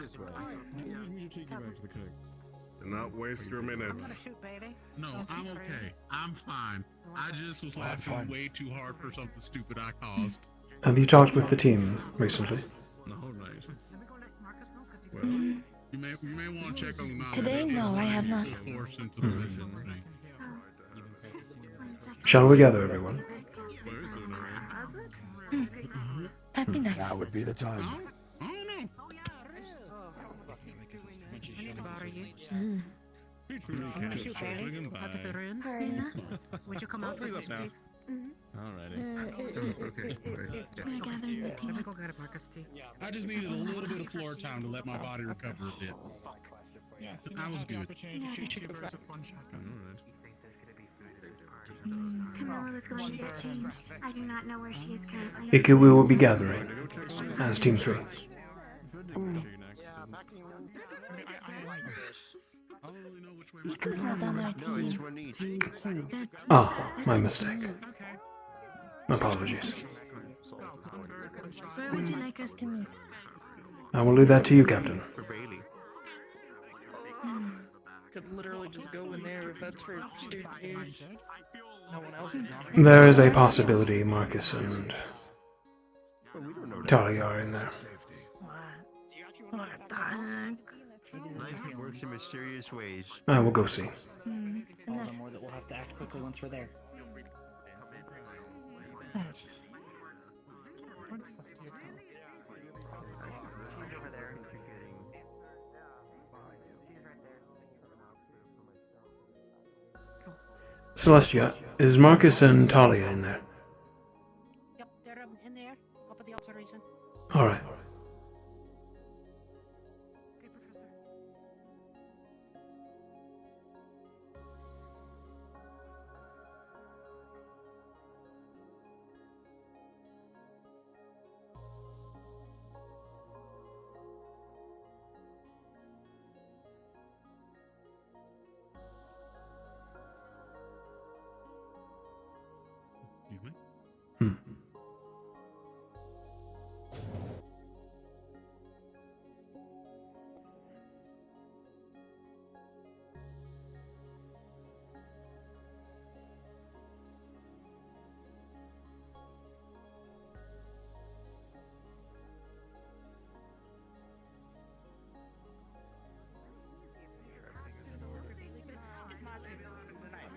This way. You take you back to the cook. Do not waste your minutes. No, I'm okay. I'm fine. I just was laughing way too hard for something stupid I caused. Have you talked with the team recently? No, right. Well, you may want to check on the Today, no, I have not. Force into the vision. Shall we gather, everyone? Where is it? That'd be nice. Now would be the time. I don't know. Are you? Shoot, Bailey. Out of the room. Would you come out, please? Alrighty. Okay. We're gathering the team. Let me go get it, Marcus T. I just needed a little bit of floor time to let my body recover a bit. Yes, I was good. There's a fun shotgun. Camilla was going to get changed. I do not know where she is currently. Iku, we will be gathering as Team 3. Iku's not on our team. Ah, my mistake. Apologies. Where would you like us to meet? I will leave that to you, Captain. Could literally just go in there if that's for student use. No one else is not. There is a possibility Marcus and Talia are in there. What the heck? Life works in mysterious ways. I will go see. Furthermore, that we'll have to act quickly once we're there. Where does Celestia go? She's over there. Celestia, is Marcus and Talia in there? Yep, they're in there, up at the observation. Alright.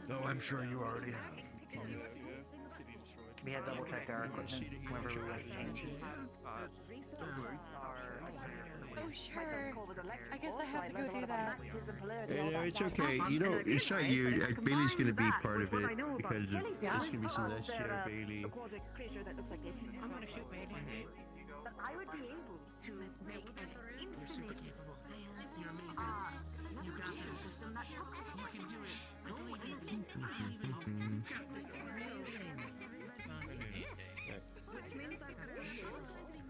Though I'm sure you already have. We had double checked our equipment whenever we went to change. Oh, sure. I guess I have to go do that. No, it's okay. You know, it's not you. Bailey's going to be part of it because it's going to be Celestia, Bailey. I'm gonna shoot Bailey. But I would be able to make an infinite You got this. system that took You can do it. which means that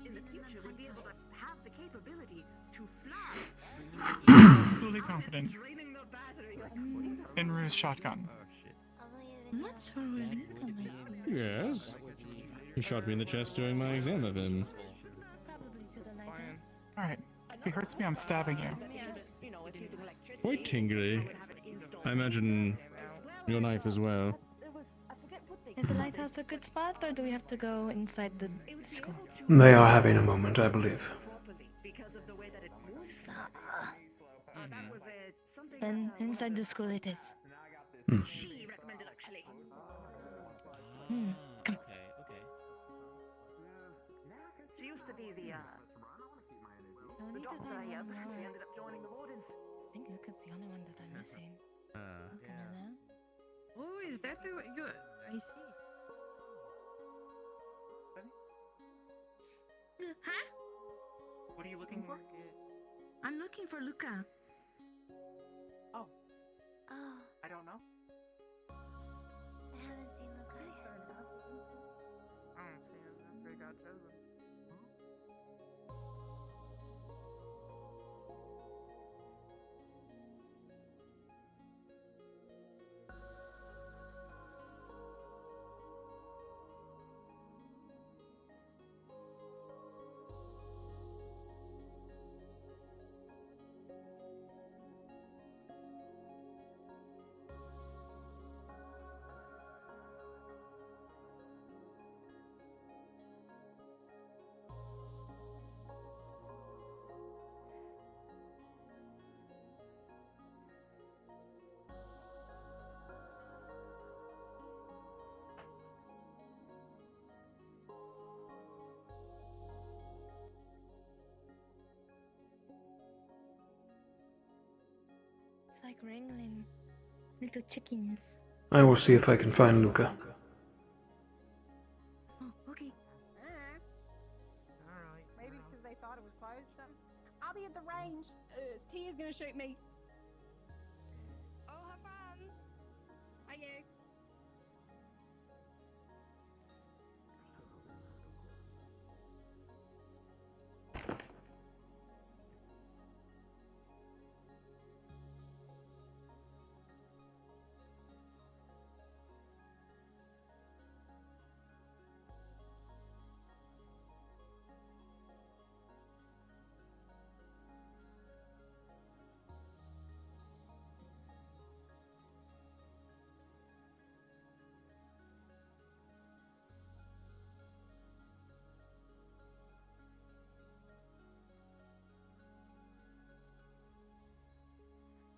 in the future we'd be able to have the capability to fly. Fully confident in Rue's shotgun. I'm not sure where Luca might be. Yes. He shot me in the chest during my exam of him. Alright, if he hurts me, I'm stabbing you. Quite tingly. I imagine your knife as well. Is the lighthouse a good spot, or do we have to go inside the school? They are having a moment, I believe. Then inside the school it is. She recommended actually. Come. She used to be the doctor here, but she ended up joining the wardens. I think Luca's the only one that I'm missing. Camilla? Oh, is that the way you? I see. Huh? What are you looking for? I'm looking for Luca. Oh, Oh, I don't know. I haven't seen Luca yet. I don't see him after he got chosen. It's like wrangling little chickens. I will see if I can find Luca. Okay. Alright. Maybe because they thought it was closed or something. I'll be at the range. T is gonna shoot me. Oh, have fun. Bye, you.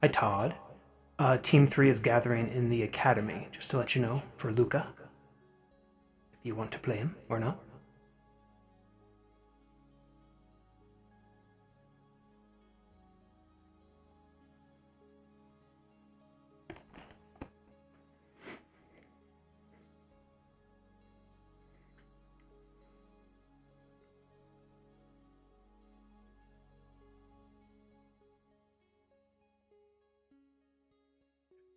Hi, Todd. Team 3 is gathering in the academy, just to let you know, for Luca. If you want to play him or not.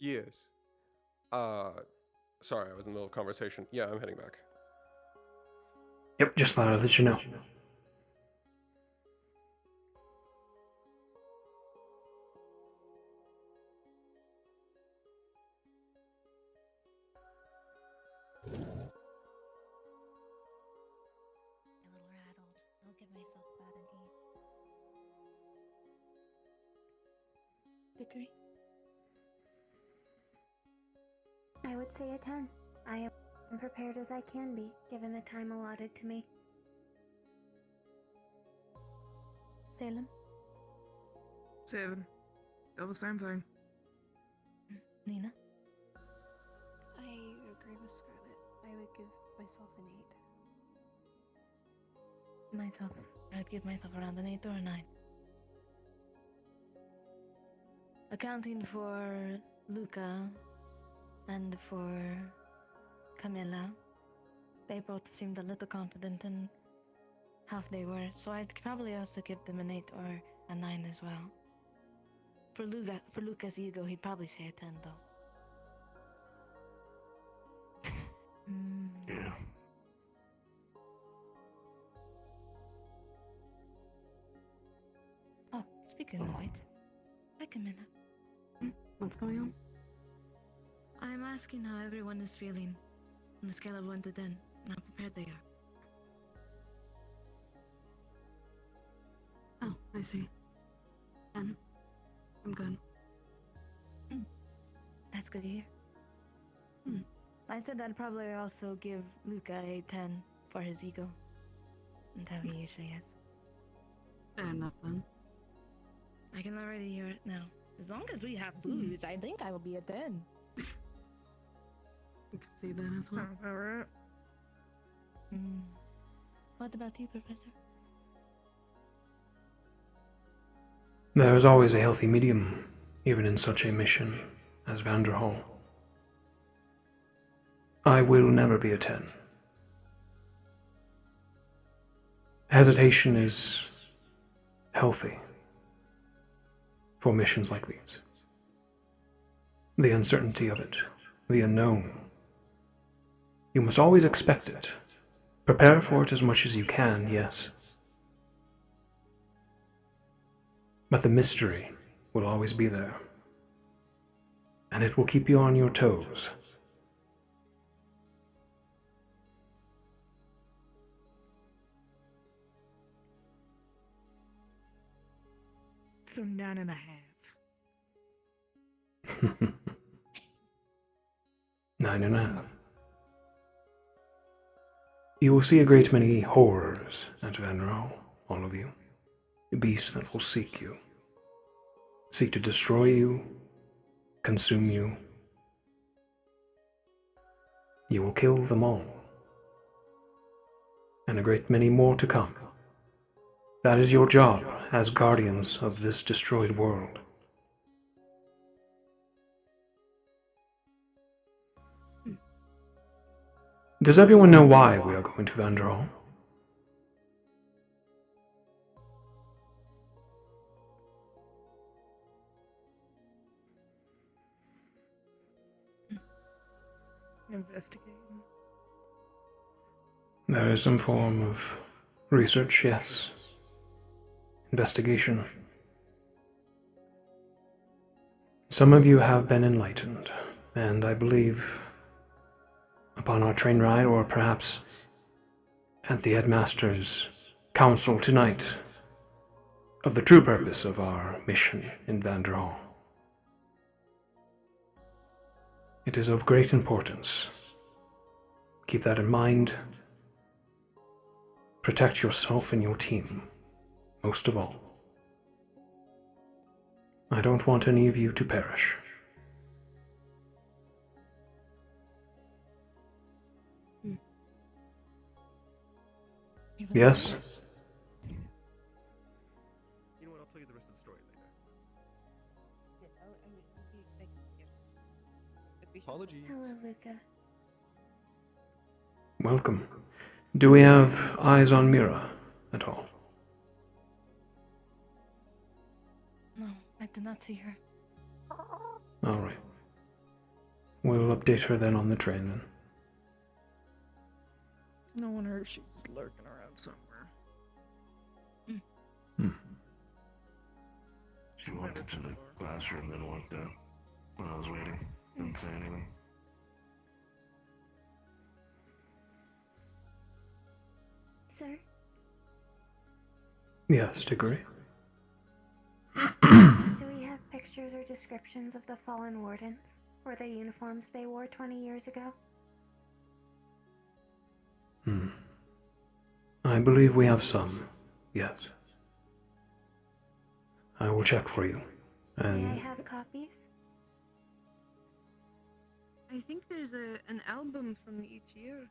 Yes. Sorry, I was in the middle of a conversation. Yeah, I'm heading back. Yep, just thought I'd let you know. A little rattled. I'll give myself that in heat. Degree? I would say a 10. I am prepared as I can be, given the time allotted to me. Salem? 7. Still the same thing. Nina? I agree with Scarlett. I would give myself an 8. Myself. I'd give myself around an 8 or a 9. Accounting for Luca and for Camilla, they both seemed a little confident in how they were, so I'd probably also give them an 8 or a 9 as well. For Luca's ego, he'd probably say a 10 though. Yeah. Oh, speaking of which, hi Camilla. What's going on? I'm asking how everyone is feeling on a scale of 1 to 10, and how prepared they are. Oh, I see. 10. I'm good. That's good to hear. I said I'd probably also give Luca a 10 for his ego, and how he usually is. Fair enough then. I can already hear it now. As long as we have booze, I think I will be a 10. I can see that as well. Alright. What about you, Professor? There is always a healthy medium, even in such a mission as Vanderhall. I will never be a 10. Hesitation is healthy for missions like these. The uncertainty of it, the unknown. You must always expect it. Prepare for it as much as you can, yes. But the mystery will always be there. And it will keep you on your toes. So 9.5. 9.5. You will see a great many horrors at Vanderhall, all of you. Beasts that will seek you. Seek to destroy you, consume you. You will kill them all. And a great many more to come. That is your job as guardians of this destroyed world. Does everyone know why we are going to Vanderhall? Investigating. There is some form of research, yes. Investigation. Some of you have been enlightened, and I believe upon our train ride, or perhaps at the headmaster's council tonight, of the true purpose of our mission in Vanderhall. It is of great importance. Keep that in mind. Protect yourself and your team, most of all. I don't want any of you to perish. Yes? You know what? I'll tell you the rest of the story later. Apologies. Hello, Luca. Welcome. Do we have eyes on Mira at all? No, I did not see her. All right. We'll update her then on the train then. No one heard she was lurking around somewhere. She walked into the classroom, then walked out. When I was waiting, didn't say anything. Sir? Yes, degree. Do we have pictures or descriptions of the fallen wardens? Or the uniforms they wore 20 years ago? I believe we have some, yes. I will check for you. May I And have copies? I think there's an album from each year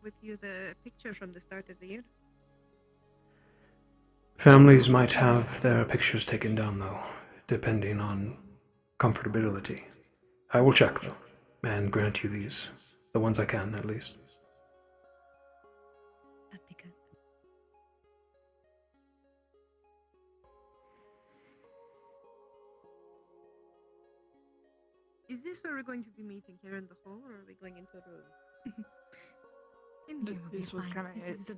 with you the picture from the start of the year. families might have their pictures taken down though, depending on comfortability. I will check though, and grant you these. The ones I can, at least. That'd be good. Is this where we're going to be meeting, here in the hall, or are we going into a room? In here will be This was fine. kinda It it. is a,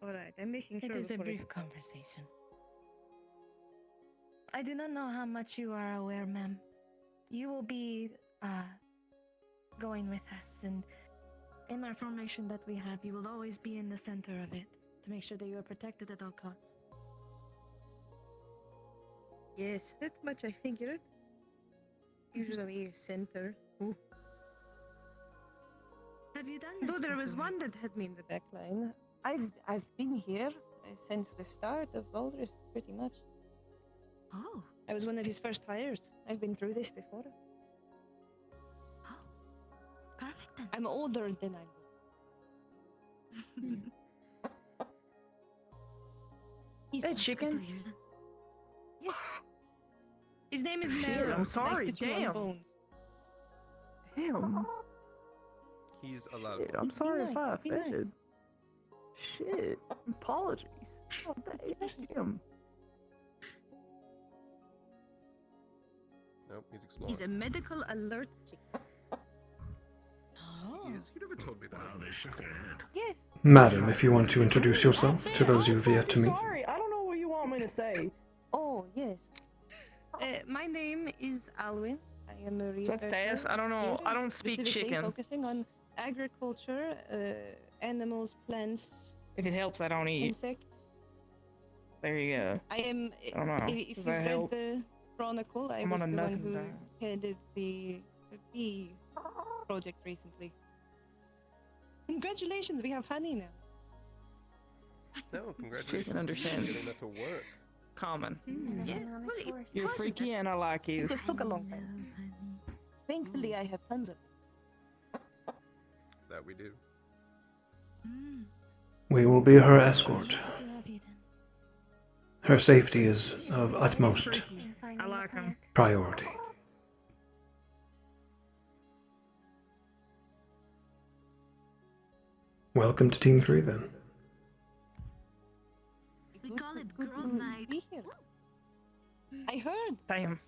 Alright, I'm making it sure. is a before I- brief conversation. I do not know how much you are aware, ma'am. You will be going with us, and in our formation that we have, you will always be in the center of it to make sure that you are protected at all costs. Yes, that much I figured. Usually center. Ooh. Have you done Though this there was before? one that had me in the back line. I've been here since the start of Baldur's, pretty much. Oh. I was one of his first hires. I've been through this before. Oh. Perfect then. I'm older than I look. He's Hey, that's chicken. good to hear. Yeah. His name is Shit, Meryl. I'm sorry, like the two on damn. Bones. Damn. He's allowed. Shit, I'm sorry if I Be nice, be nice. offended. Shit. Apologies. Oh, damn. Nope, he's exploring. He's a medical alert chicken. Oh. You never told me that. Wow, they shook their head. Yes. Madam, if you want to introduce yourself to those you've yet to meet. Sorry, I don't know what you want me to say. Oh, yes. My name is Alwyn. I am a Is that researcher. fast? I don't know. here, I don't speak specifically chicken. Focusing on agriculture, animals, plants, If it helps, I don't eat. insects. There you go. I am. I don't know. If Does you've that read help? the Chronicle, I I'm was on a the one nothing who diet. headed the bee project recently. Congratulations, we have honey now. No, congratulations. Chicken to you understands. getting that to work. Common. Yeah, Economic well, force. You're wasn't freaky and I like you. It just took a long time. Thankfully, I have tons of it. That we do. We will be her escort. Good to have you then. Her safety is of utmost I like him. priority. Welcome to Team 3 then. We call it girls' night. I heard. Damn.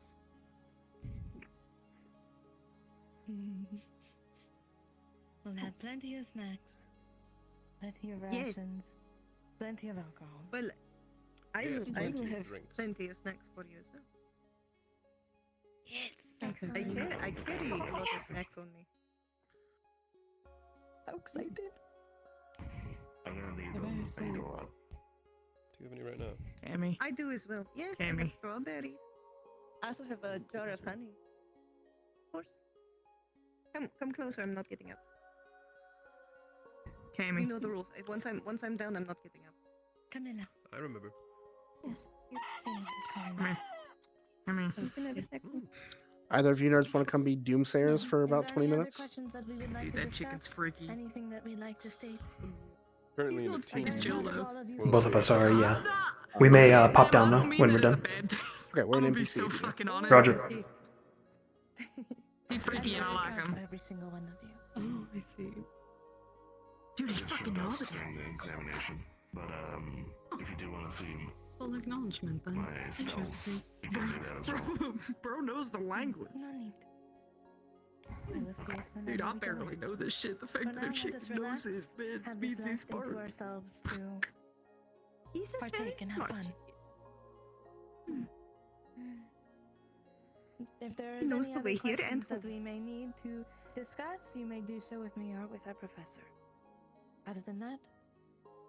We'll have plenty of snacks, plenty of Yes. rations, plenty of alcohol. Well, I Yes, will plenty of have drinks. plenty of snacks for you as well. Yes. I carry a lot of snacks on me. How excited! I'm gonna need Very them. sweet. Go on. Do you have any right now? Amy. I do as well. Yes, I Amy. have strawberries. I also have a jar of honey. Of course. Come closer. I'm not getting up. Cammy. You know the rules. Once I'm down, I'm not getting up. Camilla. I remember. Yes. Someone is calling Come me. here. Come here. You can have a snack too. Either of you nerds want to come be doomsayers for about Is there 20 any minutes? other questions that we would like Dude, to that discuss? chicken's freaky. Anything that we'd like to state? Currently in a team. He's chill though. Both of us are, yeah. We may pop down though when we're done. Okay, we're an I'm gonna be NPC. so fucking honest. Roger. He's freaky and I like him. Every single one of you. Oh, I see. Dude, he's fucking nodding. The examination, but if you do want to see Full acknowledgement then. my spells, Interesting. you can do that as well. Bro knows the language. No need. I will see it when Dude, I I'm barely know this shit. The fact For that now, a chick let us knows relax, it, man, have means this he's last day to smart. ourselves to He's just very partake and have smart. fun. If there He is knows any the other way here and questions that we may need to discuss, you may do so with me or with our professor. Other than that,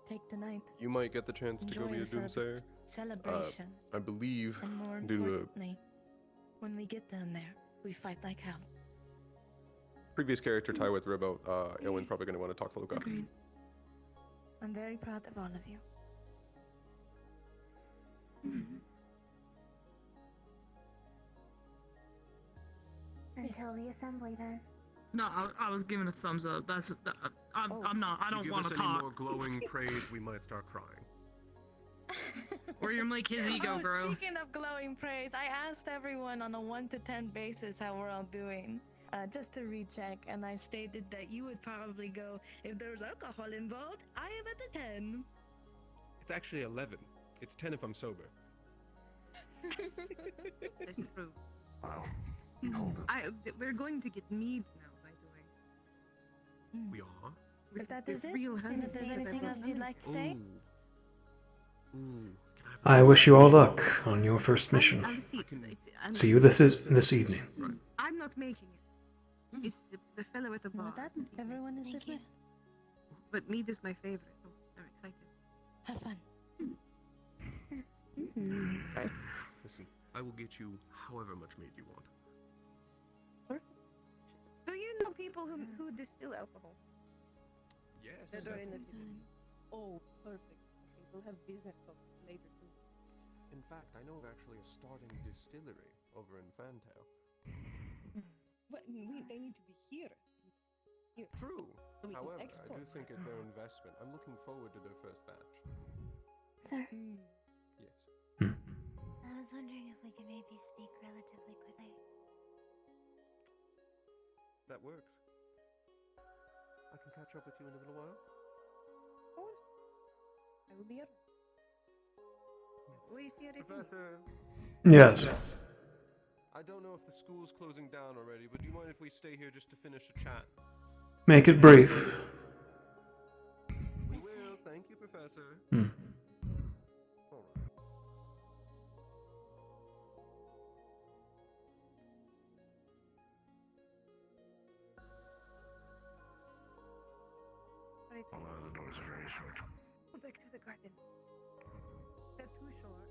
take tonight. You might get the chance to go Enjoy be a the doomsayer. celebration. I believe And more do importantly, when we get down there, we fight like hell. a previous character tie with Ribbo. Elwin's probably going to want to talk to Luca. Agreed. I'm very proud of all of you. Until the assembly, then. No, I was giving a thumbs up. That's I'm not. I don't Give want us to any talk. more glowing praise, we might start crying. Or you're like his ego, Oh, bro. Speaking of glowing praise, I asked everyone on a 1 to 10 basis how we're all doing, just to recheck, and I stated that you would probably go, if there's alcohol involved, I am at a 10. It's actually 11. It's 10 if I'm sober. That's true. Wow. We're going to get mead now, by the way. We are? With, If that with is it, real honey. and if there's because I anything brought else you'd honey. like to say, Ooh. I wish you all luck on your first mission. I'll see. See you this evening. I'm not making it. It's the fellow at the bar. with that, everyone is dismissed. But mead is my favorite. Oh, I'm excited. Have fun. Listen, I will get you however much mead you want. Do you know people who distill alcohol? Yes. That are in the city. Oh, perfect. Okay, we'll have business talks later too. In fact, I know of actually a starting distillery over in Fantail. But they need to be here. True. So we can However, I export. do think it's their investment. I'm looking forward to their first batch. Sir, Yes. I was wondering if we could maybe speak relatively quickly. That works. I can catch up with you in a little while. Of course. I will be here. Always here. Professor, Yes. I don't know if the school's closing down already, but do you mind if we stay here just to finish a chat? Make it brief. We will. Thank you, Professor. Although the doors are very short. Go back to the garden. They're too short.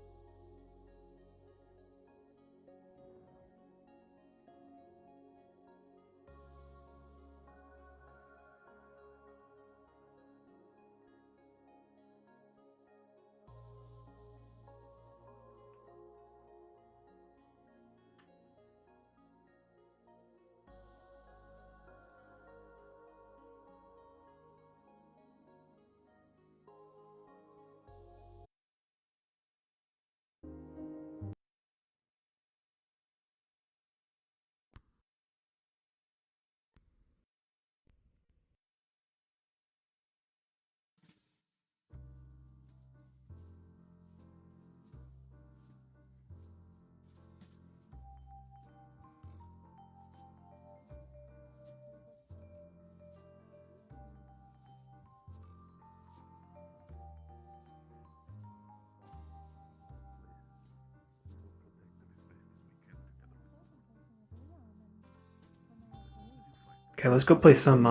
Okay, let's go play some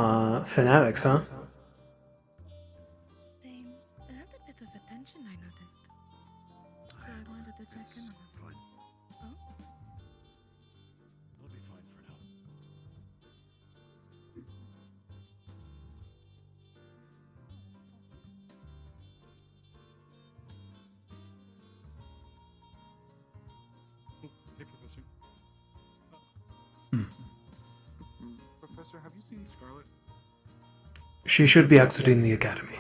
Fanatics, huh? They had a bit of attention, I noticed. So I wanted to check in on it. Oh? It'll be fine for now. Hey, Professor. Professor, have you seen Scarlet? She should be exiting the academy.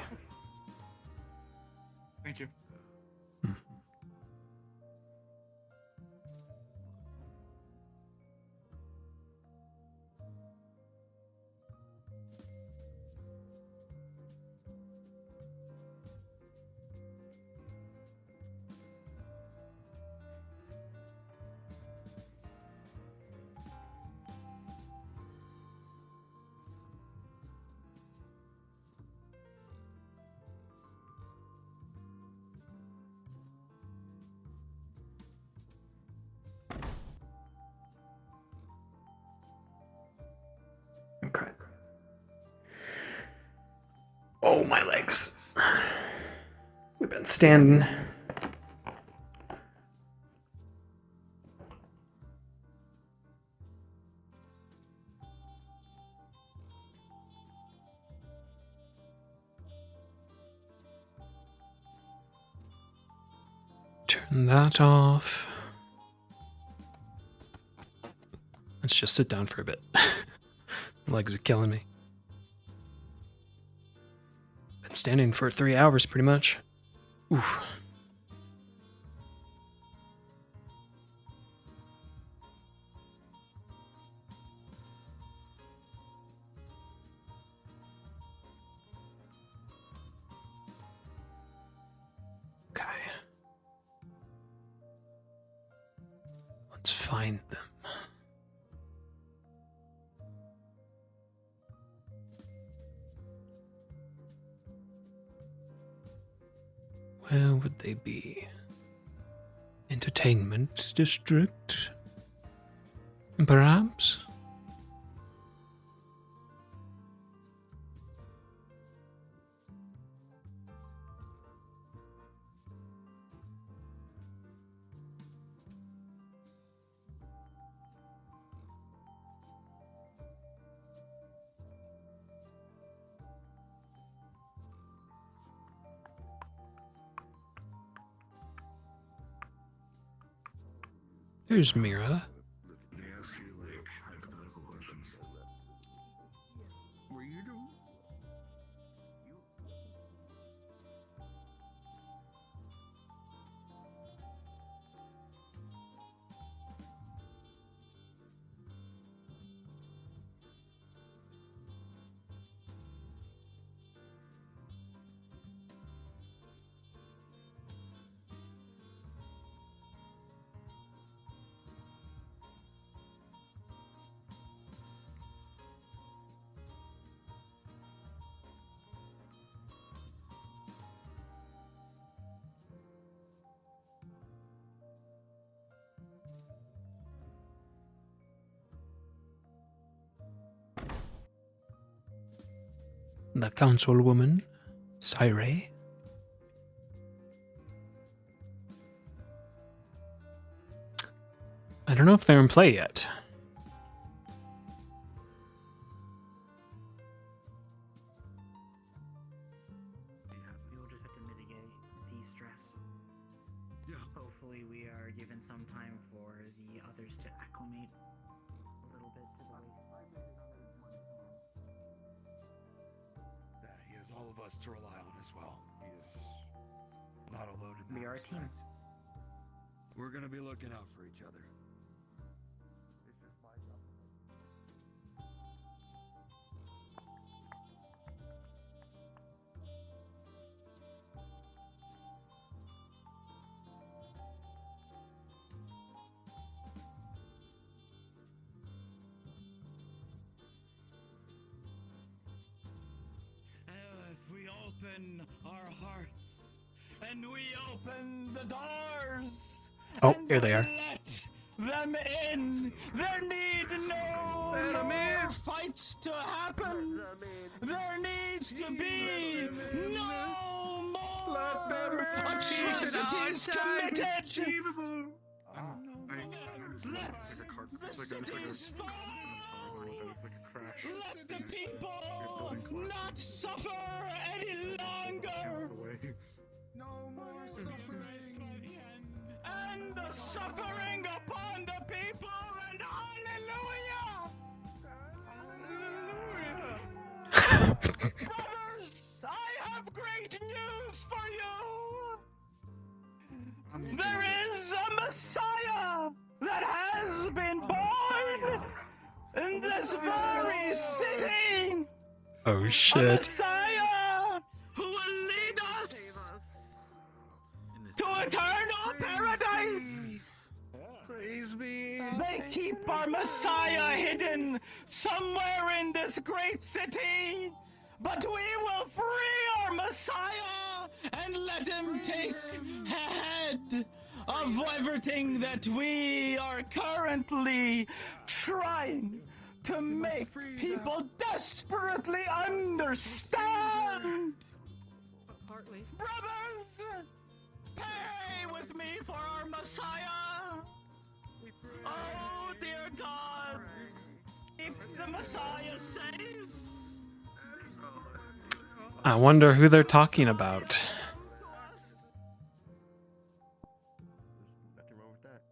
Thank you. Okay. Oh, my legs. We've been standing. Turn that off. Let's just sit down for a bit. My legs are killing me. Been standing for 3 hours pretty much. Oof. Okay. Let's find them. Where would they be? Entertainment district? Perhaps? There's Mira. They ask you like hypothetical questions. Were you doing? The councilwoman, Syre. I don't know if they're in play yet. We will just have to mitigate the stress. Yeah. Hopefully we are given some time for the others to acclimate a little bit to the way. He has all of us to rely on as well. He is not alone in that We are a team. respect. We're gonna be looking out for each other. If we open our hearts and we open the doors, Oh, and here they we are. let them in. There need no more fights to happen. There needs to be no more atrocities committed. Let the cities fall. Let the people not suffer any longer. No more suffering. And the suffering upon the people, and hallelujah! Hallelujah! Brothers, I have great news for you! There is a Messiah that has been born in this very city! Oh A shit. Messiah who will lead us to eternal paradise! Praise me! They keep our Messiah hidden somewhere in this great city, but we will free our Messiah and let him take head of everything that we are currently trying to make people desperately understand. Partly. Brothers, pray with me for our Messiah. Oh, dear God, keep the Messiah safe. I wonder who they're talking about. Nothing wrong with that.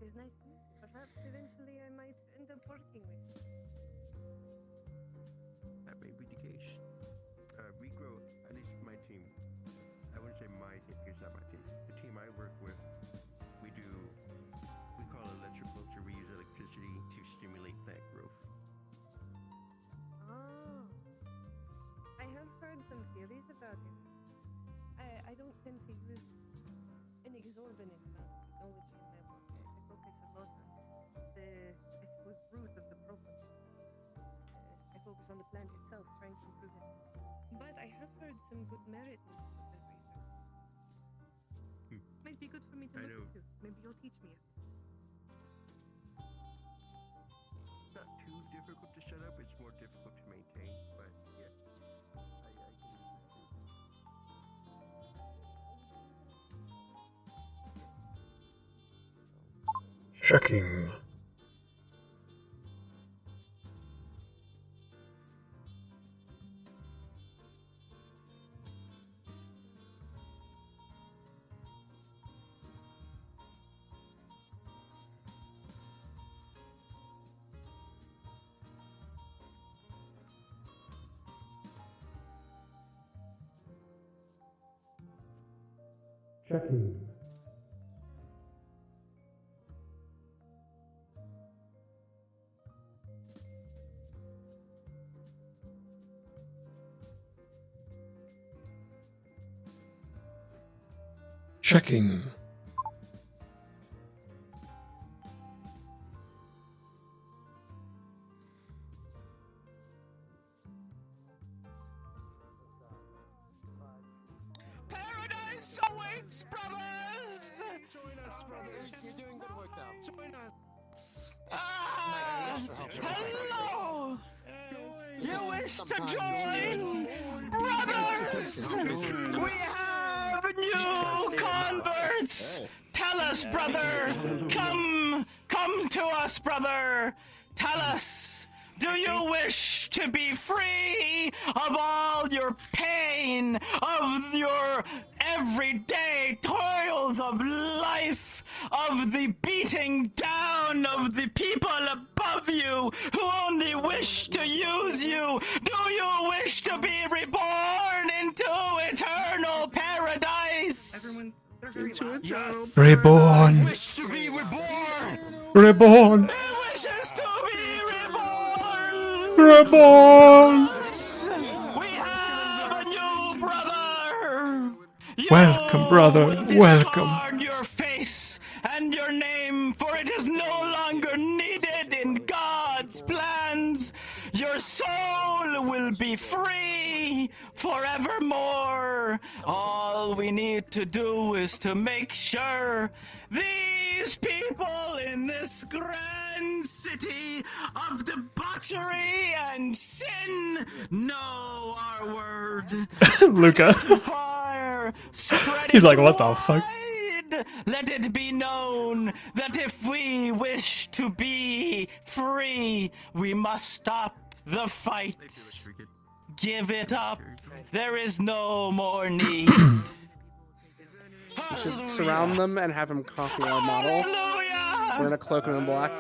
It's nice to meet you. Perhaps eventually I might end up working with you. That may be the case. We grow, at least my team. I wouldn't say my team because it's not my team. The team I work with, we call it electroculture. We use electricity to stimulate plant growth. Oh. I have heard some theories about it. I don't tend to use an exorbitant amount of technology in my work. I focus a lot on the, I suppose, root of the problem. I focus on the plant itself, trying to improve it. But I have heard some good merit in some of that research. Might be good for me to look into. Maybe you'll teach me a bit. It's not too difficult to set up. It's more difficult to maintain, but yeah. I can Checking. Checking. Checking. Paradise awaits, brothers! Join us, brothers. You're doing good work now. Join us. Hello! You wish to join? Brothers! We have new converts! Tell us, brother! Come to us, brother! Tell us, do you wish to be free of all your pain, of your everyday toils of life, of the beating down of the people above you who only wish to use you? Do you wish to be reborn into eternal paradise? Into eternal Reborn. Wish to be reborn. Reborn. Wishes to be reborn. Reborn. We have a new brother. Welcome, brother. Welcome. Discard your face and your name, for it is no longer needed in God's plans. your soul will be free forevermore. All we need to do is to make sure these people in this grand city of debauchery and sin know our word. Luca. Fire, spread He's it like, what the fuck? wide. Let it be known that if we wish to be free, we must stop the fight. Give it up. There is no more need. We should surround them and have him copy our model. We're gonna cloak him in black.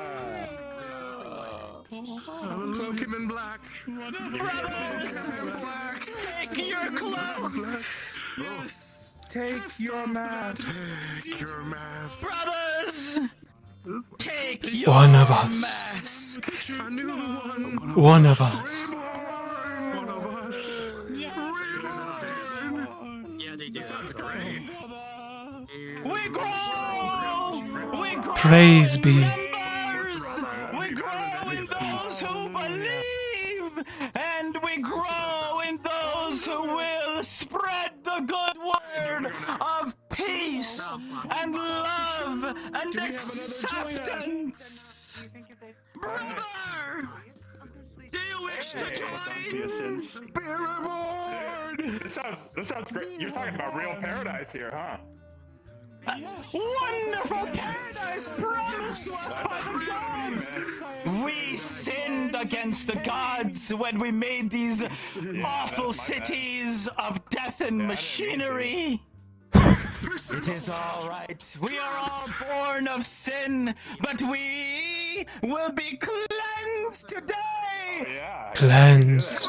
Cloak him in black. Take your cloak. Yes. Take your mask. Take your mask. Brothers, take your One of us. mask. A new one. One of us. One of us. Yeah, they do. Sounds great. We grow. We grow. Praise be. We grow in those who believe, and we grow in those who will spread the good word of peace and love and acceptance. Brother, do you wish to join? Be reward! This sounds great. You're talking about real paradise here, huh? Wonderful paradise promised to us by the gods! We sinned against the gods when we made these awful cities of death and machinery. It is all right. We are all born of sin, but we will be cleansed today. Cleansed.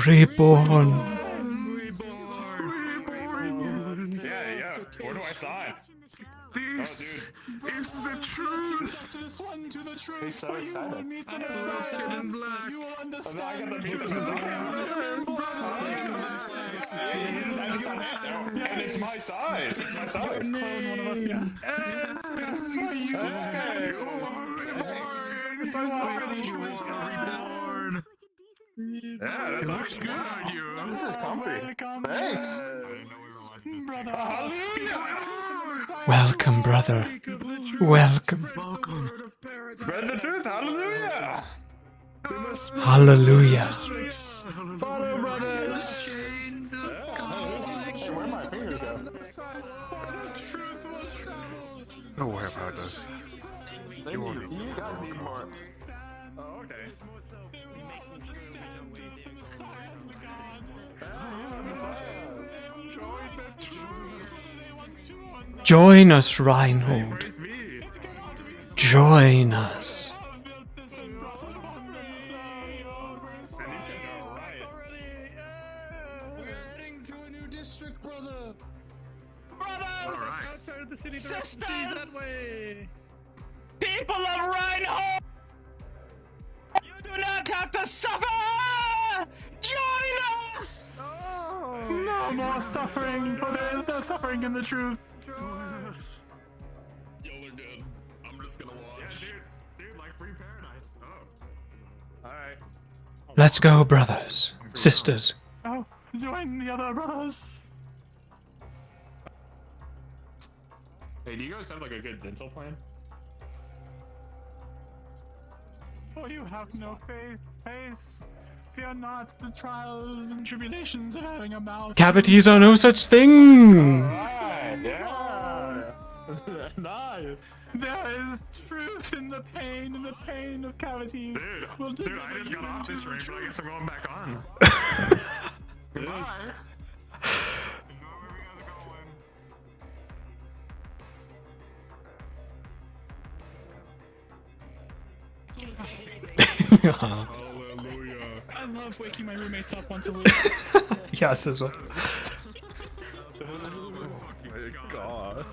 Reborn. Yeah. Where do I sign? This is the truth. To this one, to the truth. He's so for you excited. will meet the I Messiah. am black. You will I understand got the the truth. And it's my size. It's my size. Clone one of us. That's why you reborn. Yeah, that looks good on you. This is comfy. Thanks. Brother, Welcome, brother. Welcome. Spread the truth. Hallelujah. Hallelujah. Follow, brothers. Hey, where my fingers go? Don't worry about this. You guys need more. Oh, okay. Join us, Reinhold. Join us. District, brother. Outside of the city, sisters, that way. People of Reinhold, you do not have to suffer. Join us. No more suffering, for there is no suffering in the truth. Yo, they're good. I'm just gonna watch. Yeah, dude, like free paradise. Oh. Alright. Let's go, brothers. Sisters. Oh, join the other brothers. Hey, do you guys have like a good dental plan? For you have no faith, face. Fear not the trials and tribulations of having a mouth. Cavities are no such thing. Alright, yeah. Nice. There is truth in the pain of cavities. Dude, I just got off this ring, but I guess I'm going back on. Goodbye. Hallelujah. I love waking my roommates up once a week. Yes, as well. Oh my god.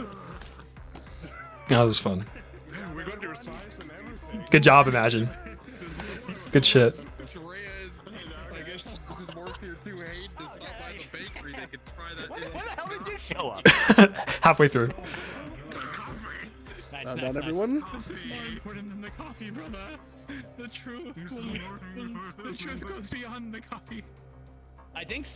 That was fun. Man, we got your size and everything. Good job, Imagine. Good shit. I guess this is more tier 2 hate to stop by the bakery. They could try that. Where the hell did you show up? Halfway through. I Well done, everyone. This is more important than the coffee, brother. The truth goes beyond the coffee. I think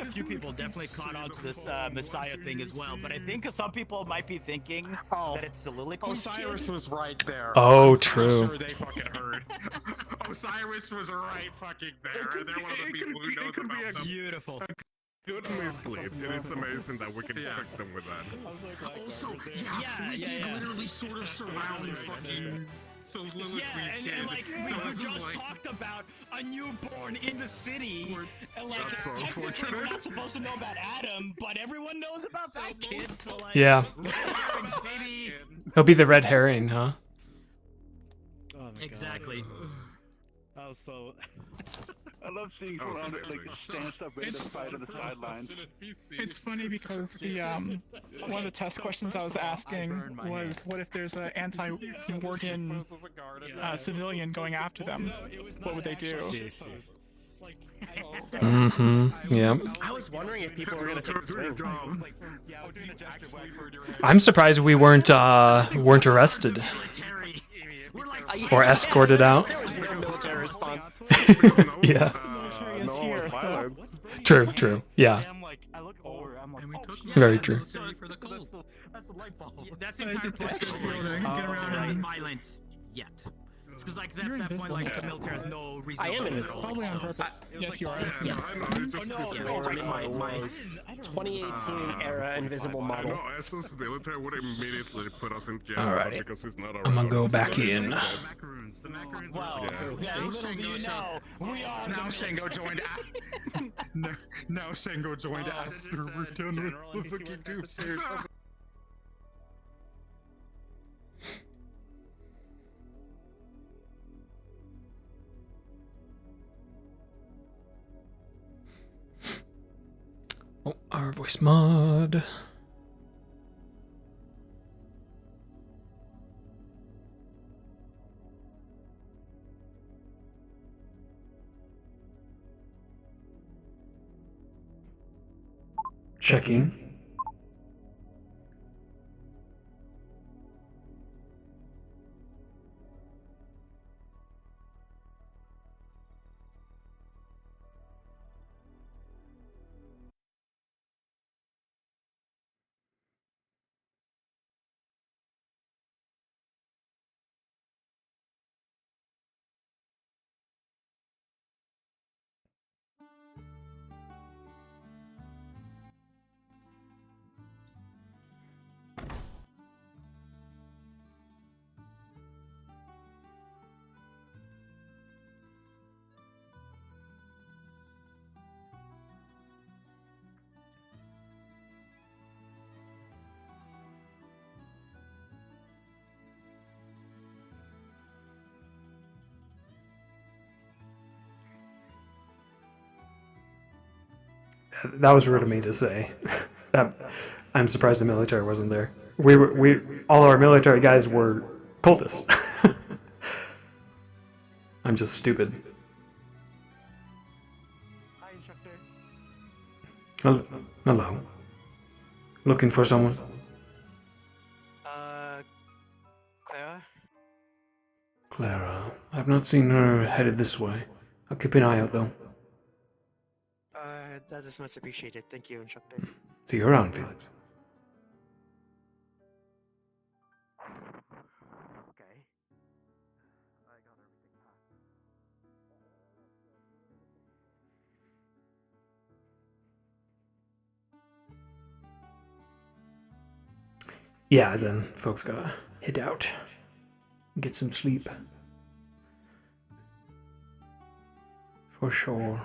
a few people definitely caught on to this Messiah thing as well, but I think some people might be thinking that it's soliloquy. Osiris was right there. Oh, I'm true. sure they fucking heard. Osiris was right fucking there. They're one of the people who knows about them. Beautiful. Good mislead, and it's amazing that we can trick them with that. Also, we did literally sort of surround fucking soliloquies kid. And like, so we this is just like, talked about a newborn in the city, and like, That's so technically we're unfortunate. not supposed to know about Adam, but everyone knows about that kid. So like, Yeah. baby. He'll be the red herring, huh? Oh my exactly. That was so. I love seeing around it, like stand up right aside on the sidelines. It's funny because the one of the test questions I was asking was, what if there's an anti-Morgan civilian going after them? What would they do? Mm-hmm. Yeah. I was wondering if people were gonna take the swing. I'm surprised we weren't arrested or escorted out. There was no military response. Yeah. Is here, so True. Yeah. I look over. I'm like, Very true. That's the light bulb. that's the entire point. Get around and violent yet. Because like that point, like the military has no reason. I am to invisible. Probably on purpose. Yes, you are. Yes. My 2018 era invisible I model. know Essence military would immediately put us in jail Alrighty. because he's not around. I'm gonna go back in. Wow. Yeah, Shango, we are. Now Shango joined. Now Shango joined after we're done with the fucking doomsayers. Oh, our voice mod. Checking. That was rude of me to say. That I'm surprised the military wasn't there. We all our military guys were cultists. I'm just stupid. Hi, instructor. Hello. Looking for someone? Clara? Clara. I've not seen her headed this way. I'll keep an eye out though. That is much appreciated. Thank you, instructor. See you around, Felix. Okay. Yeah, then folks gotta head out. Get some sleep. For sure.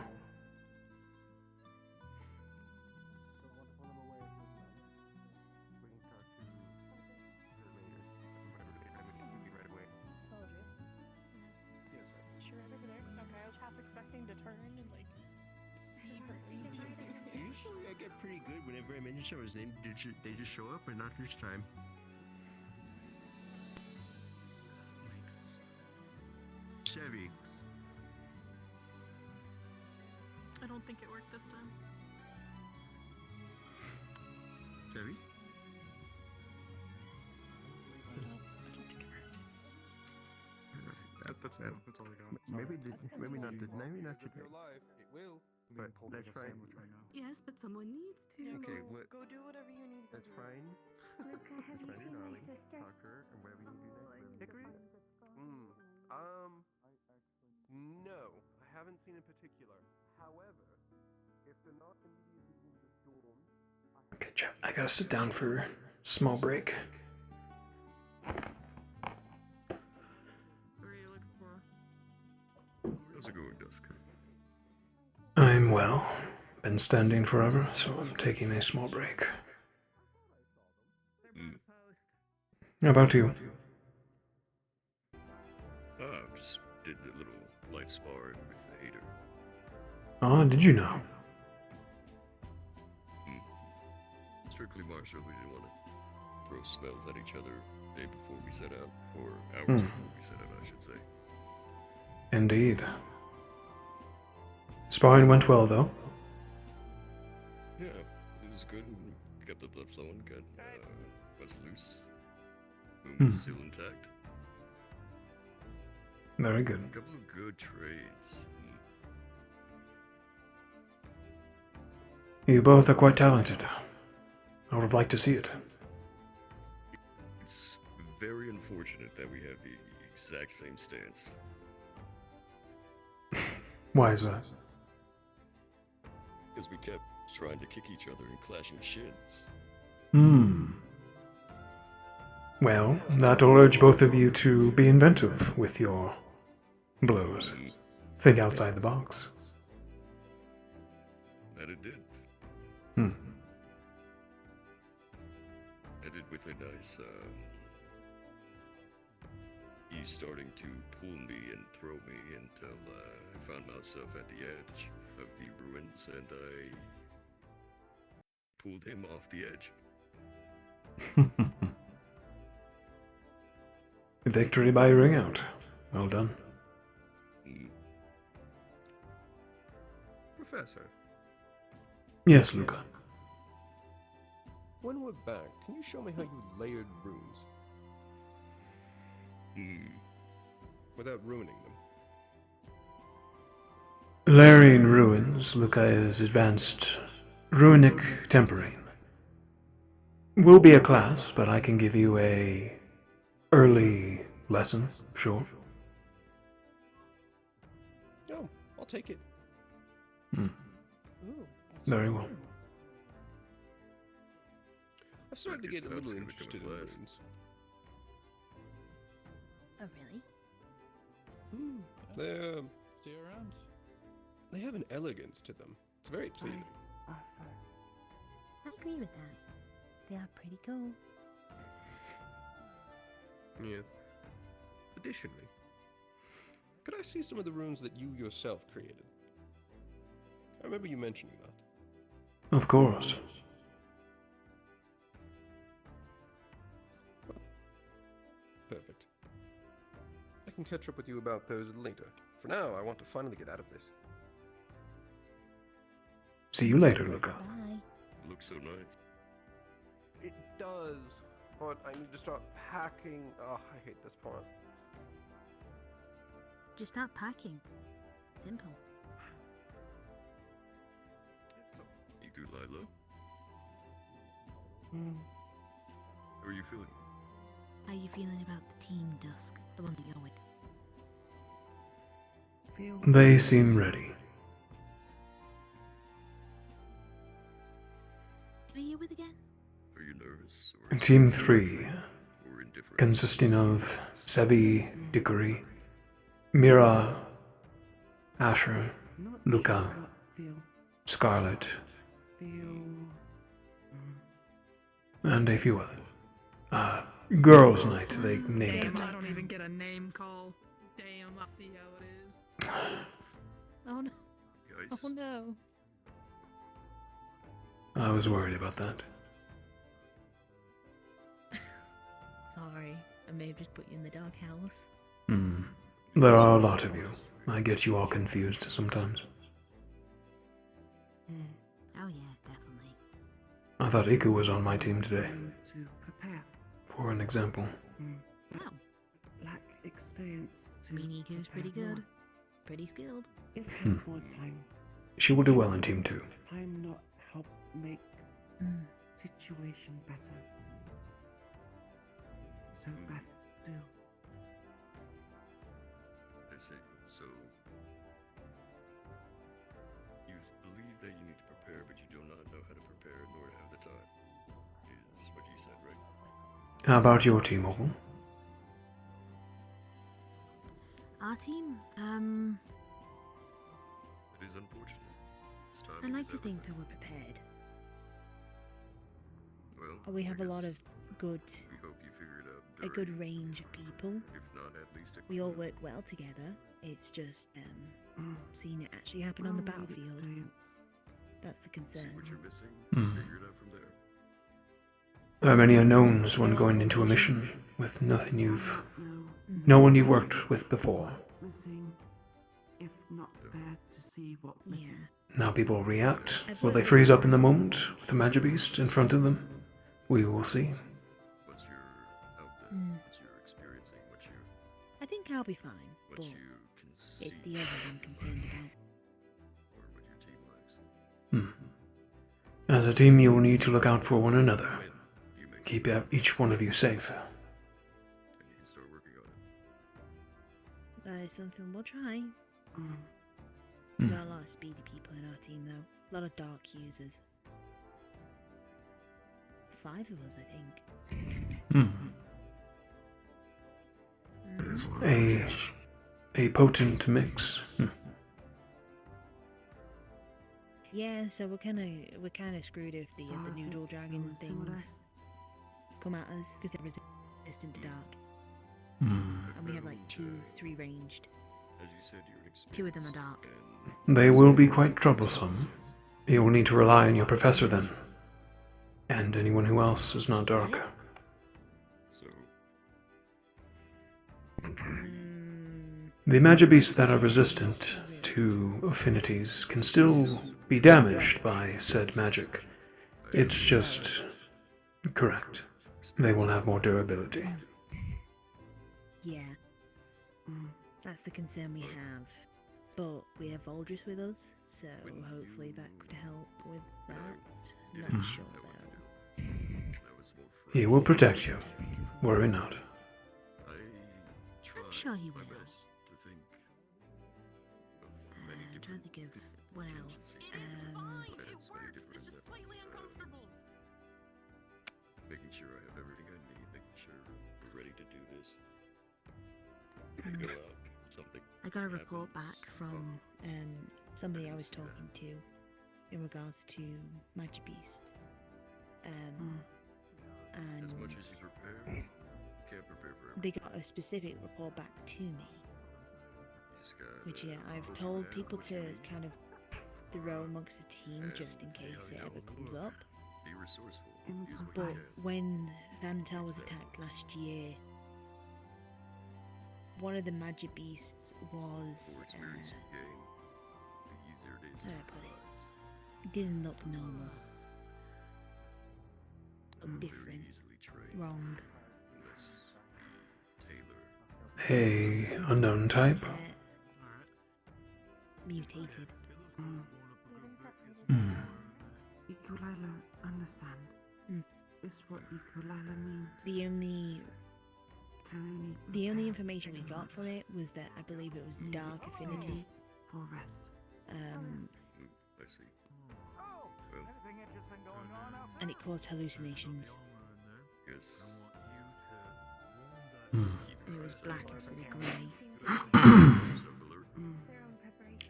Usually I get pretty good whenever I mention someone's name. They just show up, and not this time. Nice. Chevy. I don't think it worked this time. Chevy? That's it. That's all I got. Maybe not today. It will. But that's fine. Yes, but someone needs to. Okay, what? Go do whatever you need to That's do. fine. Luca, have you That's fine, seen my darling. sister? Talk to her and whatever you do next. Hickory? No, I haven't seen in particular. However, if they're not immediately in the dorm, Okay, chat. I gotta sit down for a small break. How's it going, Dusk? I'm well. Been standing forever, so I'm taking a small break. How about you? Just did the little light sparring with the hater. Oh, did you know? Strictly Marshall, we didn't want to throw spells at each other the day before we set out, or hours before we set out, I should say. Indeed. Sparring went well, though. Yeah, it was good. Kept the blood flowing, got was loose. Moon was still intact. Very good. A couple of good trades. You both are quite talented. I would have liked to see it. It's very unfortunate that we have the exact same stance. Why is that? Because we kept trying to kick each other and clashing shins. Well, that'll urge both of you to be inventive with your blows. Think outside the box. That it did. Ended with a nice, he's starting to pull me and throw me until I found myself at the edge of the ruins and I pulled him off the edge. Victory by ring out. Well done. Professor. Yes, Luca. When we're back, can you show me how you layered runes? Without ruining them. Layering ruins, Luca is advanced runic tempering. Will be a class, but I can give you a early lesson, sure. No, I'll take it. Very well. I've started to get a little interested in runes. Oh, really? See you around. They have an elegance to them. It's very pleasing. I agree with that. They are pretty cool. Yes. Additionally, could I see some of the runes that you yourself created? I remember you mentioning that. Of course. Perfect. I can catch up with you about those later. For now, I want to finally get out of this. See you later, Luca. Bye. Looks so nice. It does, but I need to start packing. Oh, I hate this part. Just start packing. Simple. You good, Lila? How are you feeling? How are you feeling about the team, Dusk? The one that you're with? They seem ready. Who are you with again? Are you nervous? Or Team 3, or indifferent? consisting of Sevi, Dickory, Mira, Asher, Luca, Scarlet, and a few others. Girls' Night, they named Damn, it. I don't even get a name call. Damn, I see how it is. Oh no. Guys. Oh no. I was worried about that. Sorry, I may have just put you in the doghouse. There are a lot of you. I get you all confused sometimes. Oh yeah, definitely. I thought Iku was on my team today, To prepare. for an example. Oh. Like experience to Miniko's pretty prepare more. good. Pretty skilled. If we have more time, She will do well in Team 2. time not help make situation better. So best do. I see. So you believe that you need to prepare, but you do not know how to prepare nor have the time. Is what you said, right? How about your team, Opal? Our team, It is unfortunate. This time I like to think that we're prepared. We have a lot of good, we hope you figure it out a good range of people. If not, at least We all work well together. It's just seeing it actually happen on the Well-made battlefield. experience. That's the concern. what you're missing. Hmm. Figure it out from there. There are many unknowns when going into a mission with no one you've worked with before. Missing, if not there to see what missing. How people react. Will they freeze up in the moment with the Magic Beast in front of them? We will see. What's your out there? What's your experiencing? What you I think I'll be fine, what but you can see it's the others I'm concerned about. or what your team likes. As a team, you will need to look out for one another. Keep each one of you safe. And you can start working on it. That is something we'll try. We've got a lot of speedy people in our team, though. A lot of dark users. 5 of us, I think. A potent mix. Yeah, so we're kind of screwed if the noodle dragon things come at us because they're resistant to dark. And we have like 2-3 ranged. As you said, you're an 2 of them are dark. They will be quite troublesome. You will need to rely on your professor then. And anyone who else is not dark. The Magic Beasts that are resistant to affinities can still be damaged by said magic. It's just correct. They will have more durability. Yeah. That's the concern we have. But we have Voldris with us, so hopefully that could help with that. Not sure though. He will protect you. Worry not. I'm sure he will. I'm trying to think of what else. Making sure I have everything I need, making sure we're ready to do this. Go out, something. I got a report back from somebody I was talking to in regards to Magic Beast. And as much as you prepare, you can't prepare for everything. they got a specific report back to me. Which I've told people to kind of throw amongst the team just in case it ever comes up. Be resourceful. But when Vantel was attacked last year, one of the Magic Beasts was how do I put it? It didn't look normal. Looked different. Wrong. A unknown type. Mutated. Ukulele, understand. Is what ukulele mean? The only information we got from it was that I believe it was dark affinity. For rest. I see. And it caused hallucinations. Yes. And it was black instead of grey.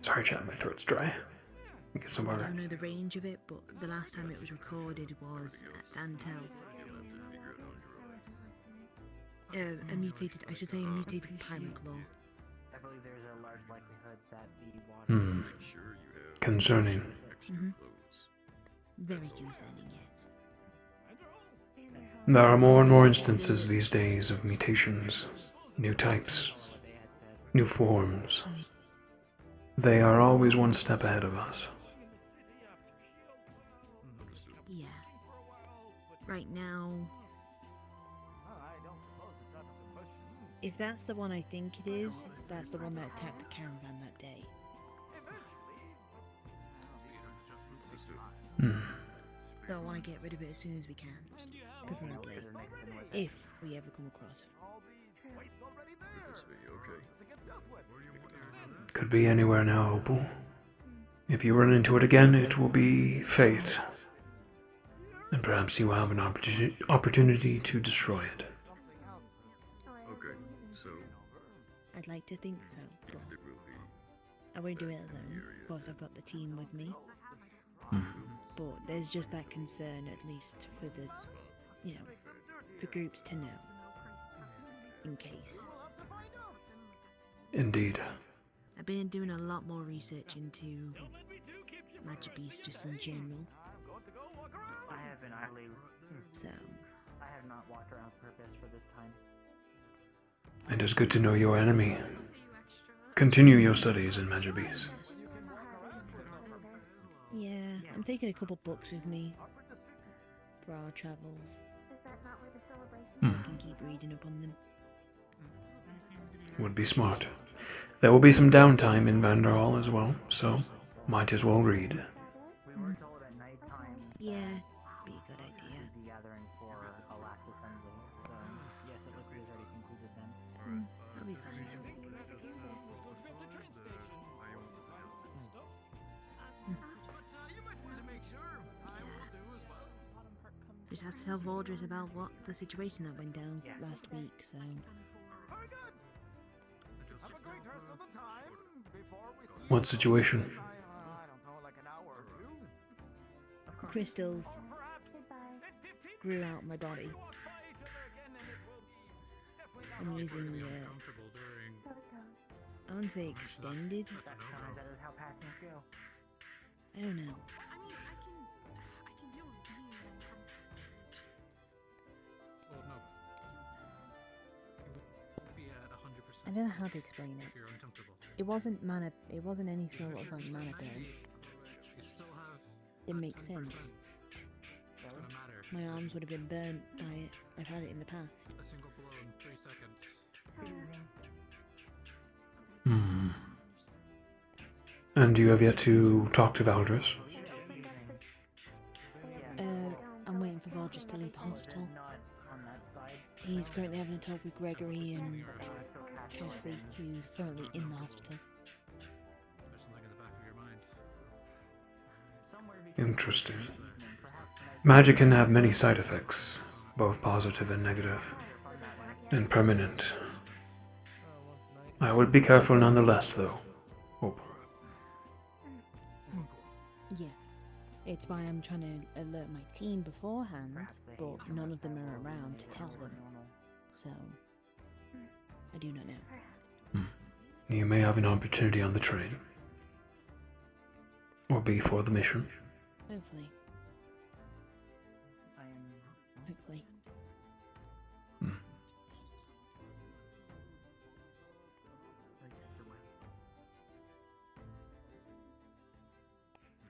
Sorry, chat, my throat's dry. Get some I water. don't know the range of it, but the last time it was recorded was at Vantel. A mutated, I should say, a mutated pirate claw. I believe there's a large likelihood that the water. Concerning. Very concerning, yes. There are more and more instances these days of mutations, new types, new forms. They are always one step ahead of us. Yeah. Right now, If that's the one I think it is, that's the one that attacked the caravan that day. So I want to get rid of it as soon as we can, preferably, if we ever come across it. Could be anywhere now, Opal. If you run into it again, it will be fate. And perhaps you will have an opportunity to destroy it. Okay, so I'd like to think so, but I won't do it alone. Of course, I've got the team with me. But there's just that concern, at least for the, for groups to know. In case. Indeed. I've been doing a lot more research into magic beasts just in general. I haven't actually. So. I have not walked around purpose for this time. It is good to know your enemy. Continue your studies in magic beasts. Yeah, I'm taking a couple books with me for our travels. So I can keep reading up on them. Would be smart. There will be some downtime in Vanderhall as well, so might as well read. We were told at nighttime. Yeah, be a good idea. The gathering for a last assembly. So yes, it looks like it's already concluded then. I'll be fine then. Just have to tell Valdris about what the situation that went down last week, so. What situation? Crystals grew out my body. I'm using, I wouldn't say extended. That is how passings go. I don't know. I don't know how to explain it. It wasn't mana. It wasn't any sort of like mana burn. It makes sense. My arms would have been burnt by it. I've had it in the past. A single blow in 3 seconds. And you have yet to talk to Valdris? I'm waiting for Valdris to leave the hospital. He's currently having a talk with Gregory and Cassie, who's currently in the hospital. There's something in the back of your mind. Interesting. Magic can have many side effects, both positive and negative, and permanent. I would be careful nonetheless, though. Hope. Yeah. It's why I'm trying to alert my team beforehand, but none of them are around to tell them. So, I do not know. You may have an opportunity on the train. Or before the mission. Hopefully. Hopefully.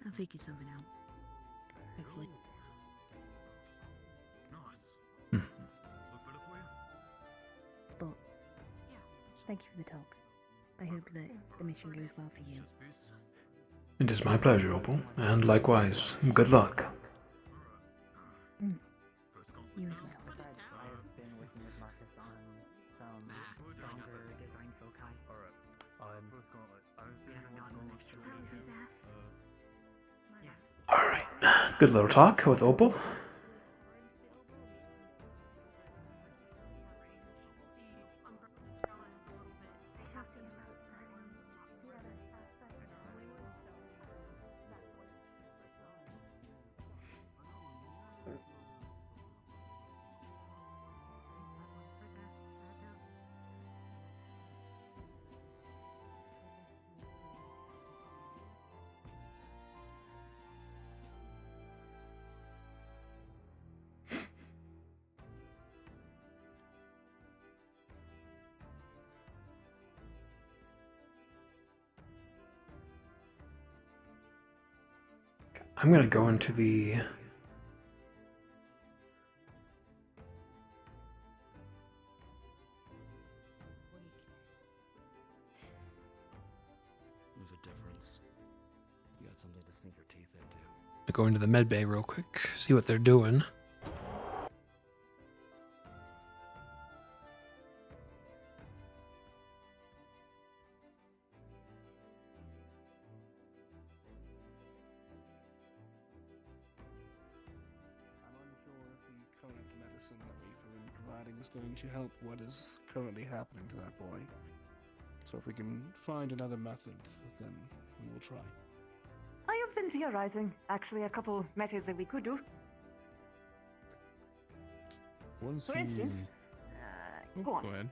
I'll figure something out. Hopefully. But, thank you for the talk. I hope that the mission goes well for you. It is my pleasure, Opal, and likewise, good luck. You as well. Besides, I've been working with Marcus on some stronger design foci. We haven't gotten an extra layer. Yes. Alright, good little talk with Opal. I'm gonna go into the there's a difference. You got something to sink your teeth into. I go into the med bay real quick, see what they're doing. I'm unsure if the current medicine that we've been providing is going to help what is currently happening to that boy. So if we can find another method, then we will try. I have been theorizing, actually, a couple methods that we could do. For instance, go on. Go ahead.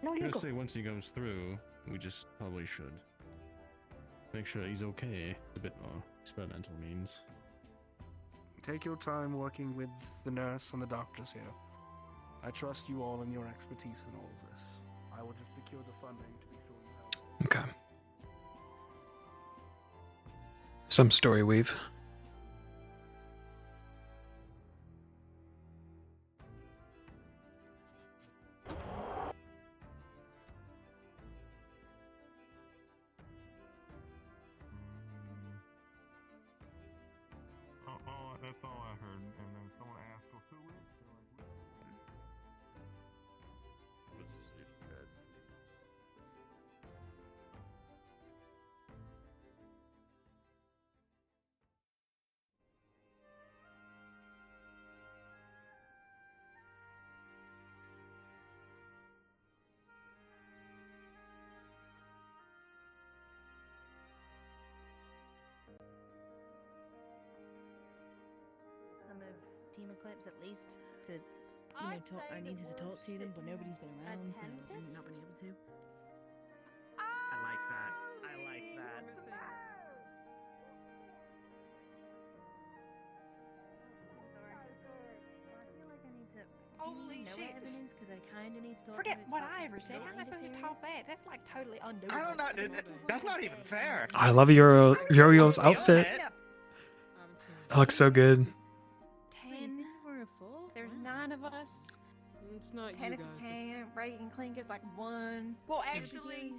No, I you was go. gonna say once he goes through, we just probably should make sure he's okay. A bit more experimental means. Take your time working with the nurse and the doctors here. I trust you all in your expertise in all of this. I will just procure the funding to be sure you have. Okay. Some story weave. That's all I heard. And then someone asked, well, who is? Some of Team Eclipse, at least, to talk. I needed to talk to them, but nobody's been around, so not been able to. I like that. I like that. Holy no shit. evidence, because I kind of need to talk Forget to him what about I some ever said. How am I supposed to areas. talk back? That's like totally undoable. I don't know. That's not even fair. I love Uriel's outfit. It looks so good. 10. There's 9 of us. It's not 10 you if you guys. can. Ray and Clink is like 1. Well, actually,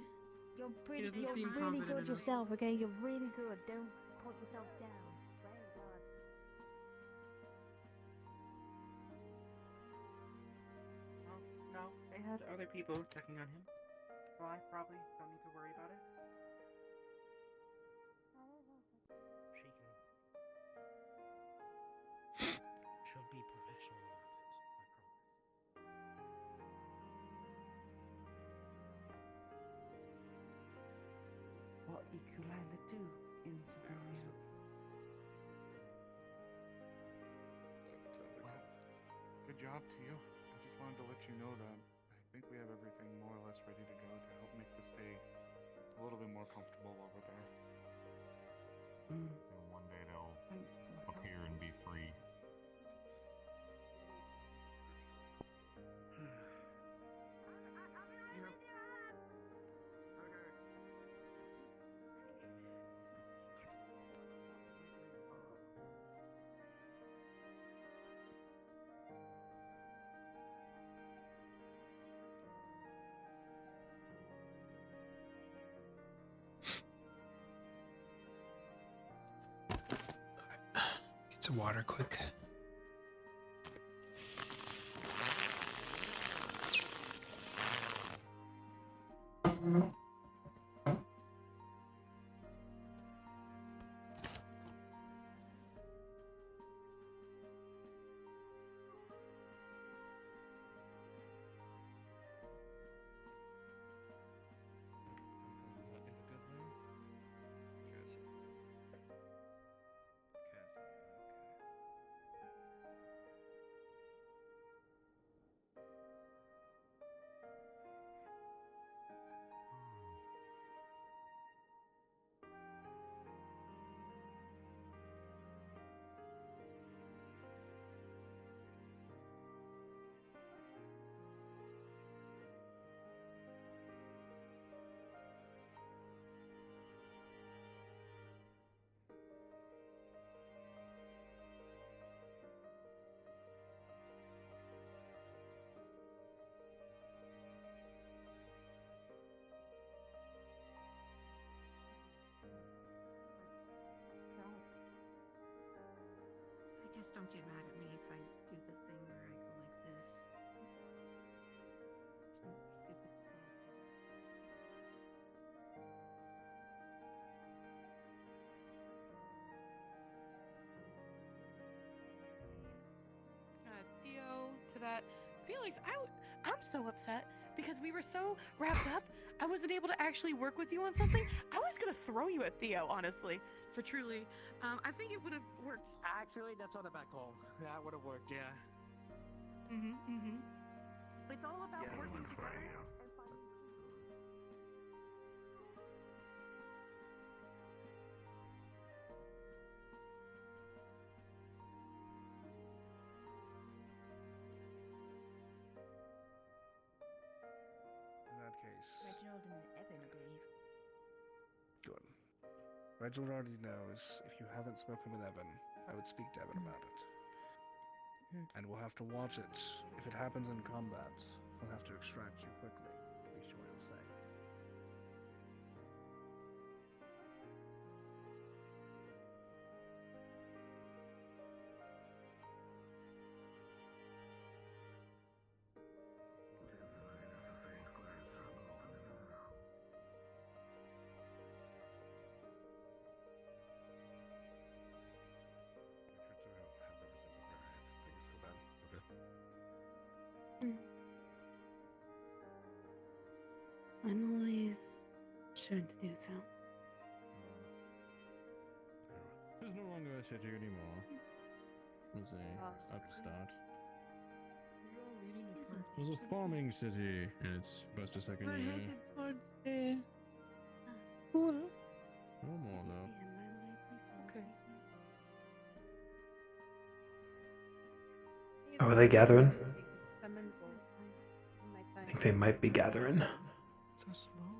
You're pretty. doesn't You're seem really confident good enough. yourself. Okay, you're really good. Don't put yourself down. Very good. Oh, no, they had other people checking on him. So I probably don't need to worry about it. Should be professional about it. What ukulele do in civilians? Well, good job to you. I just wanted to let you know that I think we have everything more or less ready to go to help make this day a little bit more comfortable over there. And one day they'll appear and be free. Get some water quick. Just don't get mad at me if I do the thing where I go like this. Some stupid stuff. Theo, to that. Felix, I'm so upset because we were so wrapped up. I wasn't able to actually work with you on something. I was gonna throw you at Theo, honestly. For truly, I think it would have worked. Actually, that's not a bad call. That would have worked, yeah. It's all about working together and finding. In that case, Reginald and Evan, I believe. good. Reginald already knows if you haven't spoken with Evan, I would speak to Evan about it. And we'll have to watch it. If it happens in combat, we'll have to extract you quickly. At least what he'll say. I'm always sure to do so. It's no longer a city anymore. It's a upstart. It was a farming city in its first or second We're year. headed towards the pool. No more though. Okay. Oh, are they gathering? Summon I think they might be gathering. So slow.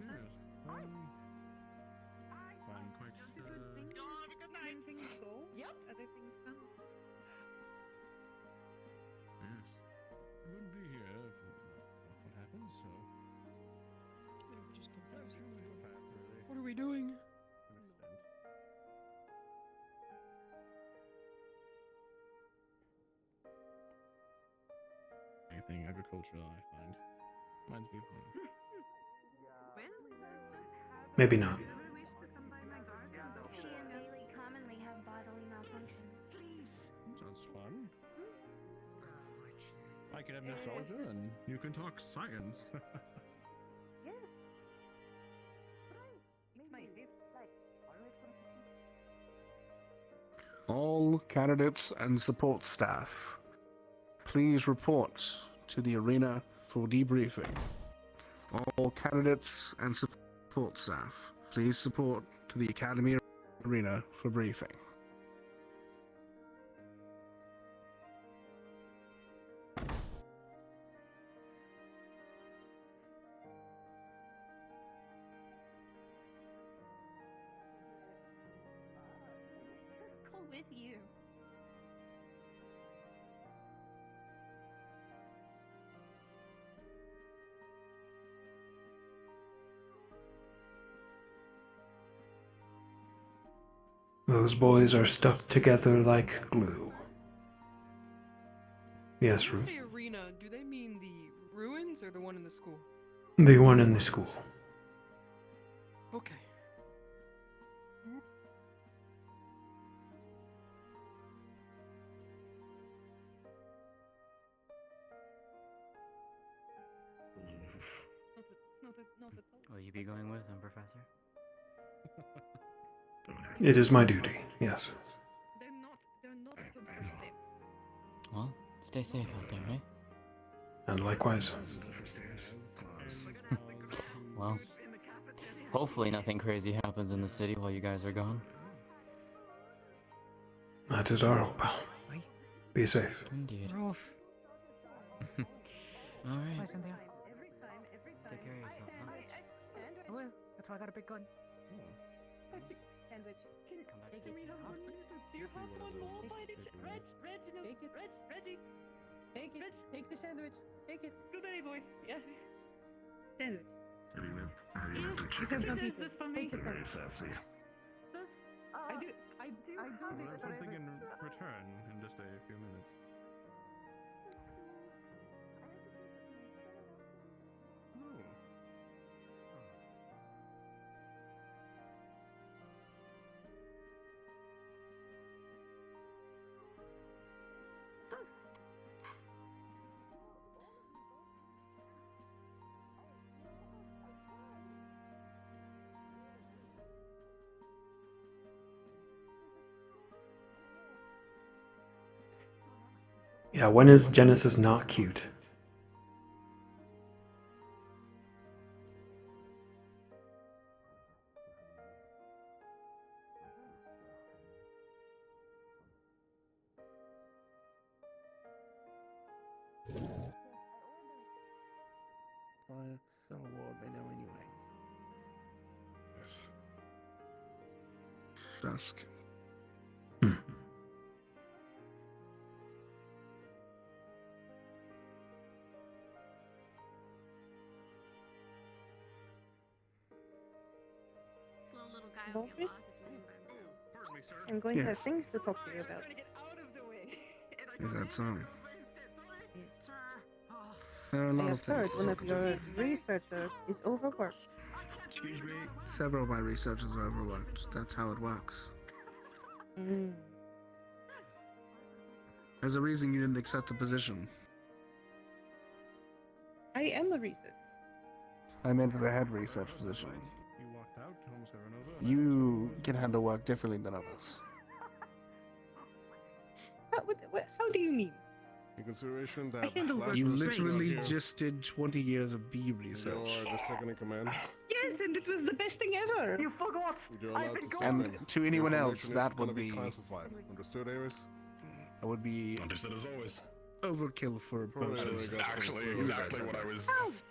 Yes. I'm quite When things go, other things come. Yes. We wouldn't be here if what happens, so. Just Really. What are we doing? To an extent. Anything agricultural, I find. Reminds me of home. Maybe not. She and Bailey commonly have bodily malfunctions. Please. Sounds fun. I can have nostalgia and you can talk science. All candidates and support staff, please report to the arena for debriefing. All candidates and support staff, please support to the Academy arena for briefing. Go with you. Those boys are stuck together like glue. Yes, When Ruth. they say arena, do they mean the ruins or the one in the school? The one in the school. Okay. Will you be going with them, Professor? It is my duty, yes. They're not good for steps. Well, stay safe out there, eh? And likewise. Well, hopefully nothing crazy happens in the city while you guys are gone. That is our hope. Be safe. Indeed. We're off. Alright. Bye, Cynthia. Take care of yourself, huh? I will. That's why I got a big gun. Sandwich. Can we have one? Do you have one more by any chance? Reginald. Take it. Reggie. Take it. Take the sandwich. Take it. Blueberry boy. Yeah. Sandwich. How do you meant to You chicken? can Is this for me? Take the Very sandwich. sassy. I I do Well, have there's something experience. in return in just a few minutes. Oh. Yeah, when is Genesis not cute? Some award by now anyway. Yes. Dusk. Slow little guy will get Volkers? lost if you leave him by himself. Pardon me, sir. I'm going to have Yes. things to talk to you about. Is that so? Yes. There are a I lot have of things heard to one talk of to you. your researchers is overworked. Excuse me? Several of my researchers are overworked. That's how it works. There's a reason you didn't accept the position. I am a researcher. I meant the head research position. You walked out, Holmes Serenova. You can handle work differently than others. How do you mean? In consideration I that handle work You great. literally just did 20 years of bee You research. are the second in command. Yes, and it was the best thing ever. You forgot! You're I've allowed been to gone! step in. And to The anyone else, information is that gonna would be classified. Understood, Ares? that would be Understood as always. overkill for a Probably person. That's Actually, what exactly I what I said. was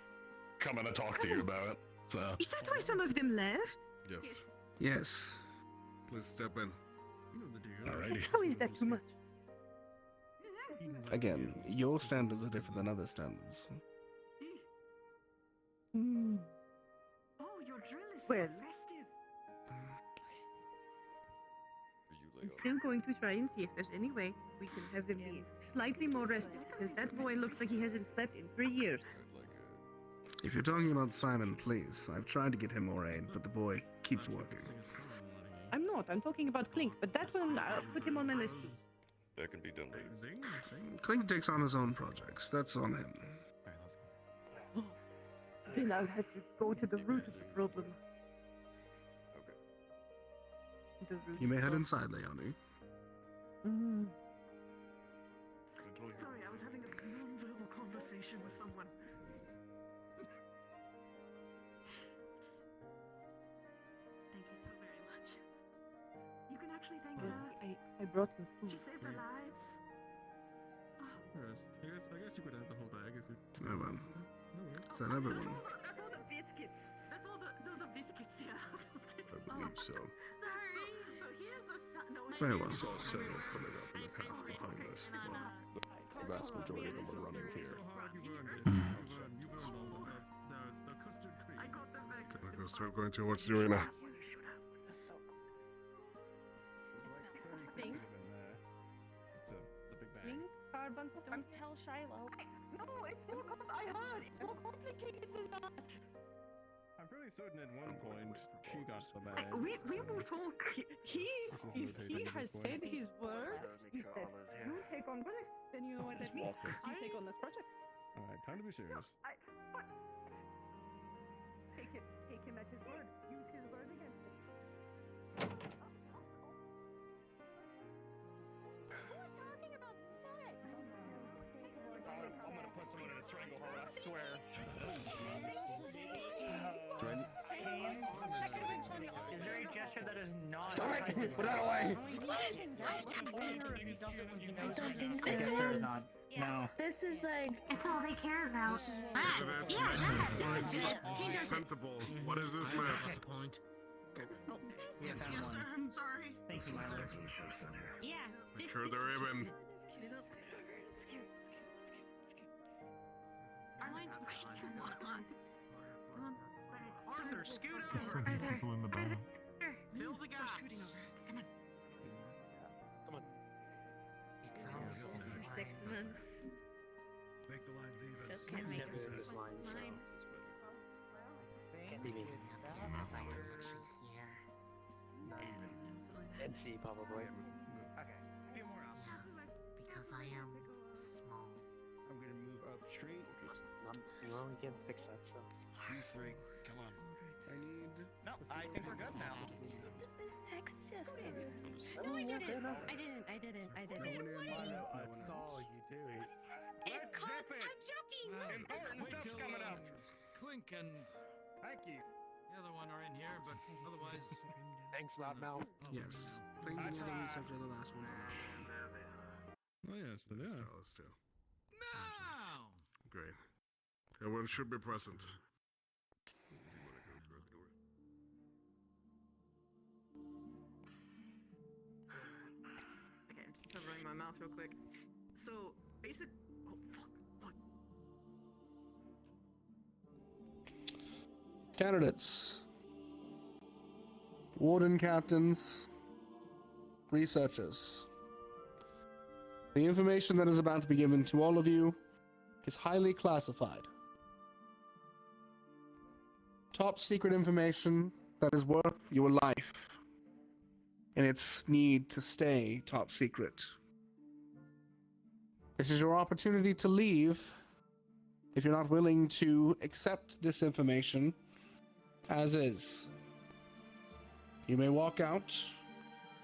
coming to talk to you about. So. Is that why some of them left? Yes. Yes. Please step in. Alrighty. How is that too much? Again, your standards are different than other standards. Oh, your drill is so festive. I'm still going to try and see if there's any way we can have them be slightly more rested, because that boy looks like he hasn't slept in 3 years. If you're talking about Simon, please. I've tried to get him more aid, but the boy keeps working. I'm not. I'm talking about Clink, but that one, I'll put him on my list too. That can be done later. Clink takes on his own projects. That's on him. Then I'll have to go to the root of the problem. The root You may of head the inside, Leonie. Sorry, I was having a non-verbal conversation with someone. Thank you so very much. You can actually thank Well, her. I brought him food. She saved our lives. Yes, I guess you could have the whole bag if you. Oh well. No worries. Is that everyone? That's all the biscuits. That's all those are biscuits, yeah. I believe so. So here's a no. Very well. Saw several coming up in the path behind us. Well, the vast majority of them are running here. I got them back. Can I go start going towards the arena? Think. Clink, Carbuncle. Don't tell Shiloh. No, it's more I heard. It's more complicated than that. I'm pretty certain at one point she got the bag. We will talk. If he has said his word, is that you take on projects, then you know what that means. You take on this project. Alright, time to be serious. Take him at his word. Use his word against him. I'm gonna put someone in a stranglehold, I swear. Is there a gesture that is not? Stop it! Put that away! I don't think Yes, there there is is. not. No. This is like. It's all they care about. This is Tentable. What is this mess? Yes, sir. I'm sorry. Thank you, Milo. Yeah. Make sure they're even. Our line's way too long. Come on. Arthur, scoot Arthur, over. Arthur. Fill the gap. Scooting over. Come on. for 6 months. So can make Never in this line, so mine. can't even if I can actually hear and see probably. Okay, a few more up. Because I am small. I'm gonna move up straight. Well, we can fix that. So You three, come on. I need. No, I think we're good now. Sex gesture. No, I didn't. I didn't. No one in. Milo, no I one saw else. you doing. It's called. I'm joking. Important stuff's coming up. Clink and Thank you. the other one are in here, but otherwise. Thanks, Loudmouth. Yes. Clink and the other researcher, the last one's Oh yes, they are. Alice too. No! Great. Everyone should be present. Okay, I'm just covering my mouth real quick. So, basic. Oh, fuck. What? Candidates. Warden captains. Researchers. The information that is about to be given to all of you is highly classified. Top secret information that is worth your life and its need to stay top secret. This is your opportunity to leave if you're not willing to accept this information as is. You may walk out,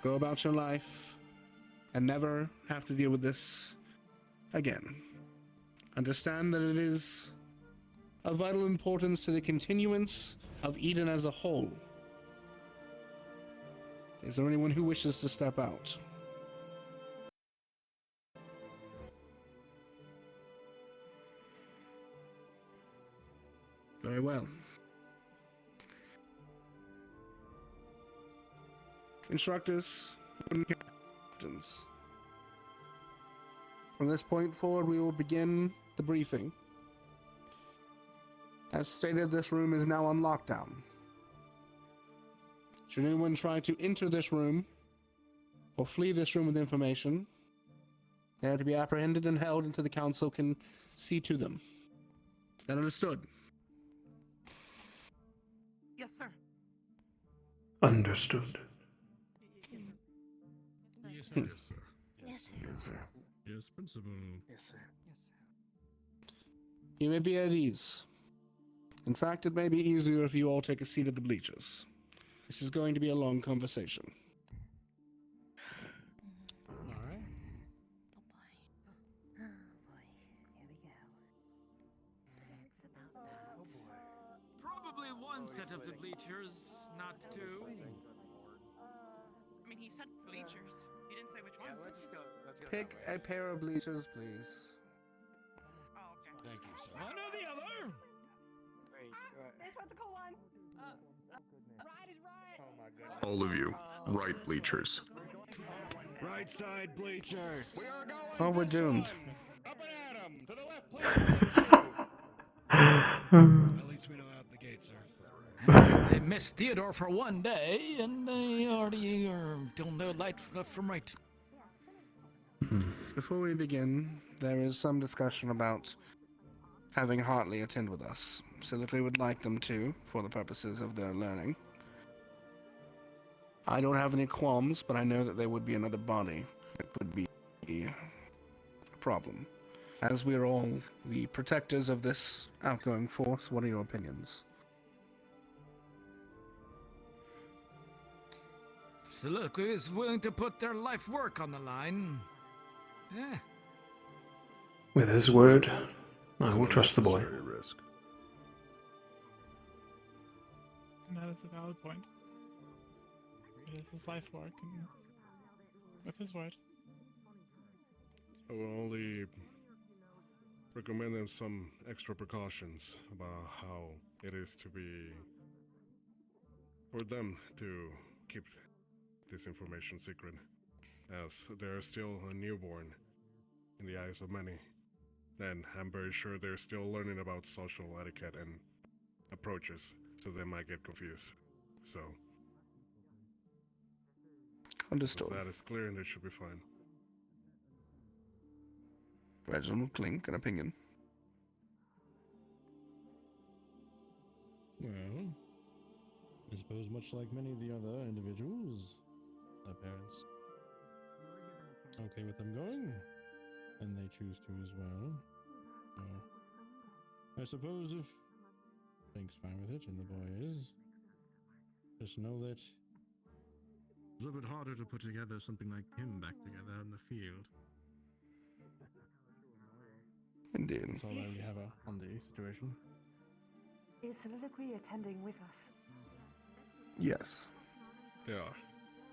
go about your life, and never have to deal with this again. Understand that it is of vital importance to the continuance of Eden as a whole. Is there anyone who wishes to step out? Very well. Instructors and captains. From this point forward, we will begin the briefing. As stated, this room is now on lockdown. Should anyone try to enter this room or flee this room with information, they are to be apprehended and held until the council can see to them. Is that understood? Yes, sir. Understood. Yes, sir. Yes, sir. Yes, Yes, sir. Yes, Principal. Yes, sir. You may be at ease. In fact, it may be easier if you all take a seat at the bleachers. This is going to be a long conversation. All right. Oh boy. Here we go. It's about that. Oh boy. Probably one set of the bleachers, not two. I mean, he said bleachers. He didn't say which one. Yeah, let's go. Let's go. Pick a pair of bleachers, please. Oh, okay. Thank you, sir. One or the other. Great. This one's the cool one. Right is right. Oh my goodness. All of you, right bleachers. Right side bleachers. We are going. Oh, we're this doomed. one. Up and at 'em. To the left, please. At least we know out the gate, sir. They missed Theodore for one day, and they already don't know light left from right. Before we begin, there is some discussion about having Hartley attend with us, so that we would like them to, for the purposes of their learning. I don't have any qualms, but I know that there would be another body that would be a problem. As we are all the protectors of this outgoing force, what are your opinions? Seleucus is willing to put their life work on the line. Yeah. With his word, I will trust the boy. Risk. That is a valid point. It is his life work, and with his word. I will only recommend them some extra precautions about how it is to be for them to keep this information secret, as they're still a newborn in the eyes of many. And I'm very sure they're still learning about social etiquette and approaches, so they might get confused. So, Understood. once that is clear, they should be fine. Reginald Clink, an opinion. Well, I suppose much like many of the other individuals, their parents okay with them going, and they choose to as well. I suppose if Pink's fine with it and the boy is, just know that it's a little bit harder to put together something like him back together in the field. Indeed. That's all I really have on the situation. Is Soliloquy attending with us? Yes. They are.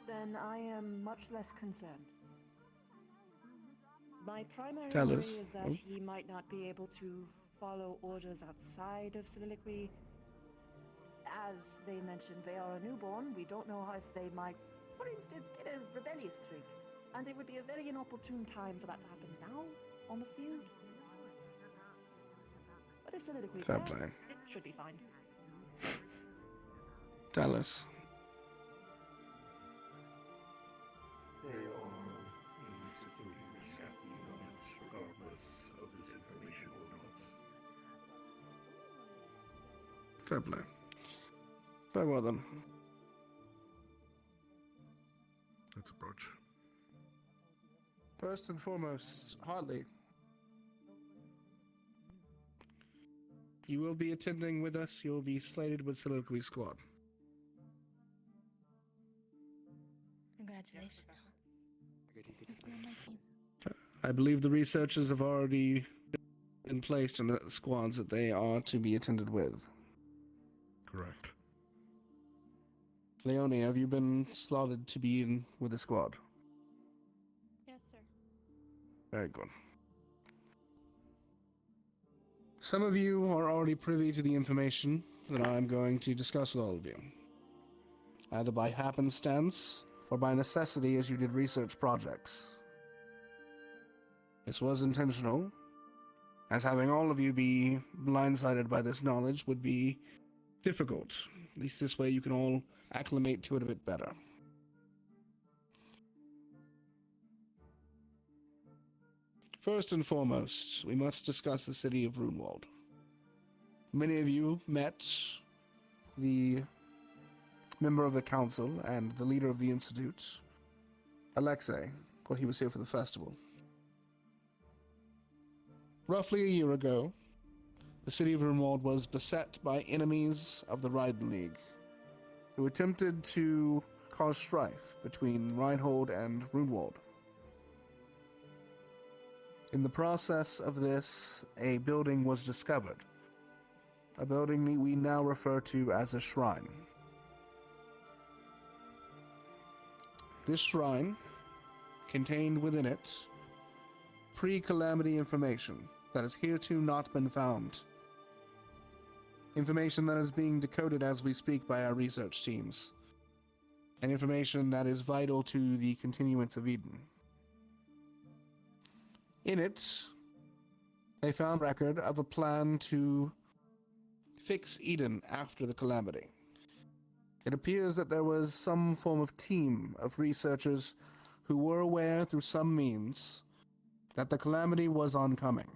Then I am much less concerned. My primary Tell worry us. is that he might not be able to follow orders outside of Soliloquy. As they mentioned, they are a newborn. We don't know if they might, for instance, get a rebellious streak. And it would be a very inopportune time for that to happen now, on the field. But if Soliloquy is Fair there, play. it should be fine. Dallas. They are in security risk at the moment, regardless of this information or not. Fair play. Very well then. Let's approach. First and foremost, Hartley. You will be attending with us. You'll be slated with Soliloquy Squad. Congratulations. You're on my team. I believe the researchers have already been placed in the squads that they are to be attended with. Correct. Leone, have you been slotted to be in with the squad? Yes, sir. Very good. Some of you are already privy to the information that I'm going to discuss with all of you, either by happenstance or by necessity as you did research projects. This was intentional, as having all of you be blindsided by this knowledge would be difficult. At least this way you can all acclimate to it a bit better. First and foremost, we must discuss the city of Runewald. Many of you met the member of the council and the leader of the institute, Alexei, while he was here for the festival. Roughly a year ago, the city of Runewald was beset by enemies of the Raiden League, who attempted to cause strife between Reinhold and Runewald. In the process of this, a building was discovered. A building we now refer to as a shrine. This shrine contained within it pre-calamity information that has hereto not been found. Information that is being decoded as we speak by our research teams. And information that is vital to the continuance of Eden. In it, they found record of a plan to fix Eden after the calamity. It appears that there was some form of team of researchers who were aware through some means that the calamity was oncoming.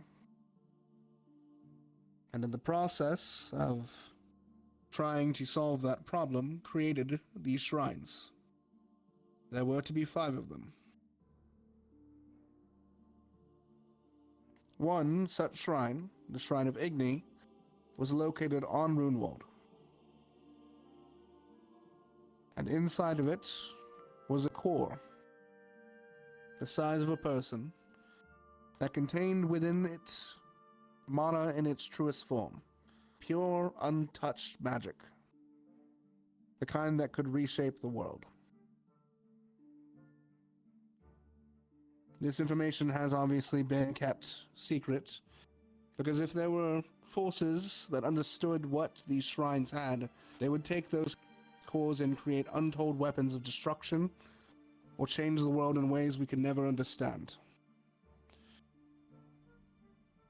And in the process of trying to solve that problem, created these shrines. There were to be 5 of them. One such shrine, the Shrine of Igni, was located on Runewald. And inside of it was a core, the size of a person, that contained within it mana in its truest form, pure, untouched magic, the kind that could reshape the world. This information has obviously been kept secret, because if there were forces that understood what these shrines had, they would take those cores and create untold weapons of destruction, or change the world in ways we can never understand.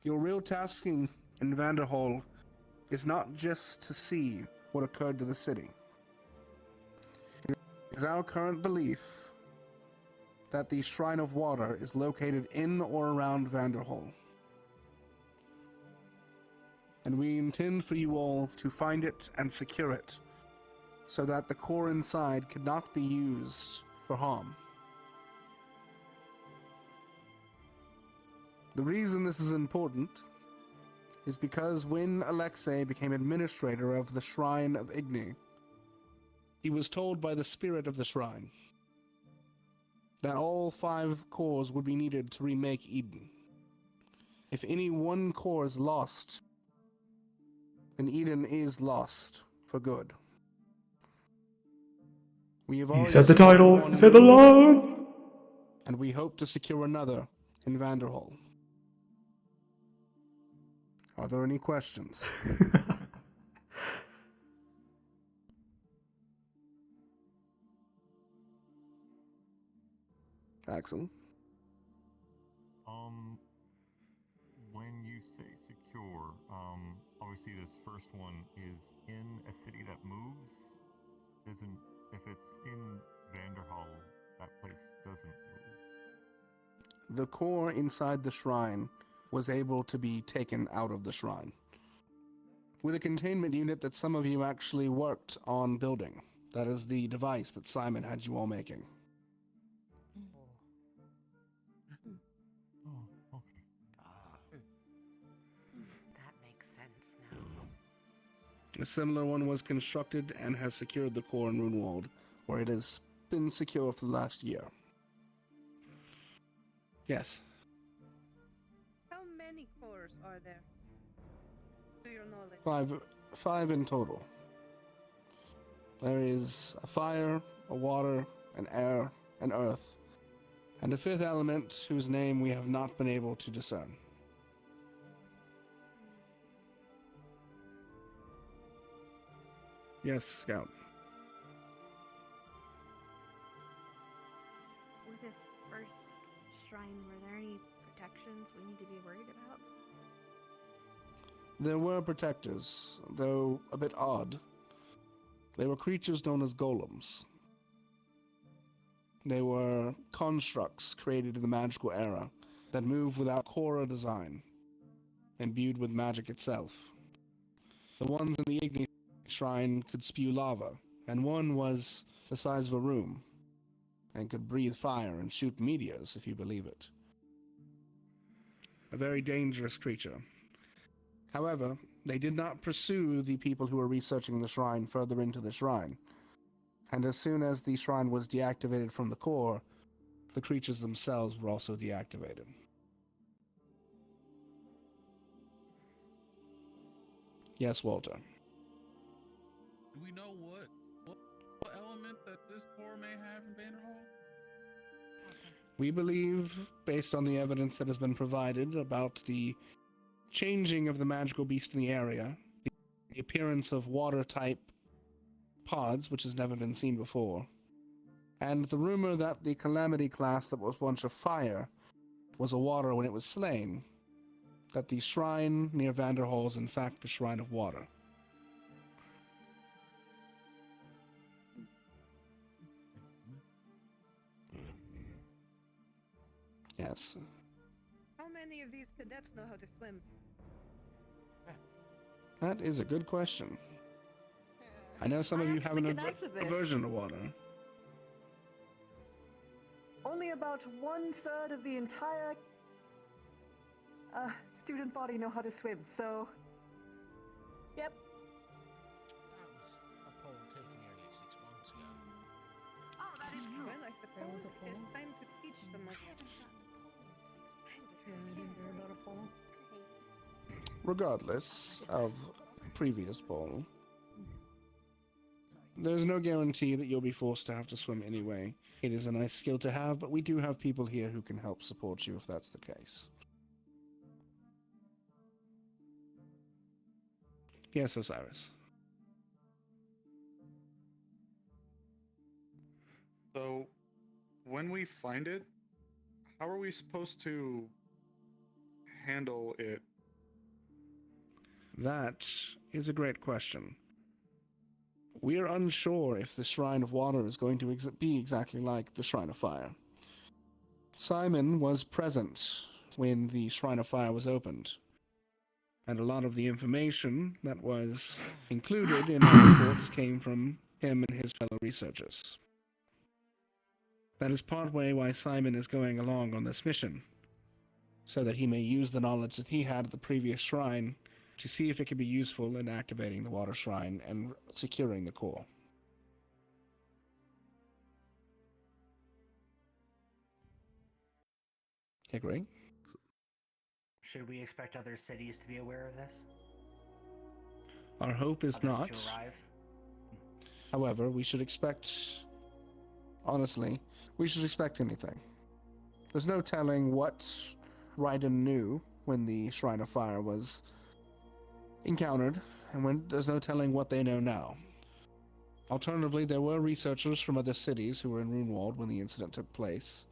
Your real tasking in Vanderhall is not just to see what occurred to the city. It is our current belief that the Shrine of Water is located in or around Vanderhall. And we intend for you all to find it and secure it, so that the core inside cannot be used for harm. The reason this is important is because when Alexei became administrator of the Shrine of Igni, he was told by the spirit of the shrine that all 5 cores would be needed to remake Eden. If any one core is lost, then Eden is lost for good. We have He already said the secured title. one He said the in line. and we hope to secure another in Vanderhall. Are there any questions? Axel? When you say secure, obviously this first one is in a city that moves. If it's in Vanderhall, that place doesn't move. The core inside the shrine was able to be taken out of the shrine with a containment unit that some of you actually worked on building. That is the device that Simon had you all making. Oh, okay. That makes sense now. A similar one was constructed and has secured the core in Runewald, where it has been secure for the last year. Yes. How many cores are there? To your knowledge. Five in total. There is a fire, a water, an air, an earth, and a 5th element whose name we have not been able to discern. Yes, Scout. With this first shrine, were there any protections we need to be worried about? There were protectors, though a bit odd. They were creatures known as golems. They were constructs created in the magical era that move without core or design, imbued with magic itself. The ones in the Igni shrine could spew lava, and one was the size of a room, and could breathe fire and shoot meteors, if you believe it. A very dangerous creature. However, they did not pursue the people who were researching the shrine further into the shrine, and as soon as the shrine was deactivated from the core, the creatures themselves were also deactivated. Yes, Walter. Do we know what element that this core may have in Vanderhall? We believe, based on the evidence that has been provided about the changing of the magical beast in the area, the appearance of water-type pods, which has never been seen before, and the rumor that the Calamity class that was once a fire was a water when it was slain, that the shrine near Vanderhall is in fact the Shrine of Water. Yes. How many of these cadets know how to swim? That is a good question. I know some of you have an aversion to water. Only about 1/3 of the entire student body know how to swim, so yep. That was a poll taken nearly 6 months ago. Oh, that is true. Well, I suppose it's time to teach someone. Regardless of previous poll, there's no guarantee that you'll be forced to have to swim anyway. It is a nice skill to have, but we do have people here who can help support you if that's the case. Yes, Osiris. So, when we find it, how are we supposed to handle it? That is a great question. We are unsure if the Shrine of Water is going to be exactly like the Shrine of Fire. Simon was present when the Shrine of Fire was opened, And a lot of the information that was included in our reports came from him and his fellow researchers. That is partway why Simon is going along on this mission, so that he may use the knowledge that he had at the previous shrine to see if it can be useful in activating the water shrine and securing the core. Hickory? Should we expect other cities to be aware of this? Our hope is Others not. to arrive? However, we should expect... Honestly, we should expect anything. There's no telling what Raiden knew when the Shrine of Fire was encountered, and there's no telling what they know now. Alternatively, there were researchers from other cities who were in Runewald when the incident took place.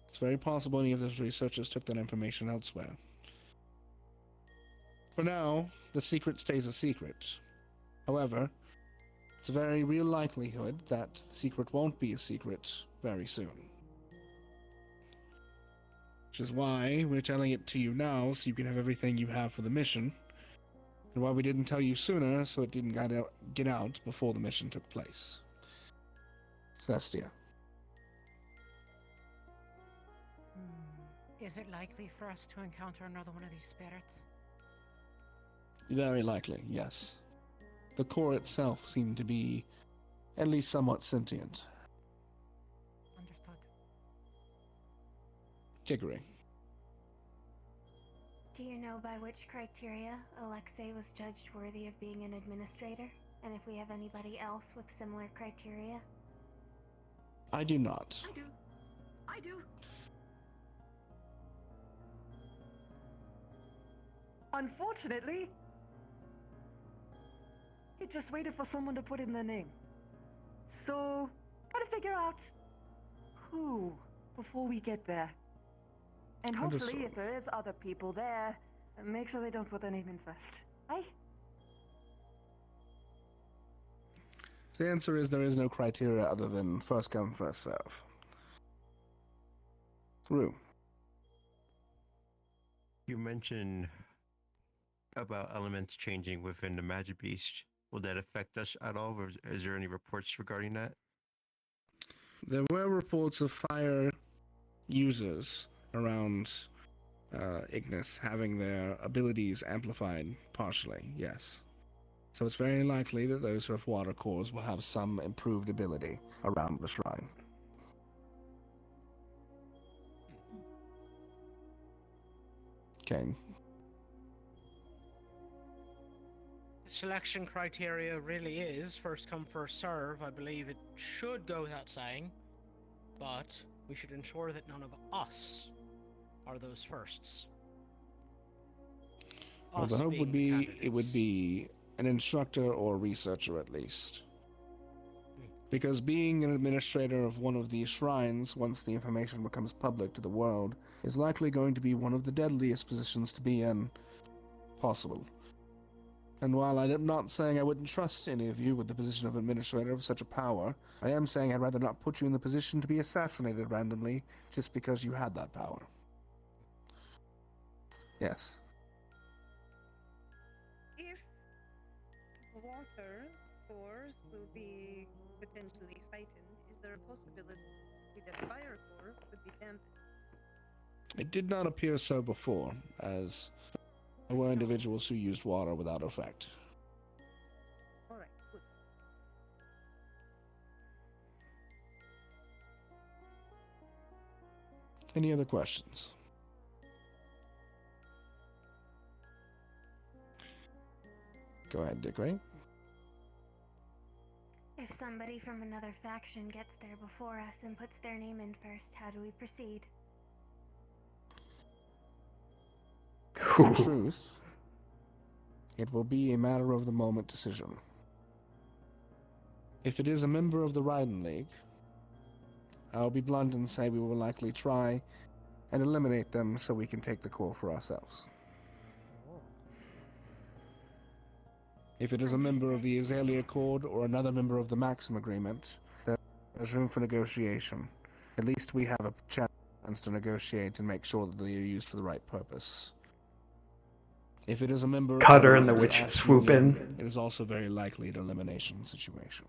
It's very possible any of those researchers took that information elsewhere. For now, the secret stays a secret. However, it's a very real likelihood that the secret won't be a secret very soon. Which is why we're telling it to you now, so you can have everything you have for the mission. And why we didn't tell you sooner, so it didn't get out before the mission took place. Celestia. Is it likely for us to encounter another one of these spirits? Very likely, yes. The core itself seemed to be at least somewhat sentient. Understood. Hickory. Do you know by which criteria Alexei was judged worthy of being an administrator? And if we have anybody else with similar criteria? I do not. I do. Unfortunately, he just waited for someone to put in their name. So, gotta figure out who before we get there. And hopefully, Understood. if there is other people there, make sure they don't put their name in first. Aye? The answer is there is no criteria other than first come, first serve. Rue. You mentioned about elements changing within the Magic Beast. Will that affect us at all, or is there any reports regarding that? There were reports of fire users around Ignis having their abilities amplified partially, yes. So it's very likely that those who have water cores will have some improved ability around the shrine. Kane. The selection criteria really is first come, first serve. I believe it should go without saying, but we should ensure that none of us are those firsts. Well, the Us hope would being be candidates. it would be an instructor or researcher at least. Because being an administrator of one of these shrines, once the information becomes public to the world, is likely going to be one of the deadliest positions to be in possible. And while I'm not saying I wouldn't trust any of you with the position of administrator of such a power, I am saying I'd rather not put you in the position to be assassinated randomly just because you had that power. Yes. If water cores will be potentially frightened, is there a possibility that fire cores could be dampened? It did not appear so before, as there were individuals who used water without effect. Alright, good. Any other questions? Go ahead, Dick, right? If somebody from another faction gets there before us and puts their name in first, how do we proceed? In truth, it will be a matter of the moment decision. If it is a member of the Raiden League, I'll be blunt and say we will likely try and eliminate them so we can take the core for ourselves. If it is a member of the Azalea Accord or another member of the Maxim Agreement, there's room for negotiation. At least we have a chance to negotiate and make sure that they are used for the right purpose. If it is a member Cutter of and the witch Ash swoop Union, in. it is also very likely an elimination situation.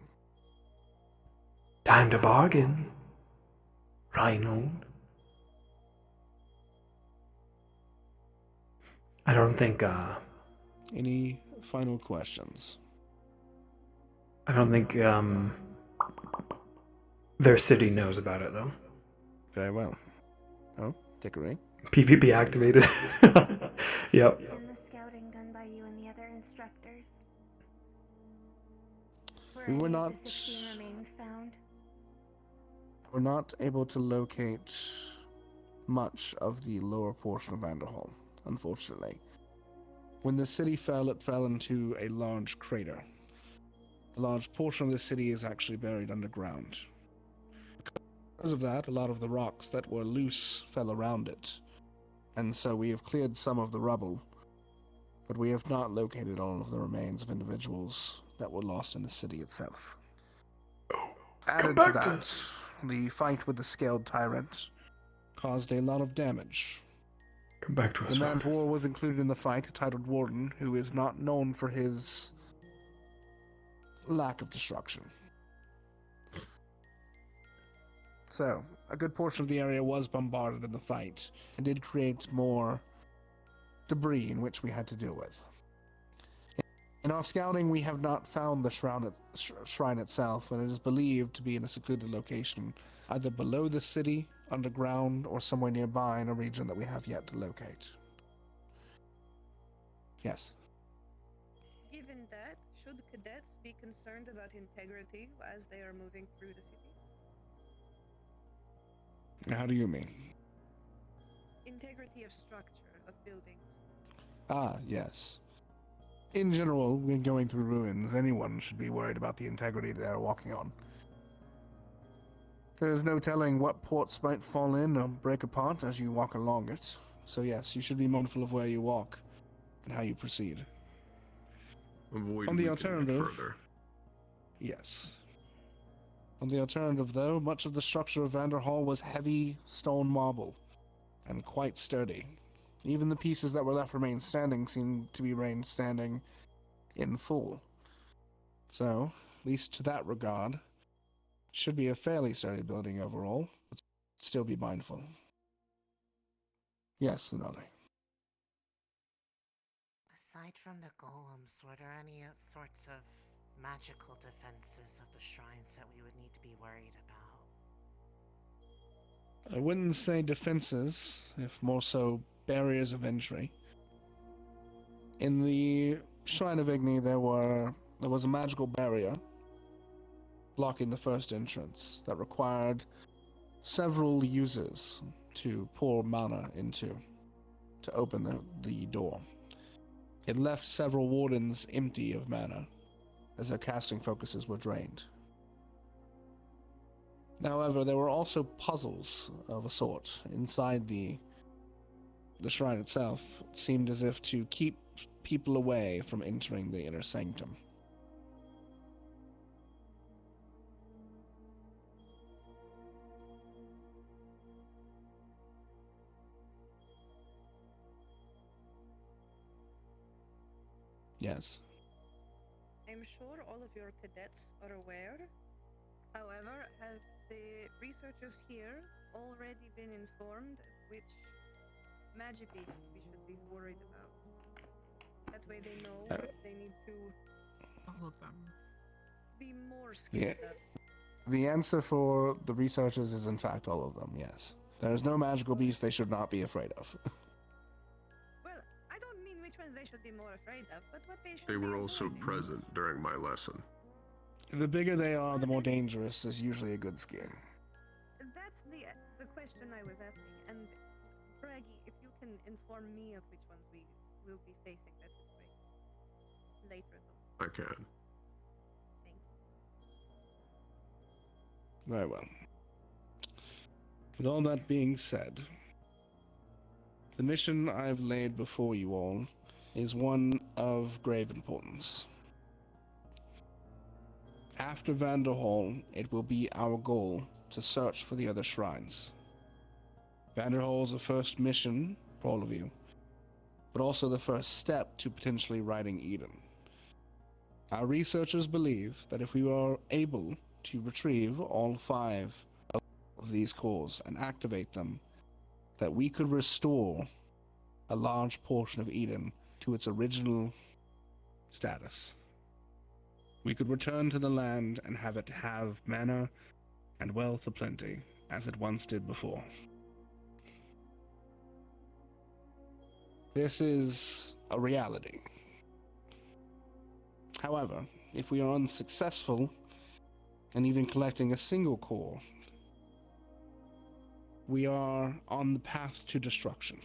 Time to bargain, Reinhold. I don't think, Any final questions? their city knows about it, though. Very well. Oh, Dickory? PvP activated. Yep. And the scouting done by you and the other instructors. We were any not... of the 16 remains found? We're not able to locate much of the lower portion of Vanderhall, unfortunately. When the city fell, it fell into a large crater. A large portion of the city is actually buried underground. Because of that, a lot of the rocks that were loose fell around it. And so we have cleared some of the rubble, but we have not located all of the remains of individuals that were lost in the city itself. Added to that, the fight with the scaled tyrant caused a lot of damage. Come back to us, The man of war was included in the fight, a titled Warden, who is not known for his lack of destruction. So, a good portion of the area was bombarded in the fight, and did create more debris in which we had to deal with. In our scouting, we have not found the shrine itself, and it is believed to be in a secluded location, either below the city, underground, or somewhere nearby in a region that we have yet to locate. Yes. Given that, should cadets be concerned about integrity as they are moving through the city? How do you mean? Integrity of structure of buildings. Ah, yes. In general, when going through ruins, anyone should be worried about the integrity they are walking on. There is no telling what ports might fall in or break apart as you walk along it. So yes, you should be mindful of where you walk and how you proceed. Avoid On the weakening it alternative, further. yes. On the alternative, though, much of the structure of Vanderhall was heavy stone marble and quite sturdy. Even the pieces that were left remain standing seem to be remain standing in full. So, at least to that regard, should be a fairly sturdy building overall, but still be mindful. Yes, Lunali. Aside from the golems, were there any sorts of magical defenses of the shrines that we would need to be worried about? I wouldn't say defenses, if more so barriers of entry. In the Shrine of Igni, there was a magical barrier blocking the first entrance that required several users to pour mana into to open the door. It left several wardens empty of mana as their casting focuses were drained. However, there were also puzzles of a sort inside the shrine itself. It seemed as if to keep people away from entering the inner sanctum. Yes. I'm sure all of your cadets are aware. However, have the researchers here already been informed of which magic beasts we should be worried about? That way they know if they need to... All of them. Be more skilled Yeah. up. The answer for the researchers is in fact all of them, yes. There is no magical beast they should not be afraid of. Well, I don't mean which ones they should be more afraid of, but what they should They be were also avoiding. present during my lesson. The bigger they are, the more dangerous is usually a good scheme. That's the question I was asking, and Braggy, if you can inform me of which ones we will be facing, that would be great. Later, though. I can. Thank you. Very well. With all that being said, the mission I've laid before you all is one of grave importance. After Vanderhall, it will be our goal to search for the other shrines. Vanderhall is the first mission for all of you, but also the first step to potentially righting Eden. Our researchers believe that if we are able to retrieve all 5 of these cores and activate them, that we could restore a large portion of Eden to its original status. We could return to the land and have it have mana and wealth aplenty, as it once did before. This is a reality. However, if we are unsuccessful in even collecting a single core, we are on the path to destruction.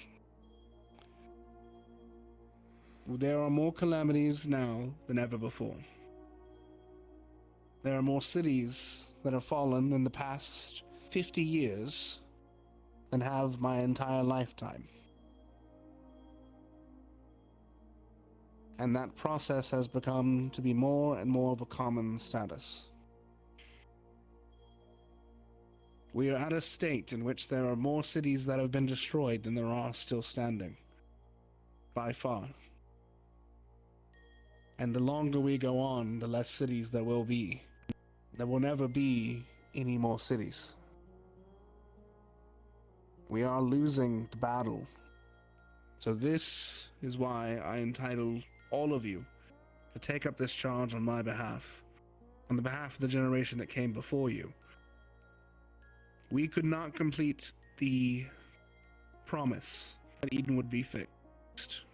There are more calamities now than ever before. There are more cities that have fallen in the past 50 years than have my entire lifetime. And that process has become to be more and more of a common status. We are at a state in which there are more cities that have been destroyed than there are still standing. By far. And the longer we go on, the less cities there will be. There will never be any more cities. We are losing the battle. So this is why I entitle all of you to take up this charge on my behalf, on the behalf of the generation that came before you. We could not complete the promise that Eden would be fixed,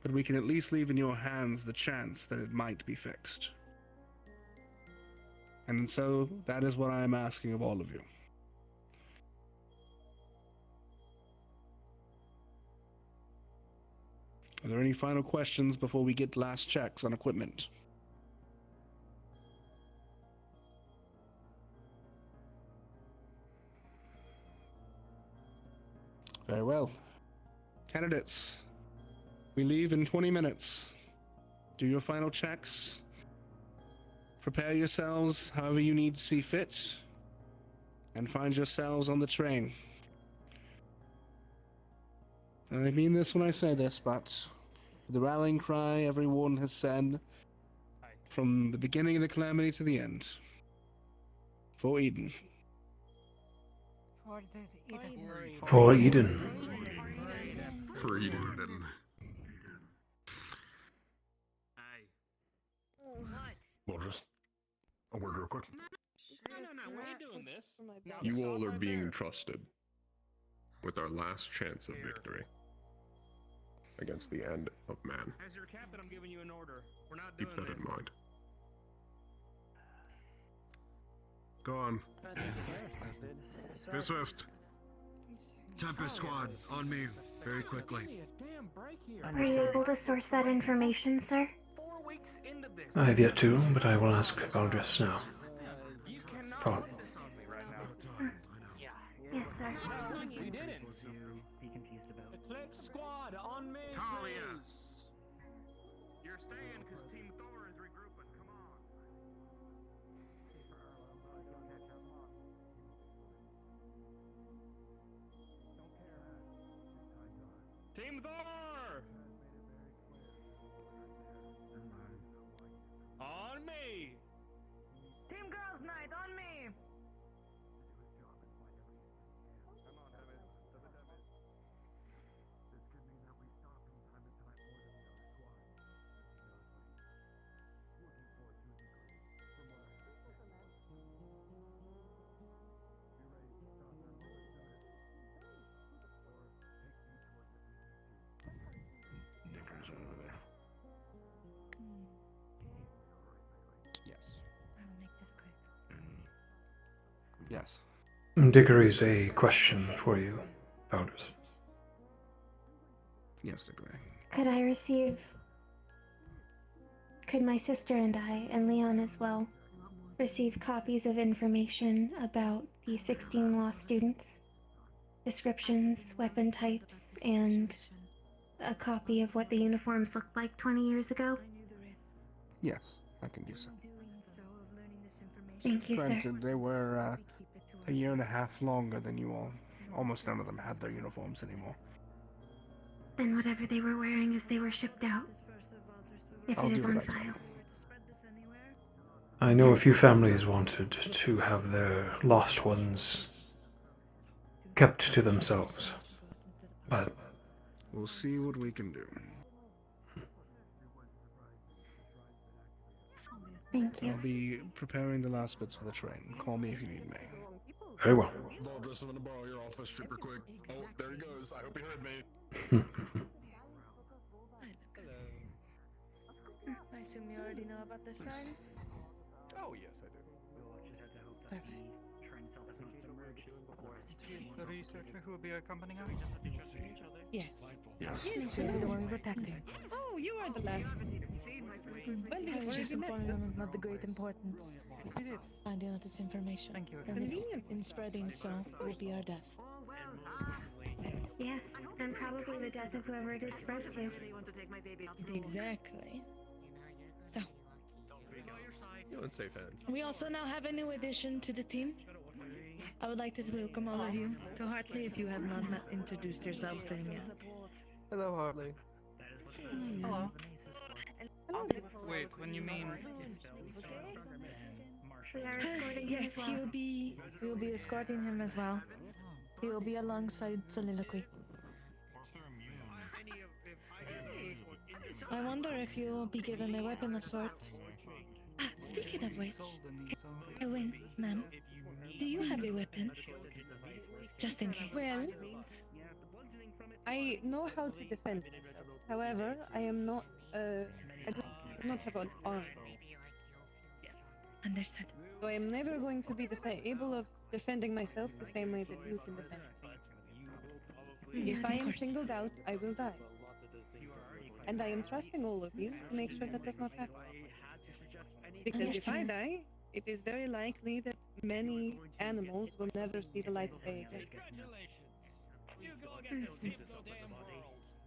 but we can at least leave in your hands the chance that it might be fixed. And so that is what I am asking of all of you. Are there any final questions before we get last checks on equipment? Very well. Candidates, we leave in 20 minutes. Do your final checks. Prepare yourselves however you need to see fit. And find yourselves on the train. I mean this when I say this, but the rallying cry everyone has said from the beginning of the calamity to the end. For Eden. For Eden. For Eden. Well, just a word real quick. No, we ain't doing this. You all are being trusted with our last chance of victory against the end of man. As your captain, I'm giving you an order. We're not Keep doing that this. in mind. Go on. Be swift. Tempest Squad, on me, very quickly. Are you able to source that information, sir? I have yet to, but I will ask Valdres now. For Yes, sir. You didn't. Be confused about. Eclipse Squad, on me, Talia. please. You're staying because Team Thor is regrouping. Come on. Team Thor! On me! Team Girls Night, on me! Dicker's over there. Yes. I'll make this quick. Yes. Dickory is a question for you, Valdres. Yes, Dickory. Could I receive... Could my sister and I, and Leon as well, receive copies of information about the 16 lost students? Descriptions, weapon types, and a copy of what the uniforms looked like 20 years ago? Yes, I can do so. Thank you, sir. Granted, they were a year and a half longer than you all. Almost none of them had their uniforms anymore. Then whatever they were wearing as they were shipped out, if I'll it is do what on I can. file. I know a few families wanted to have their lost ones kept to themselves, but We'll see what we can do. Thank you. I'll be preparing the last bits for the train. Call me if you need me. very well. Valdris, I'm gonna borrow your office super quick. Oh, there he goes. I hope he heard me. I assume you already know about the shrines? Oh, yes, I do. Perfect. She's the researcher who will be accompanying us? Yes. Yes. She'll be the one protecting. Oh, you are the last. I was just informing them of the great importance of finding out this information. Thank you. And if in spreading so, it will be our death. Yes, and probably the death of whoever it is spread to. Exactly. So, You're in safe hands. we also now have a new addition to the team. I would like to welcome all of you to Hartley if you have not introduced yourselves to him yet. Hello, Hartley. Hello. Wait, when you mean... We are escorting him Yes, as he well. will be escorting him as well. He will be alongside Soliloquy. I wonder if you will be given a weapon of sorts. Ah, speaking of which, Owen, ma'am, do you have a weapon? Just in case. Well, I know how to defend myself. However, I am not. I do not have an arm. Understood. So I am never going to be able of defending myself the same way that you can defend me. If I of am course. singled out, I will die. And I am trusting all of you to make sure that does not happen. Because if I Understand. die, it is very likely that many animals will never see the light of day again.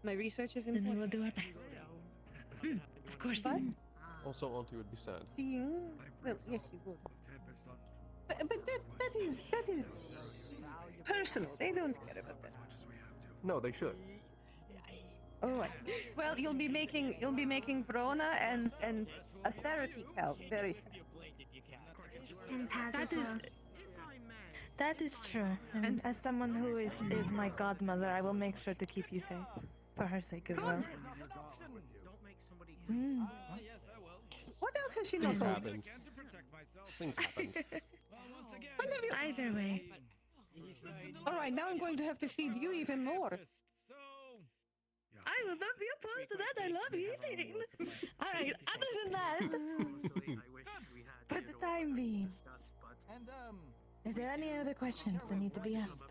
My research is Then we important. will do our best. Of course. But Also, Auntie would be sad. seeing, well, yes, you would. But that is personal. They don't care about that. No, they should. All right. Well, you'll be making Verona and a therapy cow very sad. And Paz That as is well. that is true. And as someone who is my godmother, I will make sure to keep you safe. For her sake as well. What else has she not Things told me? happened. Things happened. When have you... Either way. All right, now I'm going to have to feed you even more. I will not be opposed to that. I love eating. All right. Other than that, for the time being, is there any other questions that need to be asked?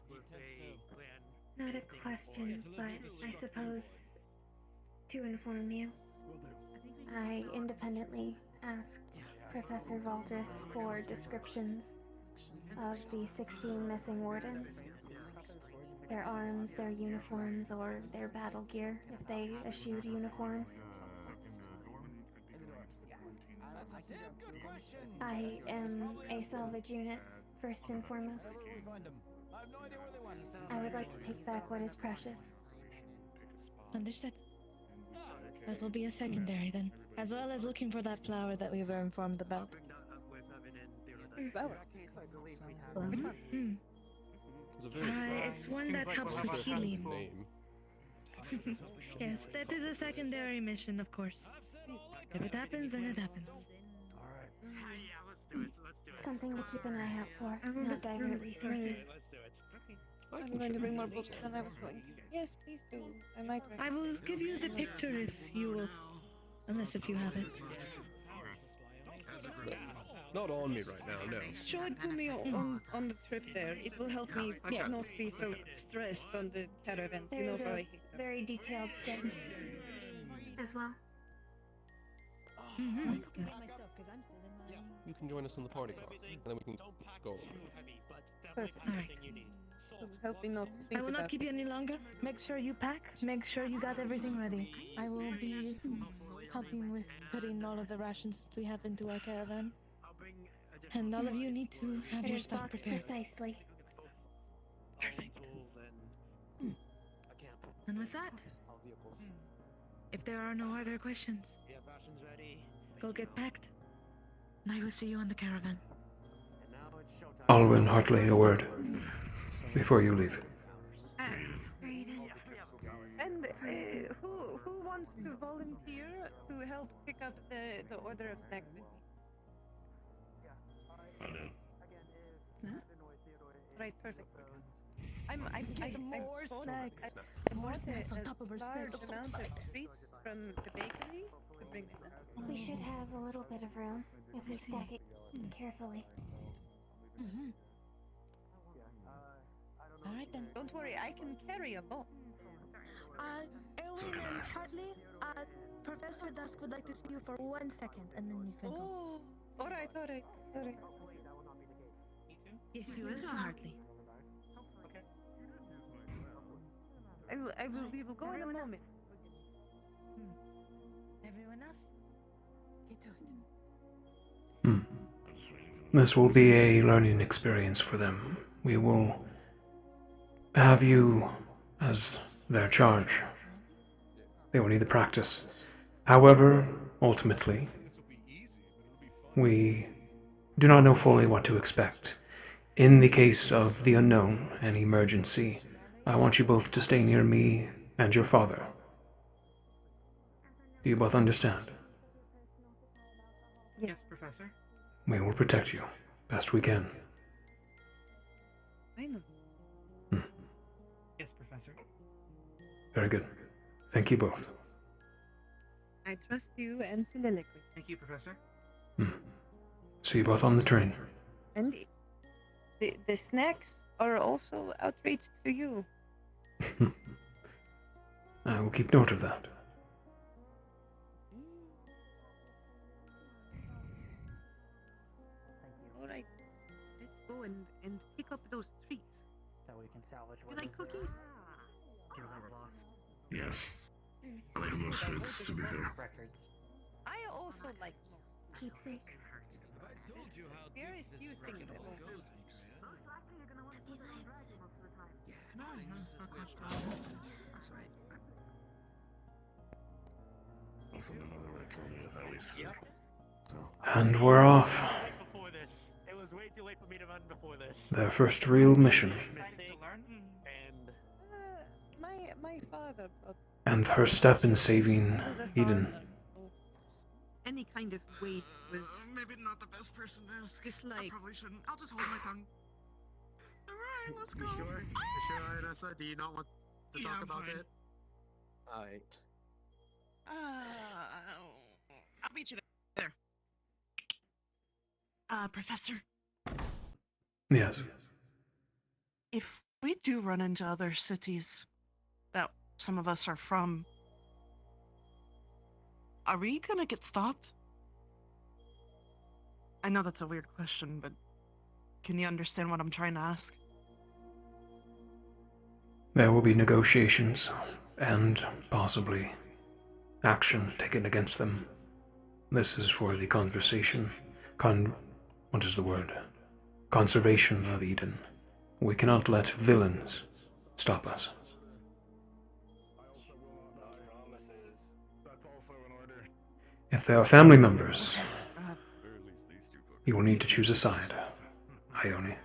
Not a question, but I suppose to inform you, I independently asked Professor Valdris for descriptions of the 16 missing wardens. Their arms, their uniforms, or their battle gear, if they eschewed uniforms. I am a salvage unit, first and foremost. I would like to take back what is precious. Understood. That will be a secondary then, as well as looking for that flower that we were informed about. It's one that helps with healing. Yes, that is a secondary mission, of course. If it happens, then it happens. Something to keep an eye out for, not divert resources. I'm going to bring more books than I was going to. Yes, please do. I might. I will give you the picture if you will, unless if you have it. Not on me right now, no. Show it to me on the trip there. It will help me not be so stressed on the caravans. You There know is how I a hate them. very detailed sketch as well. You can join us in the party car, and then we can go. Perfect. All right. It will help me not to think I will about not keep you any longer. Make sure you pack. Make sure you got everything ready. I will be helping with putting all of the rations we have into our caravan. And all of you need to have It your is stuff boxed prepared. precisely. Perfect. And with that, If there are no other questions, go get packed. And I will see you on the caravan. Alwyn Hartley, a word before you leave. And who wants to volunteer to help pick up the order of snacks with me? Right, perfect. More snacks. More snacks on top of our snacks. I'm so Amount of excited. treats from the bakery to bring with us. We should have a little bit of room if we stack it carefully. All right then. Don't worry, I can carry a lot. Erwin and Hartley, Professor Dusk would like to see you for 1 second, and then you can go. Oh, all right. Yes, you as well, Hartley. We will go in a moment. Everyone else, get to it. This will be a learning experience for them. We will have you as their charge. They will need the practice. However, ultimately, we do not know fully what to expect. In the case of the unknown and emergency, I want you both to stay near me and your father. Do you both understand? Yes, Professor. We will protect you best we can. I know. Yes, Professor. Very good. Thank you both. I trust you and Soliloquy. Thank you, Professor. See you both on the train. And the snacks are also outreached to you. I will keep note of that. All right, let's go and pick up those treats. So we can salvage You what like is there. cookies? Give them a loss. Yes. I like most foods, to be fair. Records. I also like Keepsakes. very few things I won't do. Also, my mother would have killed me without waste food. So. And we're off. Before this. It was way too late for me to run before this. Their first real mission. And My father. And her step in saving Eden. Any kind of waste was. Maybe not the best person to ask. It's like. I probably shouldn't. I'll just hold my tongue. Alright, let's go. You sure? You sure, Inessa? Do you not want to talk about fine. it? Alright. I'll meet you there. Professor, Yes. if we do run into other cities that some of us are from, are we gonna get stopped? I know that's a weird question, but can you understand what I'm trying to ask? There will be negotiations and possibly action taken against them. This is for the conversation. What is the word? Conservation of Eden. We cannot let villains stop us. If they are family members, you will need to choose a side, Ione.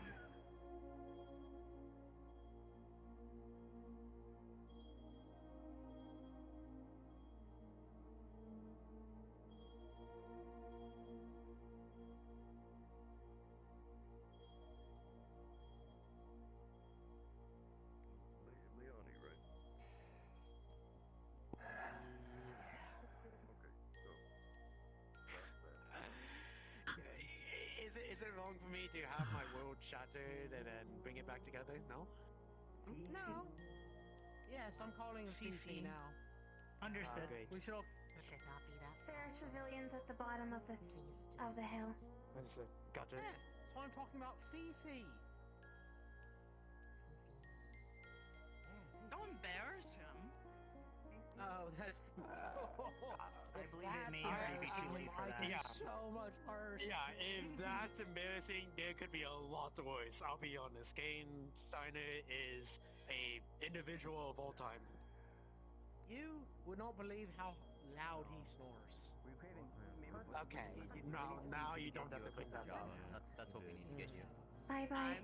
Is it wrong for me to have my world shattered and then bring it back together? No? No. Yes, I'm calling Fifi now. Understood. Great. We should all. Should not be that. There are civilians at the bottom of the hill. That's it. Got it. Yeah, that's why I'm talking about Fifi. Don't embarrass him. Oh, that's. I believe it That's may be too embarrassing, late for I that. can So much worse. Yeah, if that's embarrassing, there could be a lot worse. I'll be honest. Kane Steiner is a individual of all time. You would not believe how loud he snores. Okay, now you don't have to put that on. That's what we need to get you. Bye bye.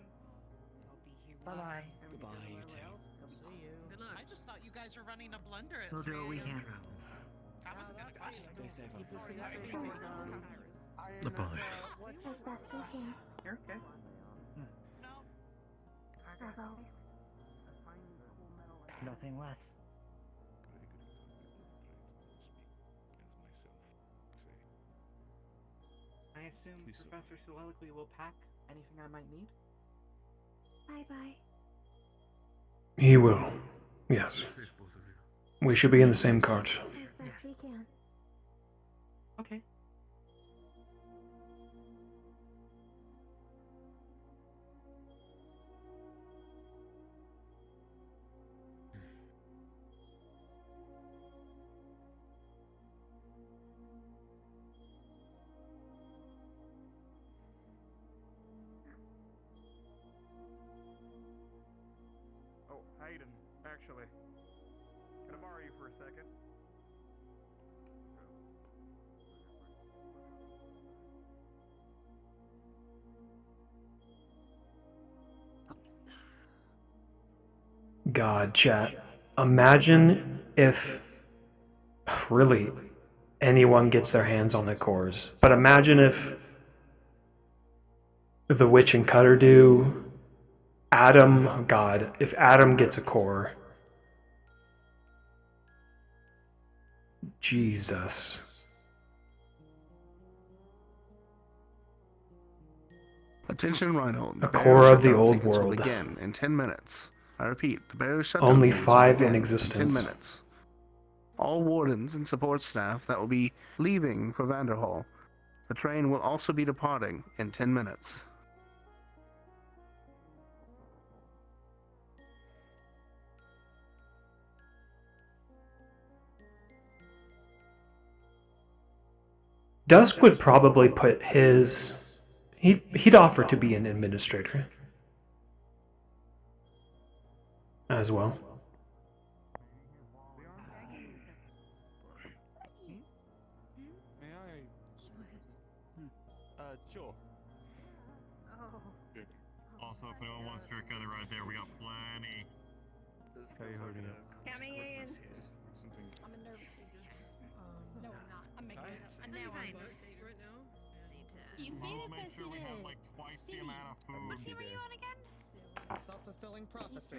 I'll be here. Bye bye. Goodbye, you two. See you. Good luck. I just thought you guys were running a blunder at We'll do what we 3 can. That wasn't gonna go. Stay safe. As best we can. You're okay. As always. Nothing less. I assume Professor Soliloquy will pack anything I might need? Bye bye. He will. Yes. We should be in the same cart. As best we can. Okay. Oh, Hayden, actually. Can I borrow you for a second? God, chat. Imagine if really anyone gets their hands on the cores. But imagine if the Witch and Cutter do. Adam, God, if Adam gets a core. Jesus. Attention, Rhino. A core of the old world. Begin in 10 minutes. I repeat, the barrier shutdown. Only phase will 5 begin in existence. 10 minutes. All wardens and support staff that will be leaving for Vanderhall. The train will also be departing in 10 minutes. Dusk would probably put his... He'd offer to be an administrator. As well. May I? Sure. Oh. Good. Also, if anyone wants to drink other right there, we got plenty. How you holding up? Coming in. Something. I'm a nervous leader. No, I'm not. I'm making it up. And now I'm nervous right now. You make sure we have like twice the amount of food. What team are you on again? Self-fulfilling prophecy.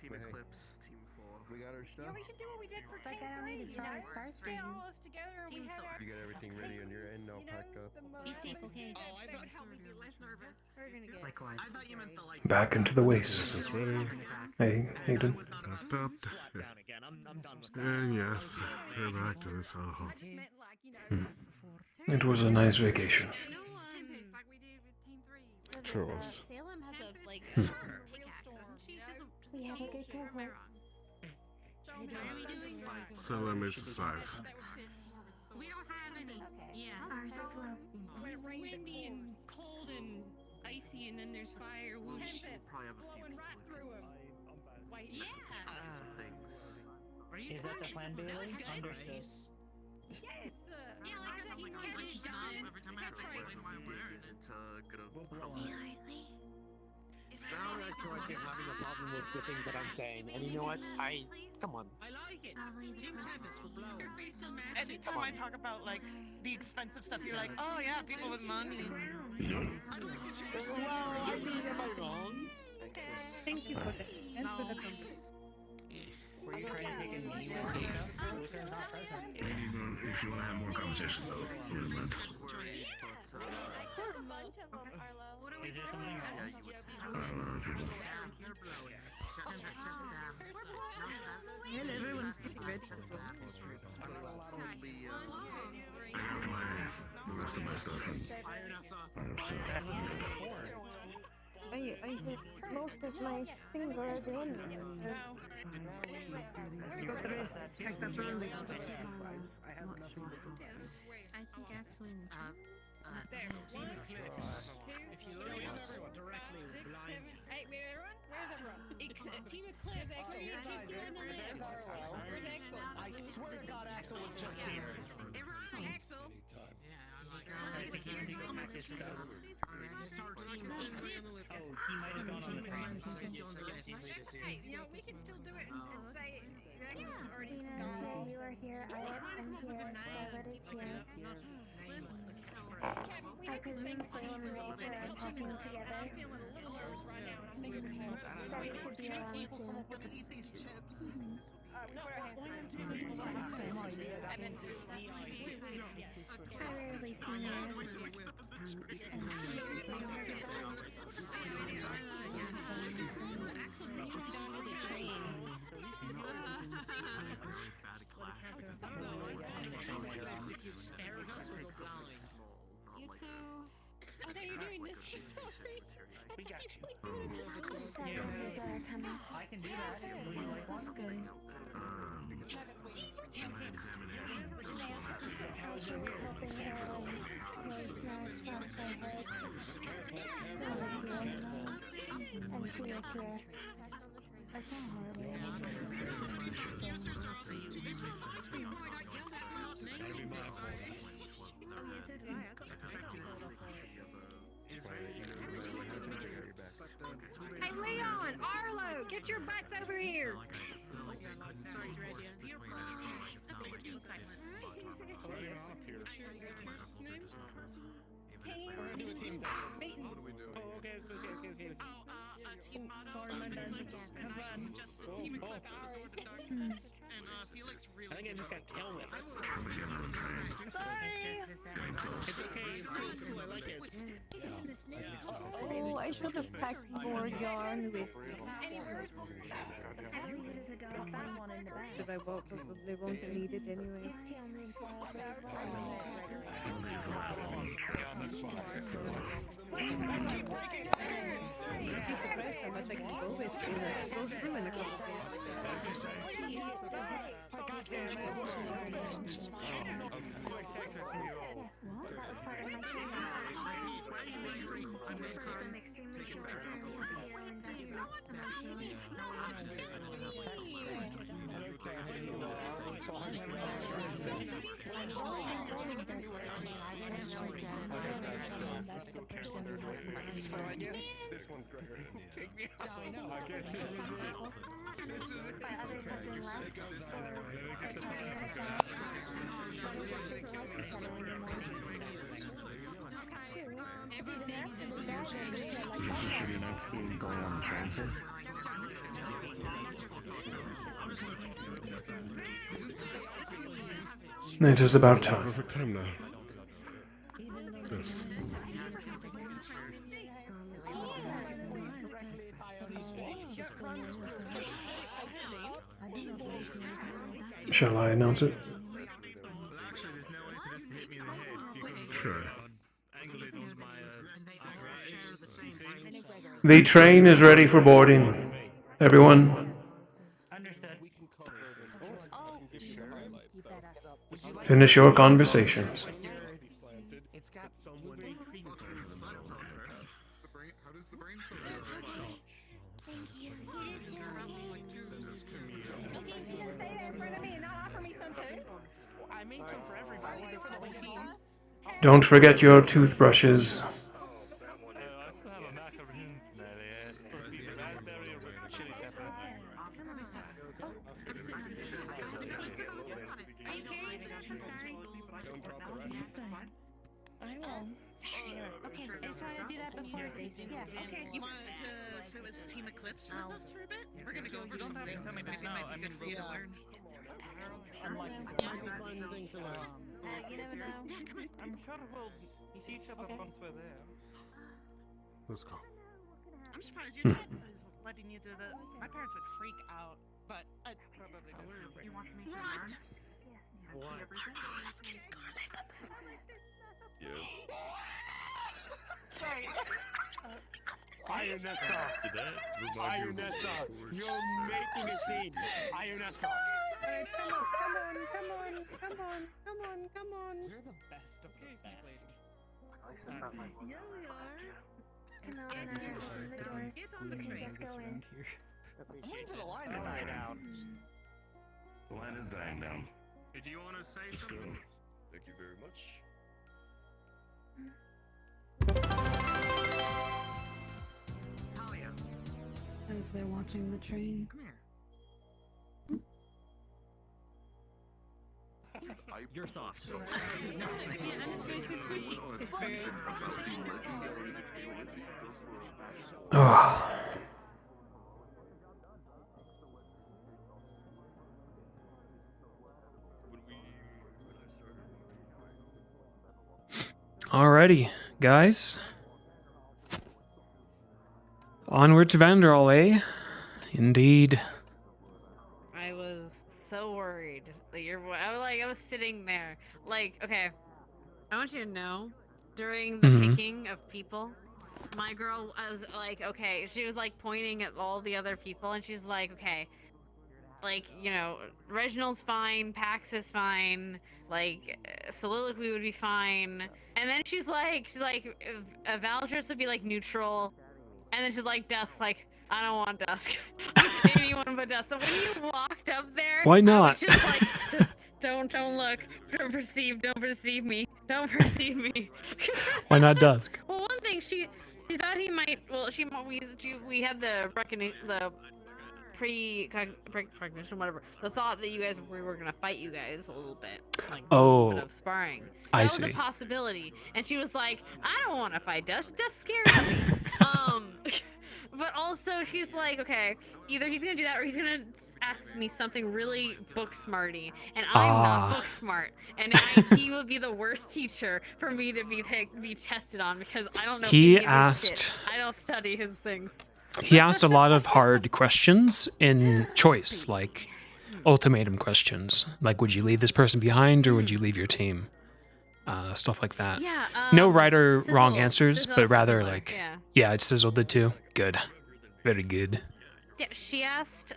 Team Eclipse, Team 4. We got our stuff? Yeah, we should do what we did for It's like Team I don't need 3, to try you know? stars for Get you. all us together and Team we had Thor. our You got everything ready on your end, all you know, packed up? Be safe, okay? Oh, I thought. help me be less nervous. We're gonna get. Likewise. I thought you meant the like. Back into the waste. Hey, Hayden. I'm done with And yes, we're back to this hellhole. I just meant like, you know, It was a nice vacation. you know, like we did with Team 3. Sure was. Salem has a like Hmm. pickaxe, doesn't she? We have a good cohort. So let me decide. We don't have any. Yeah. Ours as well. Windy and cold and icy, and then there's fire. Whoosh. Probably have a few people right who through him. Wait. Yeah. things. Is that the plan, Bailey? Understood. Yes. Yeah, like the team Kevin done. Every time I try to explain why big isn't gonna come. Sound like you're having a problem with the things that I'm saying, and you know what? Come on. I like it. Team Tempest will blow. Everybody still matches. Anytime I talk about like the expensive stuff, you're like, oh yeah, people with money. I'd like to change the I mean, am I wrong? Thank you for the Were you trying to take a knee with Jacob? Luther's not present. If you want to have more conversations, though, we'll mind. Is there something else? Everyone's secret. I have the rest of my stuff and I have most of my things already on me. Got the rest packed up early. I think actually. There. If you load everyone directly blind. Hey, everyone, where's everyone? Team Eclipse. Where's Axel? There's Axel. Where's Axel? I swear to God, Axel was just here. Axel. He might have gone on the train. Hey, you know, we can still do it and say Axel already Venus, gone. you are here. I am here. Charlotte is here. I presume Sam and Walter are talking together. I'm feeling a little nervous right now, and I think we have Sally should be around soon. Eat these chips. we put our hands I rarely see her. And she is saying her goodbyes. Axel brought us down to the train. You two. Oh, no, you're doing this. Sorry. We got you. Several people are coming. I can do that. Would you like one? Good. How's yours? Hoping Carrie Snacks last I heard. Bill is here. And she is here. I saw Hey, Leon! Arlo! Get your butts over here! Team meeting. Oh, okay. Team. Sorry, my bad. Have fun. Just Team Eclipse are going to darkness. And Felix really. I think I just got tail whipped. Sorry! It's okay. It's cool. I like it. Oh, I should have packed more yarn with me. But I probably won't need it anyway. You'd be surprised how much I can go with go through in a couple That was part of my system extremely short term zero investment emotionally. That's the person who was so I guess this one's great. Take me out. I know. I guess this is it. This is it. Others have been left Should you not be going on transit? It is about time. Perfect time now. Yes. Shall I announce it? Actually, there's no way for this to hit me in the head because of the Sure. angle it on my apparatus. The train is ready for boarding. Everyone, Understood. finish your conversations. It's got someone very creepy. How does the brain cell Okay, you gonna say that in front of me and not offer me some too? I made some for everybody for the whole team. Don't forget your toothbrushes. I will. Okay, I just wanted to do that before. Yeah, okay. You wanted to sit with Team Eclipse with us for a bit? We're gonna go over some things. Maybe it might be good for you to learn. Fun things to learn. You never know. I'm sure we'll see each other once we're there. Let's go. I'm surprised your dad is letting you do the. My parents would freak out, but I probably don't. You want to make What? What? Dusk is gone. Yeah. Sorry. Iron that off. Iron that off. You're making a scene. Iron that off. Come on. You're the best of the best. Yeah, we are. Come on, open the doors. You can just go in. I'm waiting for the line to die down. The line is dying down. Did you want to say Let's go. something? Thank you very much. Talia, As they're watching the train. come here. You're soft. Oh. Alrighty, guys. Onward to Vanderall, eh? Indeed. I was so worried that I was sitting there. Like, okay, I want you to know, during the picking of people, my girl was like, okay, she was like pointing at all the other people, and she's like, okay, like, you know, Reginald's fine, Pax is fine, like, Soliloquy would be fine, and then she's like, Valdris would be like neutral, and then she's like, Dusk, like, I don't want Dusk. Anyone but Dusk. So when you walked up there, Why not? I was just like, just don't look, don't perceive me, don't perceive me. Why not Dusk? Well, one thing she thought he might. Well, we had the precognition, whatever. The thought that we were gonna fight you guys a little bit, like a little bit of sparring. That was a possibility, and she was like, I don't want to fight Dusk. Dusk scares me. But also she's like, okay, either he's gonna do that or he's gonna ask me something really book smarty, and I'm not book smart, and he will be the worst teacher for me to be tested on because I don't know. He any of his asked- shit. I don't study his things. He asked a lot of hard questions in choice, like ultimatum questions. Like, would you leave this person behind or would you leave your team? Stuff like that. Yeah. No right or wrong answers, Sizzle, but rather Sizzler, like, yeah. yeah, it sizzled it too. Good. Very good. Yeah, she asked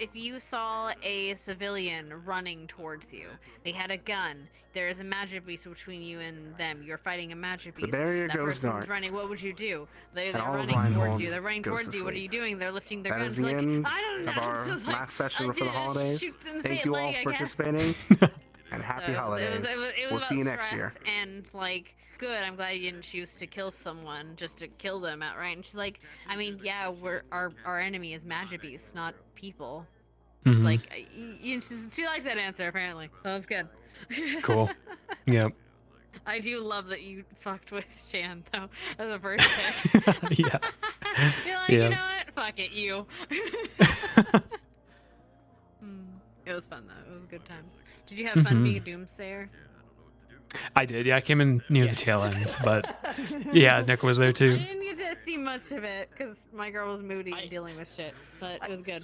if you saw a civilian running towards you. They had a gun. There is a magic beast between you and them. You're fighting a magic beast. barrier that goes person's dark. running. What would you do? They're And all of running towards Reinhold you. They're running goes towards to you. What are sleep. you doing? They're lifting their That guns. is the Like, end I don't know. of our It's just like, last session I for the did a holidays. shoot in the Thank face, you all like, for I guess. participating, and happy So holidays. It was We'll about see you next stress year. And like, good. I'm glad you didn't choose to kill someone just to kill them outright. And she's like, I mean, yeah, our enemy is magic beasts, not people. It's like, she liked that answer apparently. That was good. Cool. Yep. I do love that you fucked with Shan though as a first pick. Yeah. You're like, Yeah. you know what? Fuck it, you. It was fun though. It was good times. Did you have fun being a doomsayer? I did. Yeah, I came in near the tail end, but yeah, Nick was there I too. didn't get to see much of it because my girl was moody and dealing with shit, but it was good.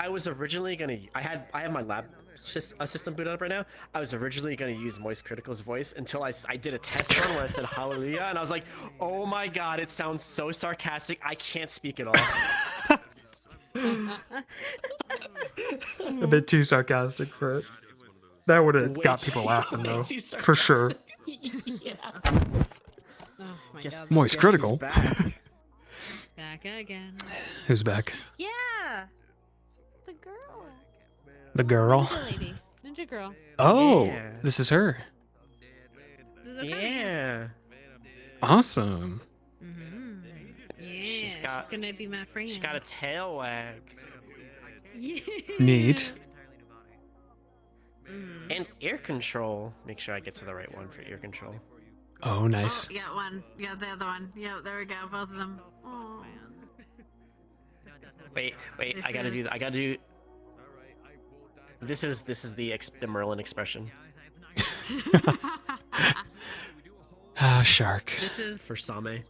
I was originally gonna. I have my lab system booted up right now. I was originally gonna use Moist Critical's voice until I did a test run where I said hallelujah, and I was like, oh my god, it sounds so sarcastic. I can't speak at all. A bit too sarcastic for it. That would have got people laughing though, for sure. Yeah. Oh my Guess- god. Moist Guess Critical. who's back? Back again. Who's back? Yeah. The girl. The girl. Ninja lady. Ninja girl. Oh, Yeah. this is her. This is a Yeah. Awesome. Yeah. She's gonna be my friend. She's got a tail wag. Yeah. Neat. And ear control. Make sure I get to the right one for ear control. Oh, nice. Oh, yeah, one. Yeah, the other one. Yeah, there we go. Both of them. Oh man. Wait, This I gotta do. I is- gotta do. This is the Merlin expression. Ah, shark. This is For Same.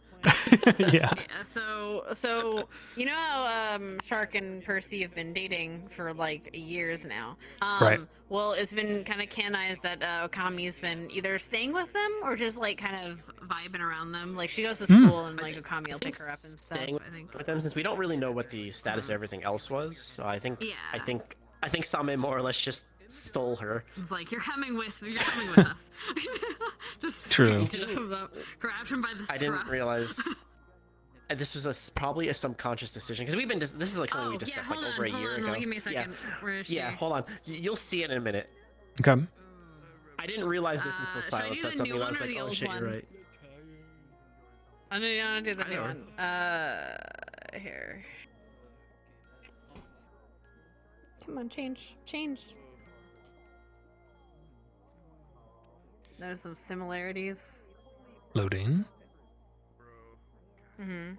Yeah. So you know how Shark and Percy have been dating for like years now. Right. Well, it's been kind of canonized that Okami's been either staying with them or just like kind of vibing around them. Like she goes to school and like Okami will pick her up and stuff. Staying I think. with them since we don't really know what the status of everything else was. So I think Yeah. I think Same more or less just stole her. It's like you're coming with us. Just True. grabbed him by the I scruff. didn't realize. this was probably a subconscious decision because we've been. This is like something we discussed like over a year ago. Give me a second. Where is she? Yeah, hold on. You'll see it in a minute. Okay. I didn't realize this until Silence said something. I was like, oh shit, you're right. I don't do the new one. Here. Come on, change. There's some similarities. Loading. Mm-hmm.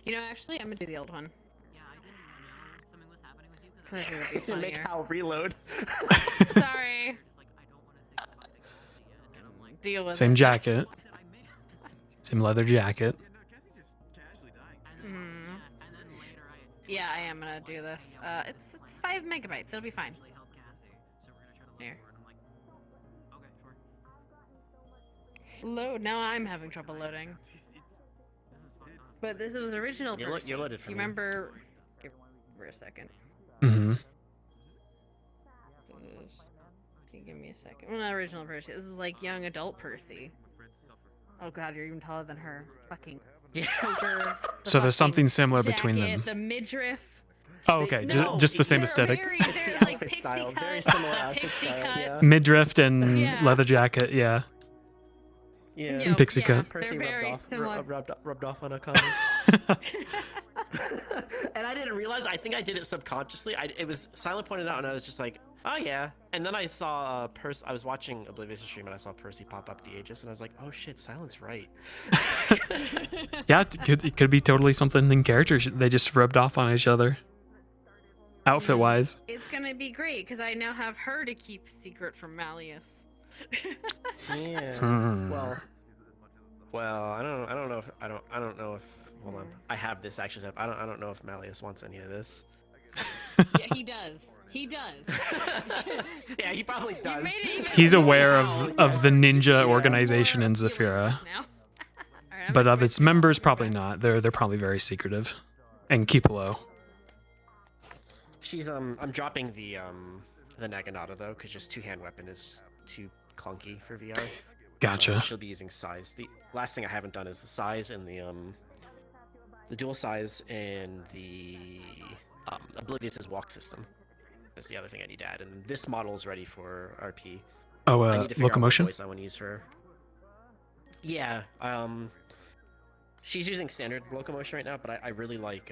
You know, actually, I'm gonna do the old one. Yeah, I didn't know something was happening with you. Make Hal reload. Sorry. Deal with Same it. jacket. Same leather jacket. Yeah, I am gonna do this. It's 5 megabytes. It'll be fine. Here. Load. Now I'm having trouble loading. But this was original. You loaded for you me. remember? Give her a second. Mm-hmm. Can you give me a second? Well, not original Percy. This is like young adult Percy. Oh god, you're even taller than her. Fucking choker. So there's something similar Jacket, between them. The midriff. Oh, okay. Just the same aesthetic. Very like pixie style, cut, very similar outfit style. Yeah. Midriff and leather jacket. Yeah. Yeah. And pixie cut. Percy very similar. rubbed off on Akane. And I didn't realize. I think I did it subconsciously. It was Silent pointed out, and I was just like, oh yeah. And then I saw I was watching Oblivious's stream, and I saw Percy pop up the Aegis, and I was like, oh shit, Silent's right. Yeah, it could be totally something in character. They just rubbed off on each other. Outfit wise. It's gonna be great because I now have her to keep secret from Malleus. Yeah. Well, I don't know if. Hold on. I have this actually set up. I don't know if Malleus wants any of this. Yeah, he does. He does. Yeah, he probably does. He's aware of the ninja organization in Zafira. But of its members, probably not. They're probably very secretive and keep low. She's I'm dropping the Naginata though, because just two-hand weapon is too clunky for VR. Gotcha. She'll be using size. The last thing I haven't done is the size and the dual size and the Oblivious's walk system. That's the other thing I need to add. And this model is ready for RP. Oh, I need to figure out what locomotion? voice I want to use her. Yeah. She's using standard locomotion right now, but I really like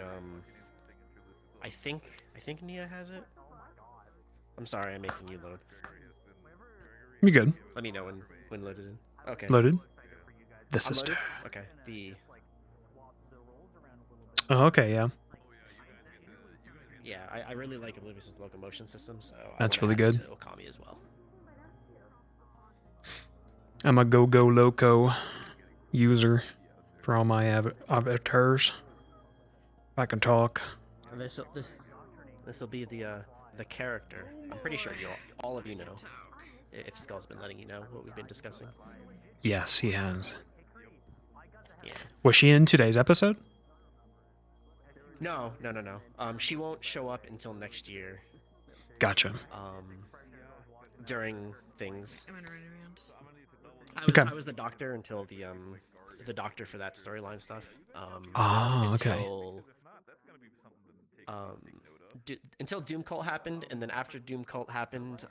I think Nia has it. I'm sorry, I'm making you load. You good? Let me know when loaded in. Okay. Loaded? The I'm sister. loaded? Okay. The Oh, okay, yeah. Yeah, I really like Oblivious's locomotion system, so That's I wanna really add good. it to Okami as well. I'm a go loco user for all my avatars. If I can talk. And this will be the character. I'm pretty sure all of you know. If Skull's been letting you know what we've been discussing. Yes, he has. Yeah. Was she in today's episode? No. She won't show up until next year. Gotcha. During things. I'm gonna run around. I was the doctor until the doctor for that storyline stuff. Okay. Until Doom Cult happened, and then after Doom Cult happened,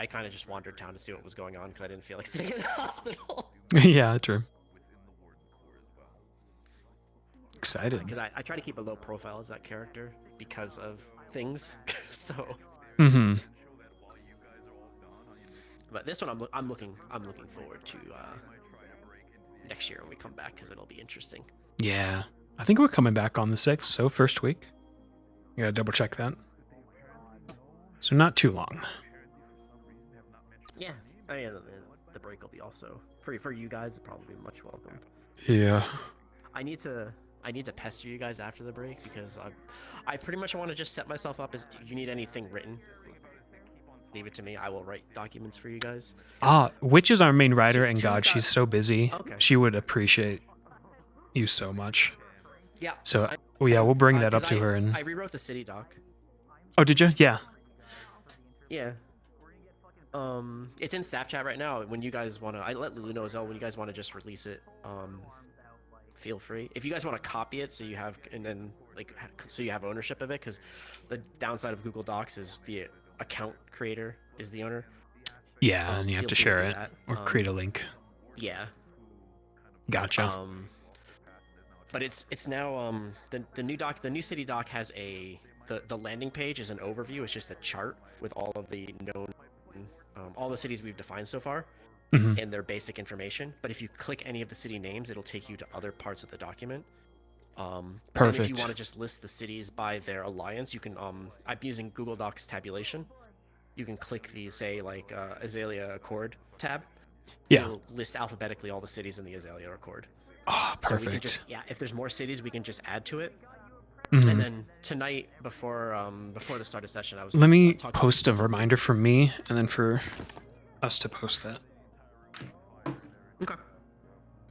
I kind of just wandered town to see what was going on because I didn't feel like sitting in the hospital. Yeah, true. Excited. Because I try to keep a low profile as that character because of things. So. Mm-hmm. But this one I'm looking forward to next year when we come back because it'll be interesting. Yeah. I think we're coming back on the 6th, so first week. You gotta double check that. So not too long. Yeah. I mean, the break will be also for you guys. Probably much welcomed. Yeah. I need to pester you guys after the break because I pretty much want to just set myself up as you need anything written. Leave it to me. I will write documents for you guys. Witch is our main writer, and God, she's so busy. Okay. She would appreciate you so much. Yeah. So, we'll bring that up to her. And I rewrote the city doc. Oh, did you? Yeah. Yeah. It's in staff chat right now. When you guys want to, I let Lulu know as well. When you guys want to just release it, feel free. If you guys want to copy it, so you have, and then like, so you have ownership of it, because the downside of Google Docs is the account creator is the owner. Yeah, and you have feel to free share do it that. or create a link. Yeah. Gotcha. But it's now the new city doc has the landing page is an overview. It's just a chart with all of the known all the cities we've defined so far Mhm. and their basic information. But if you click any of the city names, it'll take you to other parts of the document. But then if Perfect. you want to just list the cities by their alliance, you can I'm using Google Docs tabulation. You can click the say like Azalea Accord tab. Yeah. It'll list alphabetically all the cities in the Azalea Accord. Oh, So we can perfect. just, yeah, if there's more cities, we can just add to it. Mhm. And then tonight, before the start of session, I was Let me talking post a reminder for me, and then for us to post that. Okay.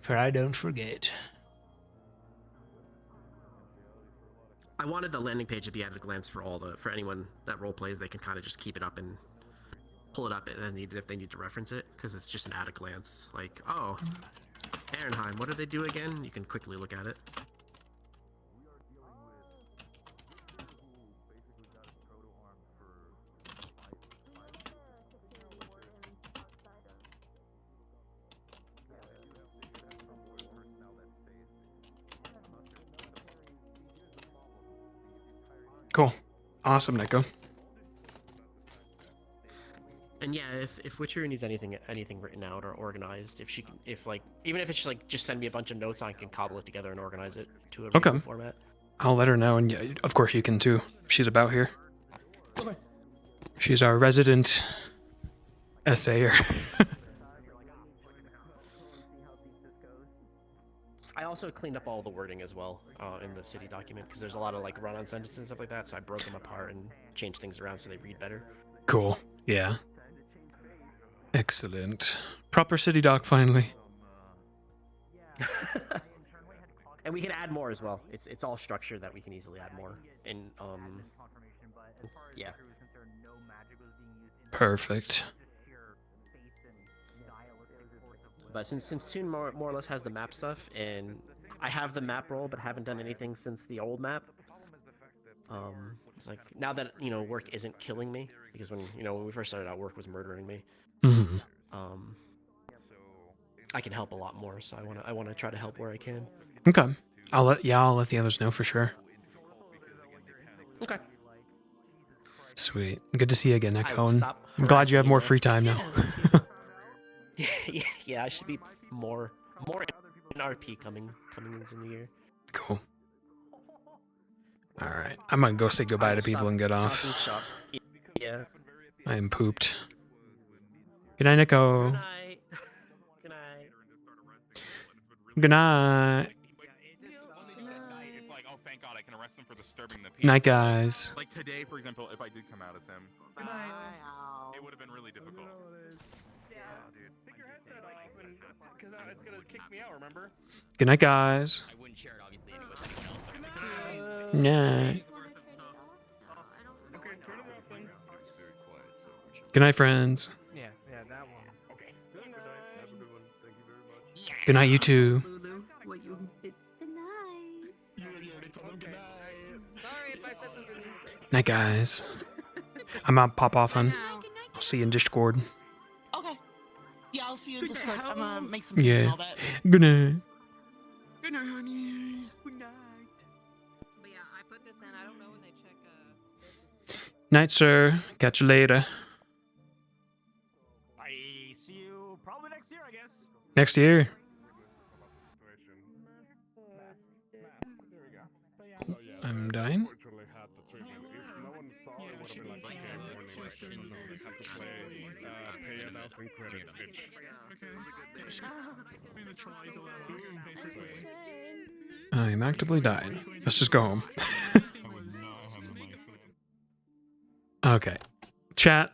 For I don't forget. I wanted the landing page to be at a glance for anyone that role plays. They can kind of just keep it up and pull it up if they need to reference it, because it's just an at a glance. Like, oh, Ehrenheim, what did they do again? You can quickly look at it. Cool. Awesome, Nico. And yeah, if Witcher needs anything written out or organized, even if it's just send me a bunch of notes, I can cobble it together and organize it to a readable format. I'll let her know, and yeah, of course you can too, if she's about here. Okay. She's our resident essayer. I also cleaned up all the wording as well in the city document, because there's a lot of like run-on sentences and stuff like that, so I broke them apart and changed things around so they read better. Cool. Yeah. Excellent. Proper city doc finally. And we can add more as well. It's all structured that we can easily add more. And yeah. Perfect. But since Soon more or less has the map stuff, and I have the map roll but haven't done anything since the old map. It's like now that work isn't killing me, because when we first started out, work was murdering me. Mhm. I can help a lot more, so I want to try to help where I can. Okay. I'll let the others know for sure. Okay. Sweet. Good to see you again, Echo. And stop I'm glad you have harassing more you, free time now. Yeah, I should be more in RP coming into the new year. Cool. All right. I'm gonna go say goodbye to people and get off. Talking shop. Yeah. I am pooped. Good night, Nico. Good night. Good night. Good night. It's like, oh, thank God, I can arrest him for disturbing the peace. Night, guys. Like today, for example, if I did come out as him, it would have been really difficult. Yeah, dude. Figure out that, like, because it's gonna kick me out, remember? Good night, guys. I wouldn't share it, obviously, anyway with anyone else. Night. Okay, turn it off then. Good night, friends. Yeah, that one. Okay. Have a good one. Thank you very much. Good night, you two. What you did tonight? Sorry if I said something. Night, guys. I'm gonna pop off, hun. I'll see you in Discord. Okay. Yeah, I'll see you in Discord. I'm gonna make some Yeah. and all that. Good night. Good night, honey. Good night. But yeah, I put this in. I don't know when they check. Night, sir. Catch you later. I see you probably next year, I guess. Next year. I'm dying. Pay 1,000 credits each. I'm actively dying. Let's just go home. Okay. Chat.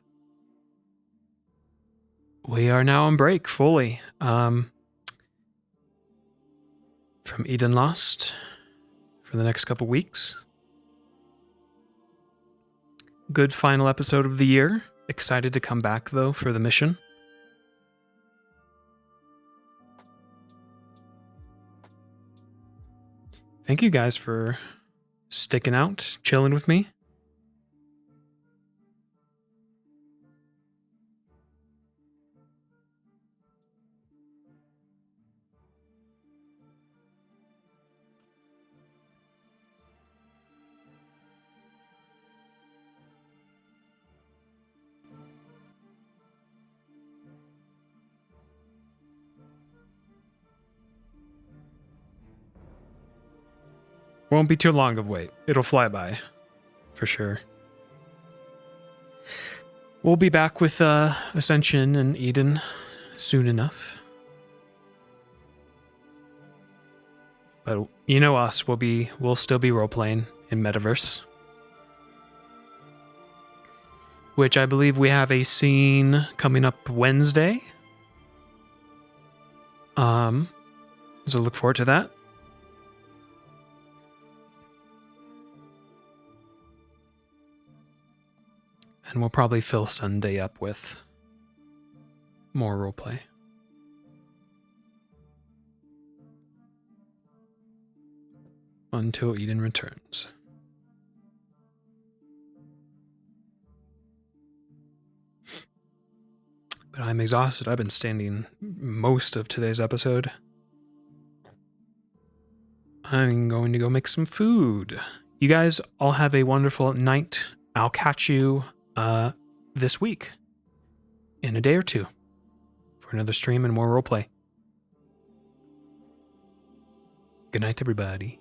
We are now on break fully. From Eden Lost for the next couple weeks. Good final episode of the year. Excited to come back though for the mission. thank you guys for sticking out, chilling with me. Won't be too long of wait. It'll fly by, for sure. We'll be back with Ascension and Eden soon enough. But you know us, we'll still be role-playing in Metaverse. Which I believe we have a scene coming up Wednesday. So look forward to that. And we'll probably fill Sunday up with more roleplay. Until Eden returns. But I'm exhausted. I've been standing most of today's episode. I'm going to go make some food. You guys all have a wonderful night. I'll catch you this week in a day or two for another stream and more roleplay. Good night, everybody.